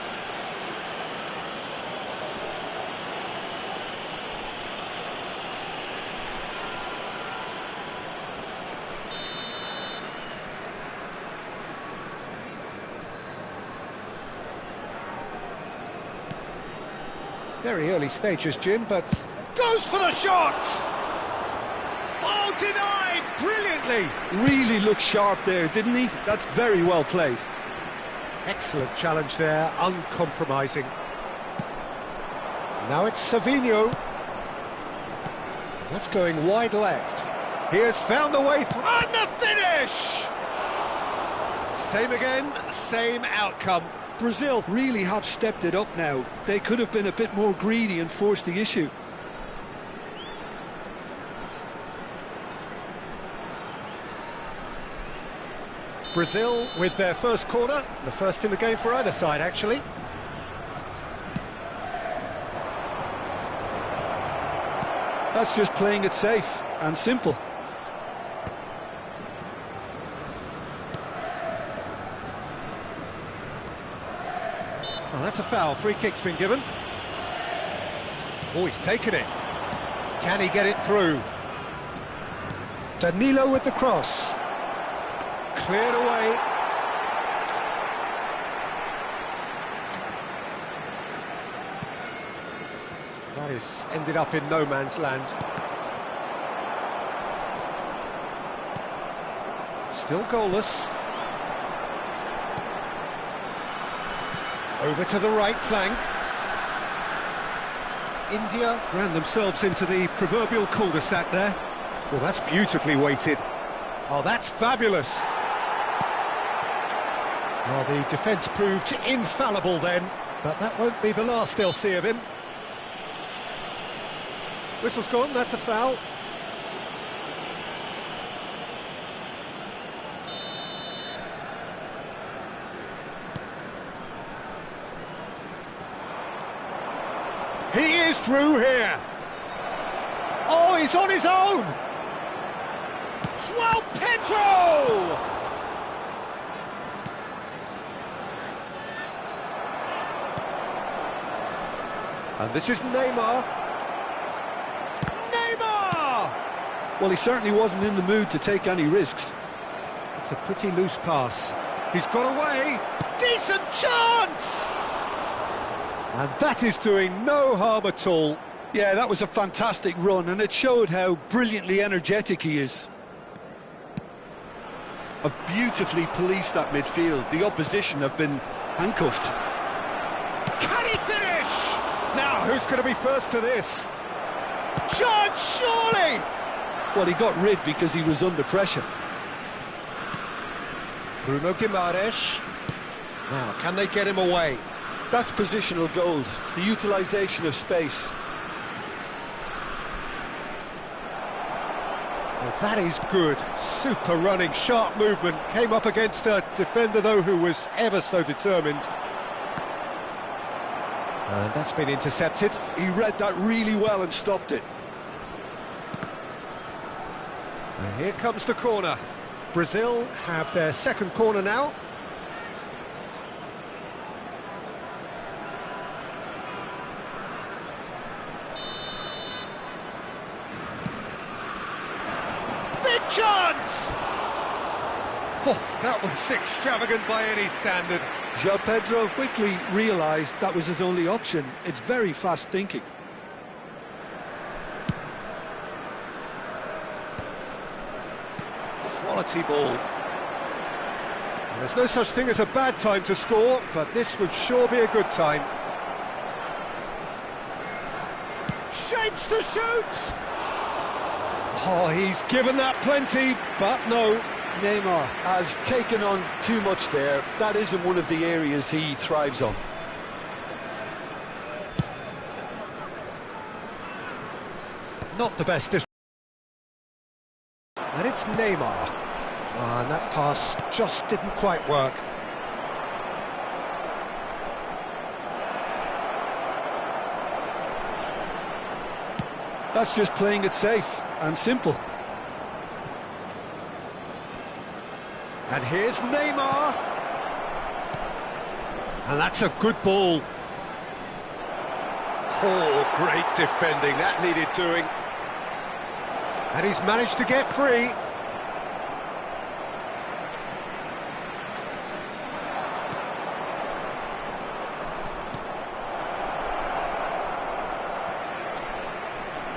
Very early stages, Jim, but goes for the shot! Oh, denied brilliantly! Really looked sharp there, didn't he? That's very well played. Excellent challenge there, uncompromising. Now it's Savinho. That's going wide left. He has found the way through. And the finish! Same again, same outcome. Brazil really have stepped it up now. They could have been a bit more greedy and forced the issue. Brazil with their first corner, the first in the game for either side, actually. That's just playing it safe and simple. Oh, that's a foul. Free kick's been given. Oh, he's taken it. Can he get it through? Danilo with the cross. Cleared away. That is ended up in no man's land. Still goalless. Over to the right flank. India ran themselves into the proverbial cul-de-sac there. Well, that's beautifully weighted. Oh, that's fabulous. Well, the defence proved infallible then, but that won't be the last they'll see of him. Whistle's gone, that's a foul. He is through here. Oh, he's on his own. João Pedro! And this is Neymar. Neymar! Well, he certainly wasn't in the mood to take any risks. It's a pretty loose pass. He's got away. Decent chance! And that is doing no harm at all. Yeah, that was a fantastic run, and it showed how brilliantly energetic he is. Have beautifully policed that midfield. The opposition have been handcuffed. Can he finish? Now, who's going to be first to this? Chance, surely! Well, he got rid because he was under pressure. Bruno Guimaraes. Now, can they get him away? That's positional gold, the utilisation of space. Well, that is good. Super running, sharp movement. Came up against a defender, though, who was ever so determined. And that's been intercepted. He read that really well and stopped it. And here comes the corner. Brazil have their second corner now. Big chance! Oh, that was extravagant by any standard. João Pedro quickly realised that was his only option. It's very fast thinking. Quality ball. There's no such thing as a bad time to score, but this would sure be a good time. Shapes to shoot! Oh, he's given that plenty, but no. Neymar has taken on too much there. That isn't one of the areas he thrives on. Not the best. And it's Neymar. And that pass just didn't quite work. That's just playing it safe and simple. And here's Neymar. And that's a good ball. Oh, great defending. That needed doing. And he's managed to get free.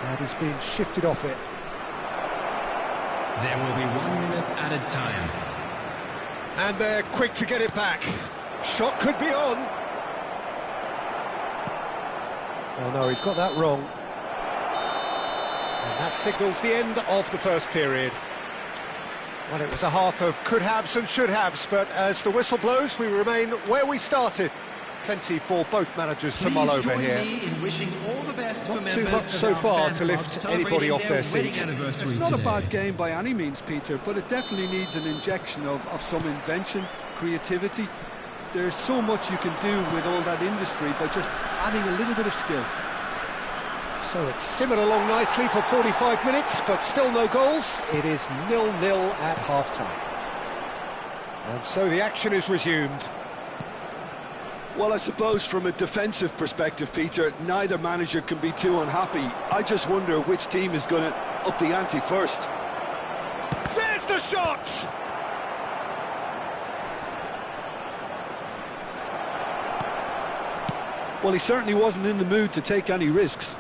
And he's being shifted off it. There will be 1 minute added time. And they're quick to get it back. Shot could be on. Oh no, he's got that wrong. And that signals the end of the first period. Well, it was a half of could-haves and should-haves, but as the whistle blows, we remain where we started. Plenty for both managers to mull over here. Not too much so far to lift anybody off their seat. It's not a bad game by any means, Peter, but it definitely needs an injection of some invention, creativity. There's so much you can do with all that industry by just adding a little bit of skill. So it's simmered along nicely for 45 minutes, but still no goals. It is 0-0 at half-time. And so the action is resumed. Well, I suppose from a defensive perspective, Peter, neither manager can be too unhappy. I just wonder which team is going to up the ante first. There's the shot! Well, he certainly wasn't in the mood to take any risks.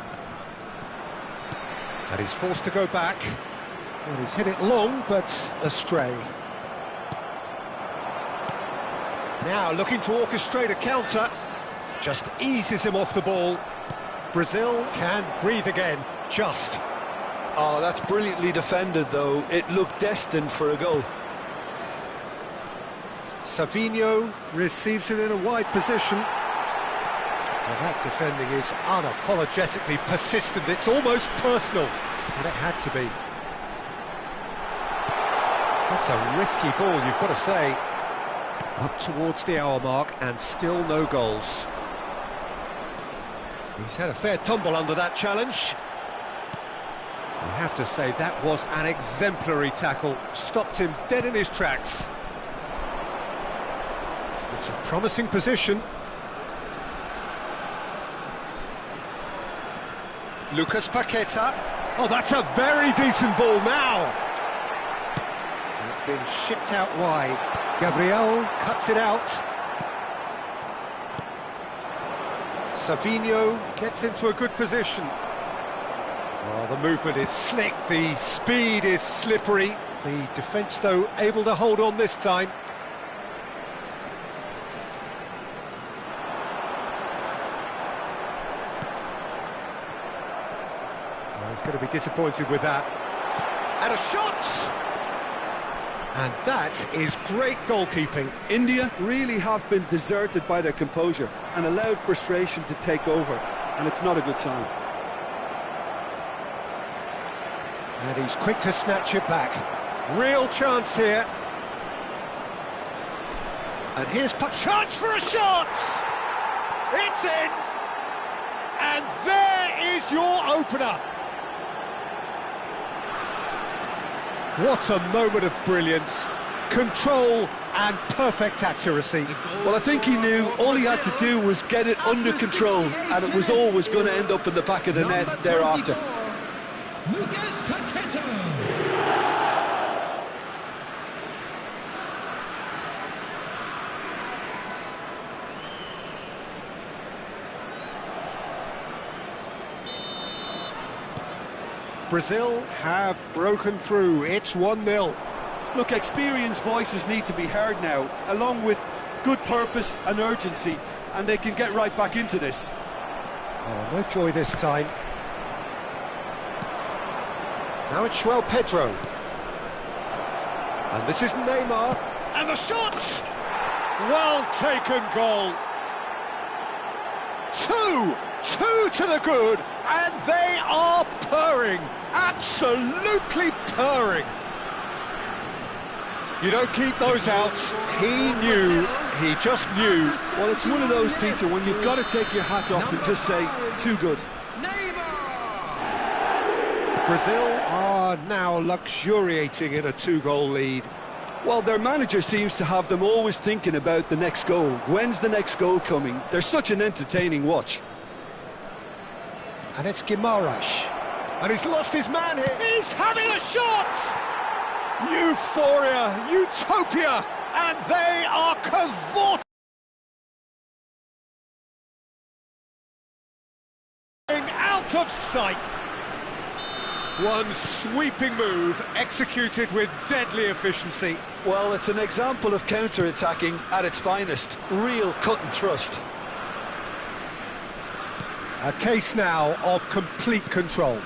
And he's forced to go back. Well, he's hit it long, but astray. Now looking to orchestrate a counter. Just eases him off the ball. Brazil can breathe again, just. Oh, that's brilliantly defended, though. It looked destined for a goal. Savinho receives it in a wide position. Well, that defending is unapologetically persistent. It's almost personal, and it had to be. That's a risky ball, you've got to say. Up towards the hour mark, and still no goals. He's had a fair tumble under that challenge. I have to say, that was an exemplary tackle. Stopped him dead in his tracks. It's a promising position. Lucas Paqueta. Oh, that's a very decent ball now. And it's been shipped out wide. Gabriel cuts it out. Savinho gets into a good position. Oh, the movement is slick, the speed is slippery. The defence, though, able to hold on this time. He's going to be disappointed with that. And a shot! And that is great goalkeeping. India really have been deserted by their composure and allowed frustration to take over, and it's not a good sign. And he's quick to snatch it back. Real chance here. And here's a chance for a shot! It's in! And there is your opener. What a moment of brilliance, control and perfect accuracy. Well, I think he knew all he had to do was get it under control, and it was always going to end up in the back of the net thereafter. Brazil have broken through. It's 1-0. Look, experienced voices need to be heard now, along with good purpose and urgency, and they can get right back into this. Oh, no joy this time. Now it's João Pedro. And this is Neymar. And the shot! Well taken goal. Two to the good, and they are purring. Absolutely purring. You don't keep those outs. He knew, he just knew. Well, it's one of those, Peter, when you've got to take your hat off and just say, too good. Brazil are now luxuriating in a 2-goal lead. Well, their manager seems to have them always thinking about the next goal. When's the next goal coming? They're such an entertaining watch. And it's Guimaraes. And he's lost his man here. He's having a shot! Euphoria, utopia, and they are cavorting out of sight. One sweeping move, executed with deadly efficiency. Well, it's an example of counter-attacking at its finest. Real cut and thrust. A case now of complete control.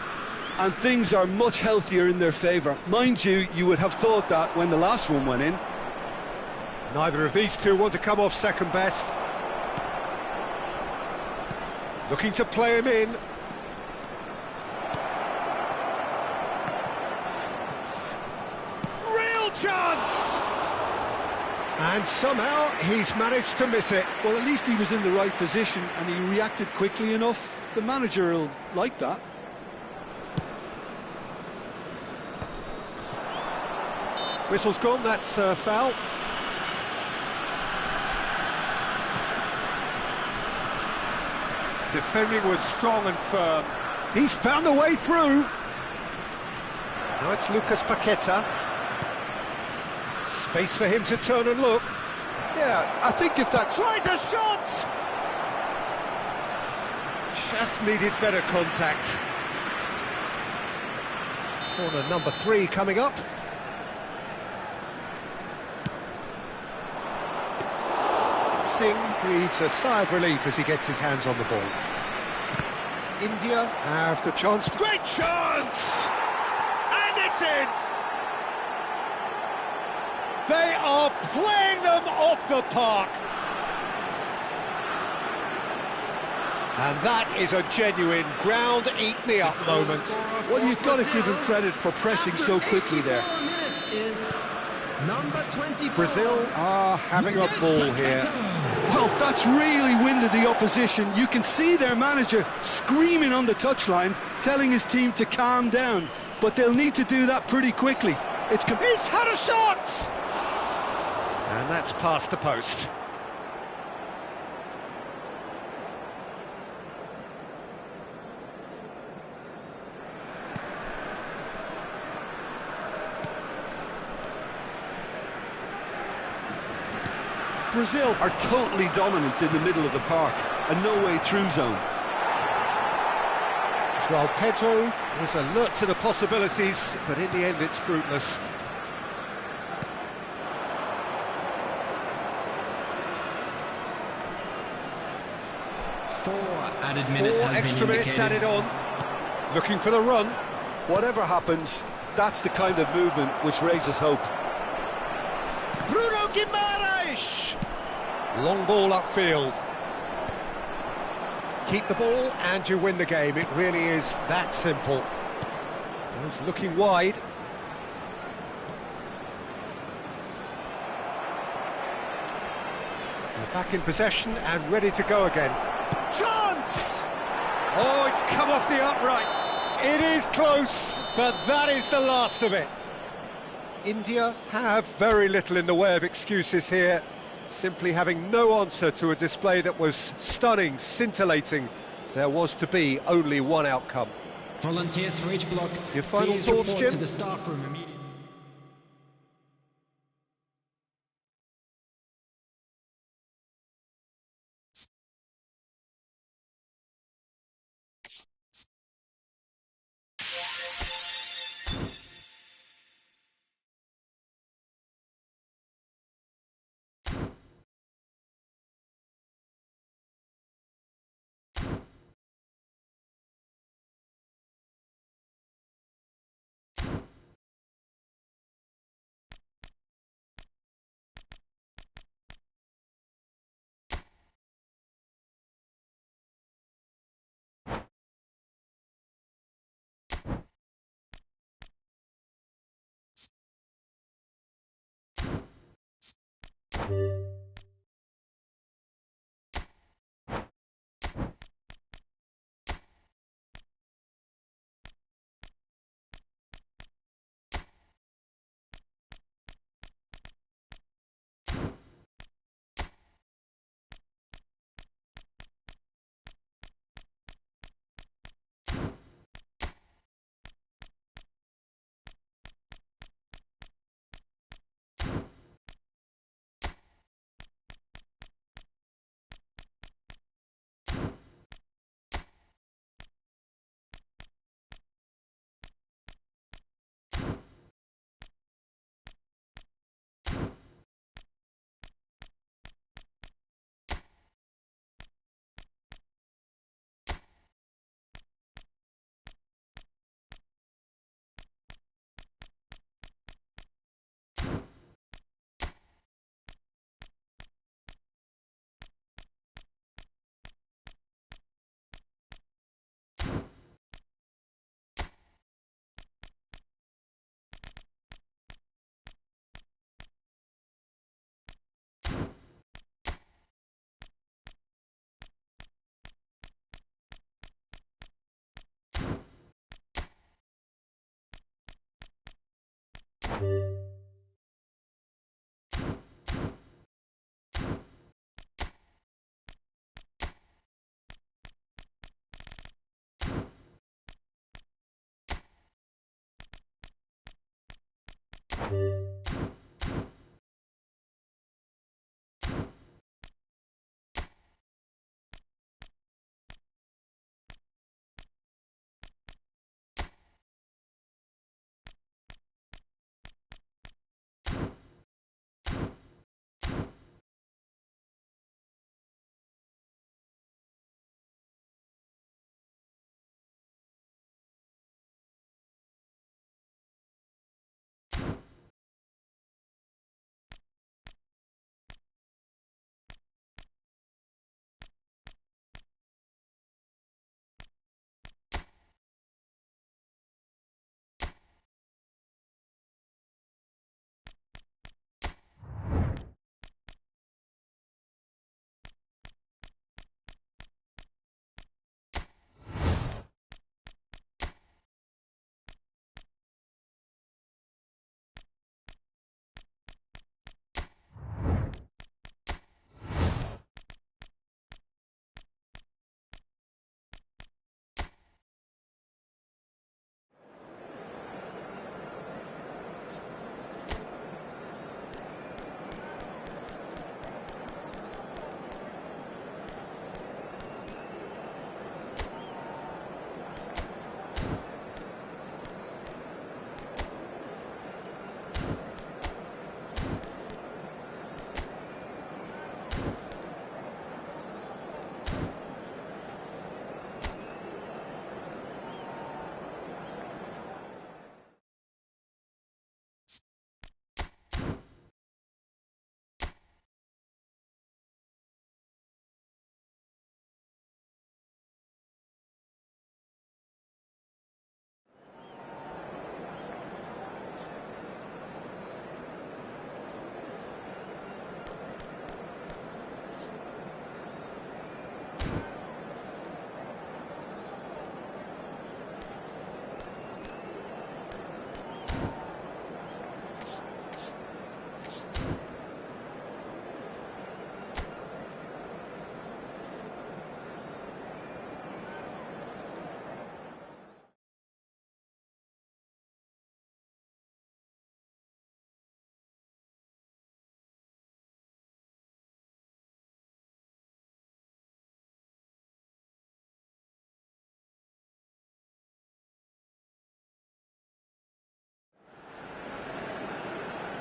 And things are much healthier in their favour. Mind you, you would have thought that when the last one went in. Neither of these two want to come off second best. Looking to play him in. Real chance! And somehow he's managed to miss it. Well, at least he was in the right position and he reacted quickly enough. The manager will like that. Whistle's gone, that's a foul. Defending was strong and firm. He's found a way through. Now it's Lucas Paqueta. Space for him to turn and look. Yeah, I think if that... Tries a shot! Just needed better contact. Corner number 3 coming up. Singh breathes a sigh of relief as he gets his hands on the ball. India have the chance. Great chance! And it's in! They are playing them off the park. And that is a genuine ground-eat-me-up moment. Well, you've got to give him credit for pressing so quickly there. Brazil are having a ball here. Well, that's really winded the opposition. You can see their manager screaming on the touchline, telling his team to calm down. But they'll need to do that pretty quickly. He's had a shot! And that's past the post. Brazil are totally dominant in the middle of the park, a no-way-through zone. João Pedro was alert to the possibilities, but in the end it's fruitless. Four extra minutes added on. Looking for the run. Whatever happens, that's the kind of movement which raises hope. Bruno Guimaraes! Long ball upfield. Keep the ball and you win the game. It really is that simple. He's looking wide. They're back in possession and ready to go again. Chance! Oh, it's come off the upright. It is close, but that is the last of it. India have very little in the way of excuses here, simply having no answer to a display that was stunning, scintillating. There was to be only one outcome. Volunteers for each block. Your final Please thoughts, report Jim? to the staff room immediately.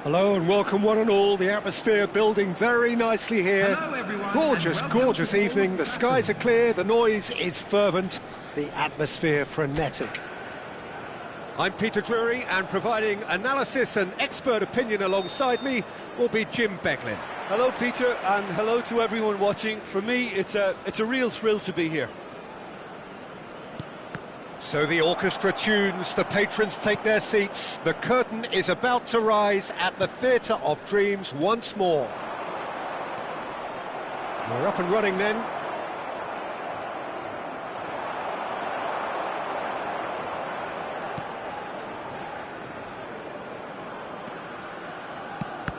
Hello and welcome one and all. The atmosphere building very nicely here. Hello, everyone, Gorgeous, and welcome gorgeous to evening. The skies are clear, the noise is fervent, the atmosphere frenetic. I'm Peter Drury, and providing analysis and expert opinion alongside me will be Jim Beglin. Hello, Peter, and hello to everyone watching. For me, it's a real thrill to be here. So the orchestra tunes, the patrons take their seats. The curtain is about to rise at the Theatre of Dreams once more. We're up and running then.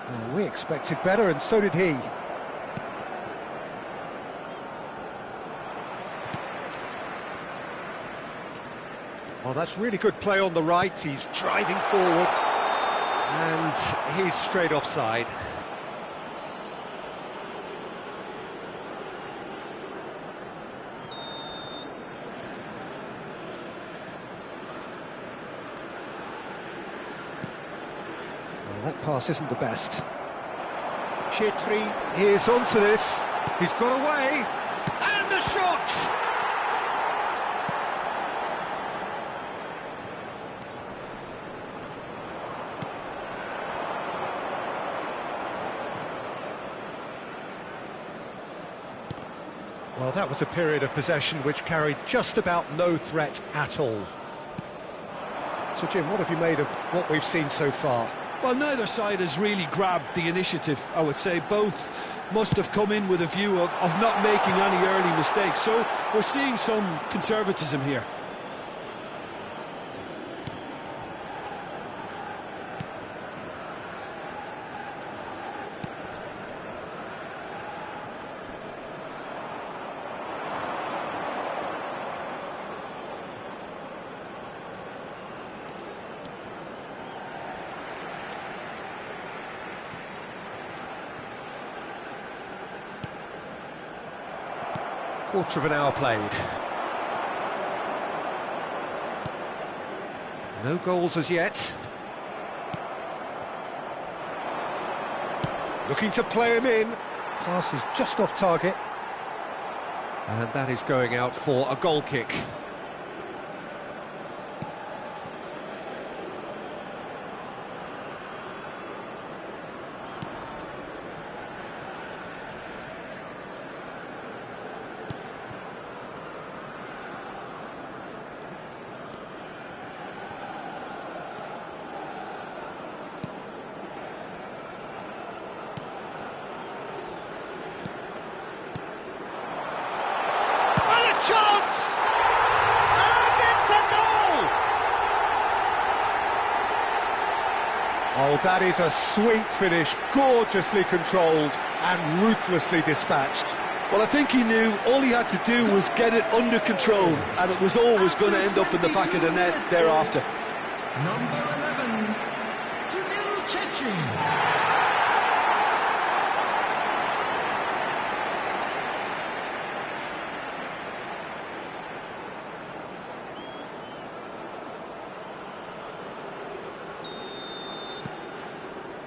Well, we expected better, and so did he. Well, that's really good play on the right. He's driving forward, and he's straight offside. Well, that pass isn't the best. Chetri is onto this. He's got away, and the shot! Well, that was a period of possession which carried just about no threat at all. So, Jim, what have you made of what we've seen so far? Well, neither side has really grabbed the initiative, I would say. Both must have come in with a view of not making any early mistakes. So we're seeing some conservatism here. Quarter of an hour played. No goals as yet. Looking to play him in. Pass is just off target. And that is going out for a goal kick. Chance! And it's a goal! Oh, that is a sweet finish, gorgeously controlled and ruthlessly dispatched. Well, I think he knew all he had to do was get it under control, and it was always going to end up in the back of the net thereafter. Number 11, Sunil Chetri.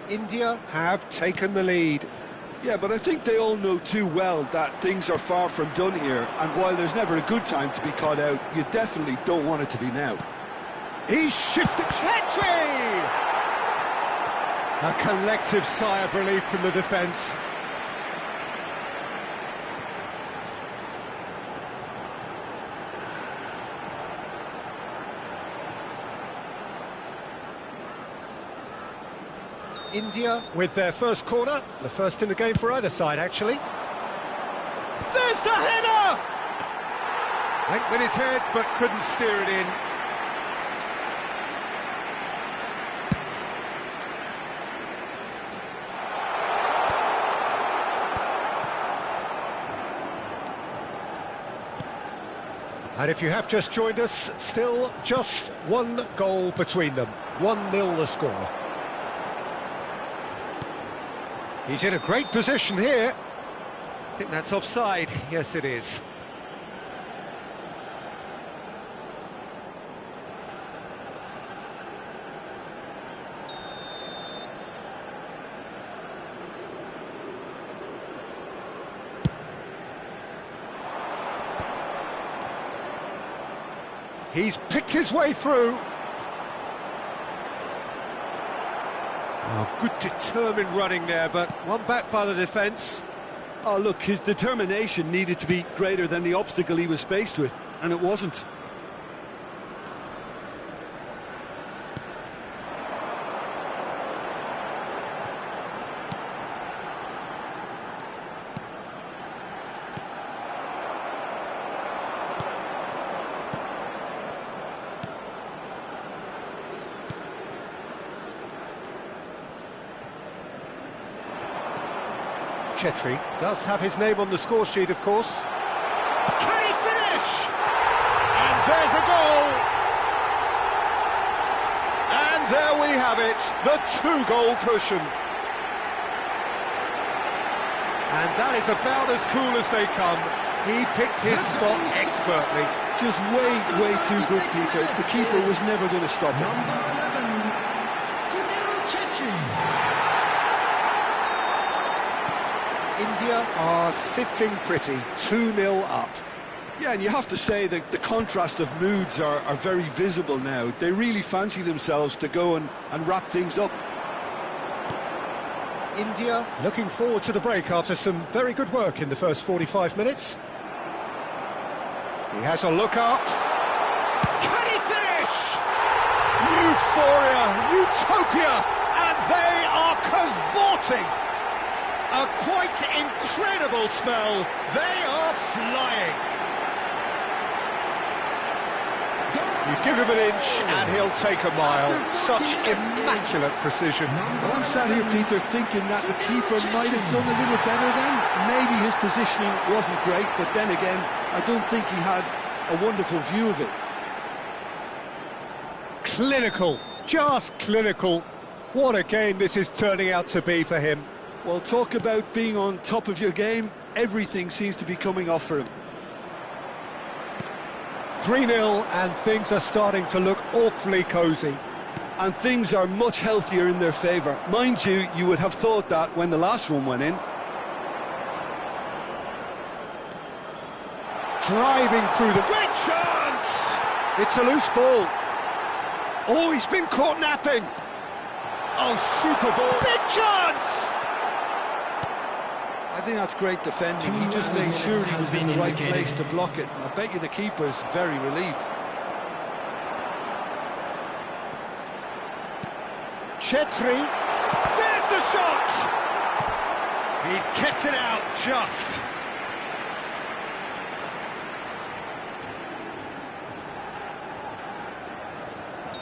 India have taken the lead. Yeah, but I think they all know too well that things are far from done here, and while there's never a good time to be caught out, you definitely don't want it to be now. He's shifted. Chetri! A collective sigh of relief from the defence. India with their first corner, the first in the game for either side, actually. There's the header! Went with his head, but couldn't steer it in. And if you have just joined us, still just one goal between them. 1-0 the score. He's in a great position here. I think that's offside. Yes, it is. He's picked his way through. Oh, good determined running there, but one back by the defence. Oh, look, his determination needed to be greater than the obstacle he was faced with, and it wasn't. Chetri does have his name on the score sheet, of course. Can he finish? And there's a goal! And there we have it, the 2-goal cushion. And that is about as cool as they come. He picked his spot expertly. Just way too good, Peter. The keeper was never going to stop him. India are sitting pretty, 2-0 up. Yeah, and you have to say that the contrast of moods are very visible now. They really fancy themselves to go and wrap things up. India looking forward to the break after some very good work in the first 45 minutes. He has a look up. Can he finish? Euphoria, utopia, and they are cavorting. A quite incredible spell. They are flying. You give him an inch and he'll take a mile. Such immaculate precision. Well, I'm sat here, Peter, thinking that the keeper might have done a little better then. Maybe his positioning wasn't great, but then again, I don't think he had a wonderful view of it. Clinical, just clinical. What a game this is turning out to be for him. Well, talk about being on top of your game. Everything seems to be coming off for him. 3-0 and things are starting to look awfully cosy. And things are much healthier in their favour. Mind you, you would have thought that when the last one went in. Driving through the... Great chance! It's a loose ball. Oh, he's been caught napping. Oh, super ball. Big chance! I think that's great defending. He just made sure he was in the right place to block it. I bet you the keeper's very relieved. Chetri, there's the shot! He's kept it out just.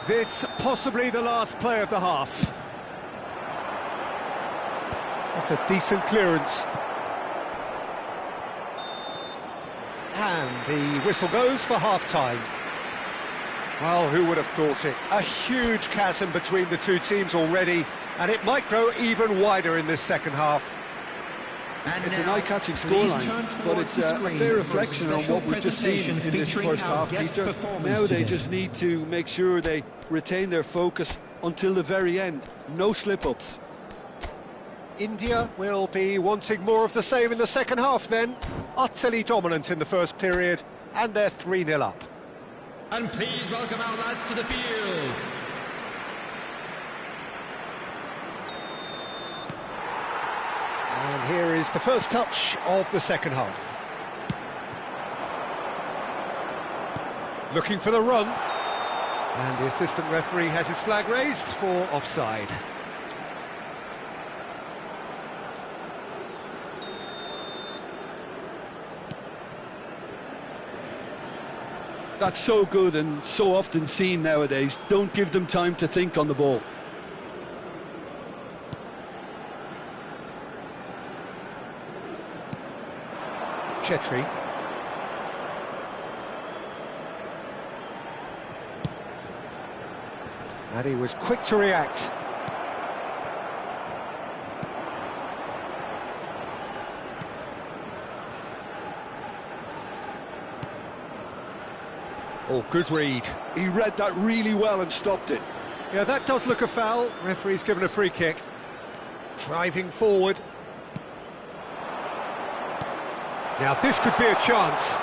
This possibly the last play of the half. That's a decent clearance. And the whistle goes for half-time. Well, who would have thought it? A huge chasm between the two teams already, and it might grow even wider in this second half. It's an eye-catching scoreline, but it's a fair reflection on what we've just seen in this first half, Peter. Now they just need to make sure they retain their focus until the very end. No slip-ups. India will be wanting more of the same in the second half then. Utterly dominant in the first period, and they're 3-0 up. And please welcome our lads to the field. And here is the first touch of the second half. Looking for the run. And the assistant referee has his flag raised for offside. That's so good and so often seen nowadays. Don't give them time to think on the ball. Chetri. And he was quick to react. Oh, good read. He read that really well and stopped it. Yeah, that does look a foul. Referee's given a free kick. Driving forward. Now, this could be a chance.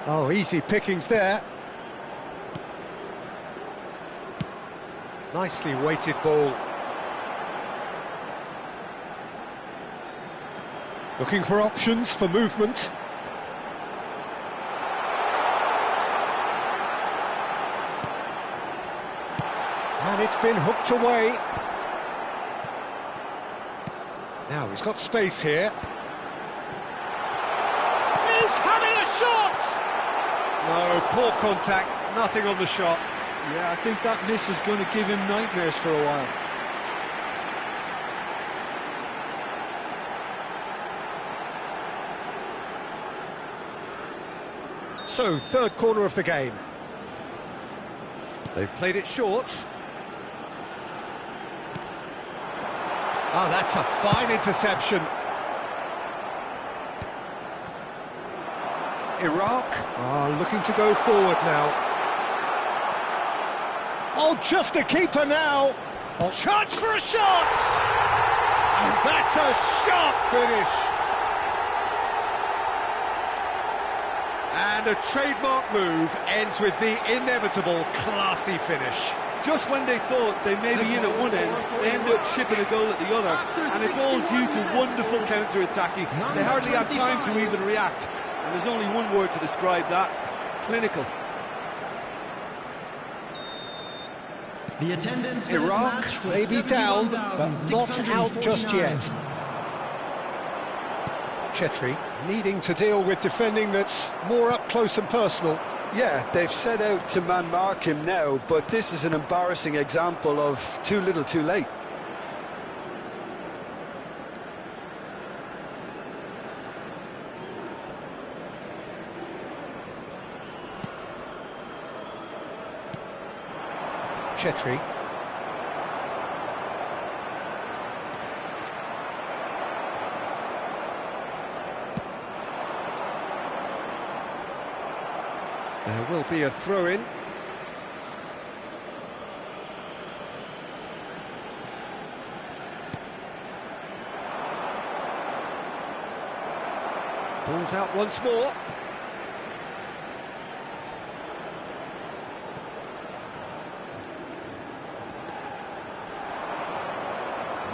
Oh, easy pickings there. Nicely weighted ball. Looking for options for movement. And it's been hooked away. Now he's got space here. He's having a shot! No, poor contact, nothing on the shot. Yeah, I think that miss is going to give him nightmares for a while. So, third corner of the game. They've played it short. Oh, that's a fine interception. Iraq are looking to go forward now. Oh, just the keeper now. Oh. Chance for a shot! And that's a sharp finish. And a trademark move ends with the inevitable classy finish. Just when they thought they may be in at one end, they end up shipping a goal at the other, and it's all due to wonderful counter-attacking. They hardly had time to even react, and there's only one word to describe that: clinical. The attendance for Iraq this match was may be down, but not out just 71,649. yet. Chetri needing to deal with defending that's more up close and personal. Yeah, they've set out to man-mark him now, but this is an embarrassing example of too little too late. Chetri. There will be a throw-in. Ball's out once more.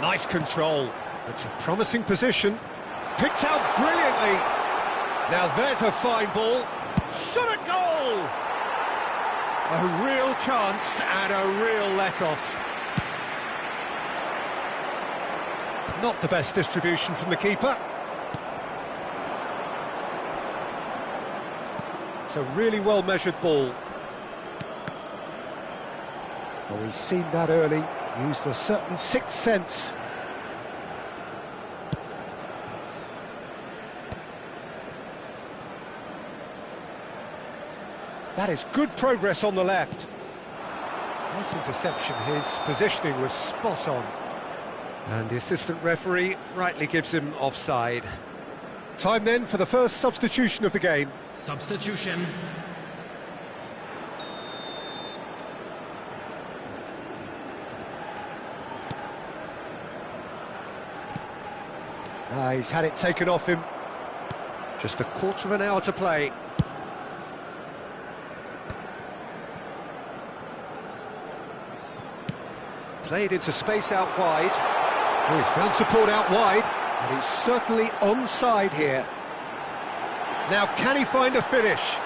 Nice control. It's a promising position. Picked out brilliantly. Now there's a fine ball. Shot at goal! A real chance and a real let-off. Not the best distribution from the keeper. It's a really well-measured ball. Well, we've seen that early. Used a certain sixth sense. That is good progress on the left. Nice interception. His positioning was spot on. And the assistant referee rightly gives him offside. Time then for the first substitution of the game. Substitution. He's had it taken off him. Just a quarter of an hour to play. Played into space out wide. Oh, he's found support out wide, and he's certainly onside here. Now, can he find a finish?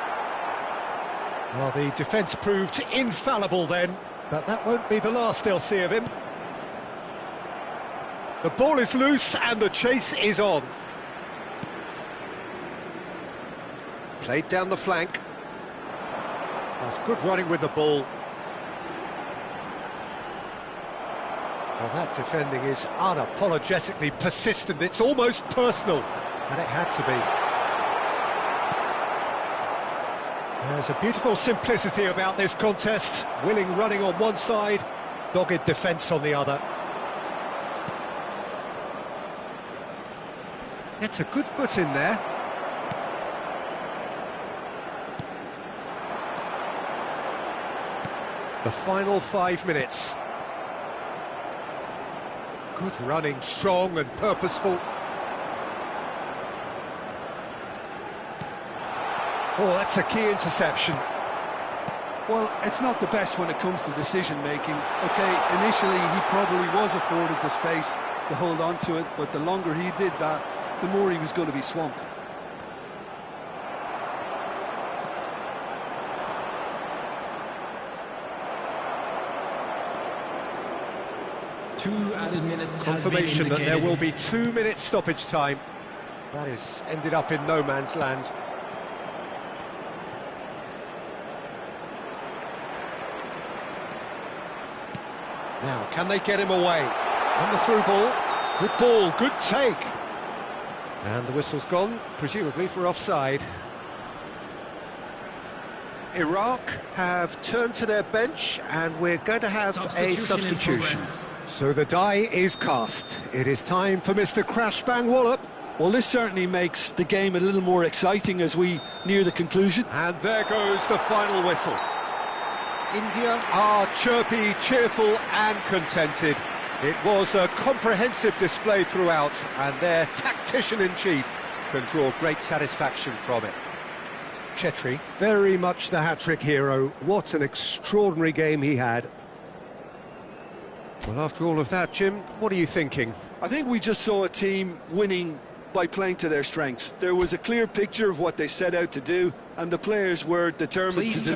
Well, the defence proved infallible then, but that won't be the last they'll see of him. The ball is loose and the chase is on. Played down the flank. That's good running with the ball. Well, that defending is unapologetically persistent. It's almost personal, and it had to be. There's a beautiful simplicity about this contest. Willing running on one side, dogged defence on the other. Gets a good foot in there. The final 5 minutes. Good running, strong and purposeful. Oh, that's a key interception. Well, it's not the best when it comes to decision-making. OK, initially he probably was afforded the space to hold on to it, but the longer he did that, the more he was going to be swamped. Two added minutes. Confirmation that there will be 2 minutes stoppage time. That is ended up in no man's land. Now, can they get him away? On the through ball, good take. And the whistle's gone, presumably for offside. Iraq have turned to their bench and we're going to have a substitution. So the die is cast. It is time for Mr. Crash Bang Wallop. Well, this certainly makes the game a little more exciting as we near the conclusion. And there goes the final whistle. India are chirpy, cheerful and contented. It was a comprehensive display throughout and their tactician-in-chief can draw great satisfaction from it. Chetri, very much the hat-trick hero. What an extraordinary game he had. Well, after all of that, Jim, what are you thinking? I think we just saw a team winning by playing to their strengths. There was a clear picture of what they set out to do, and the players were determined to do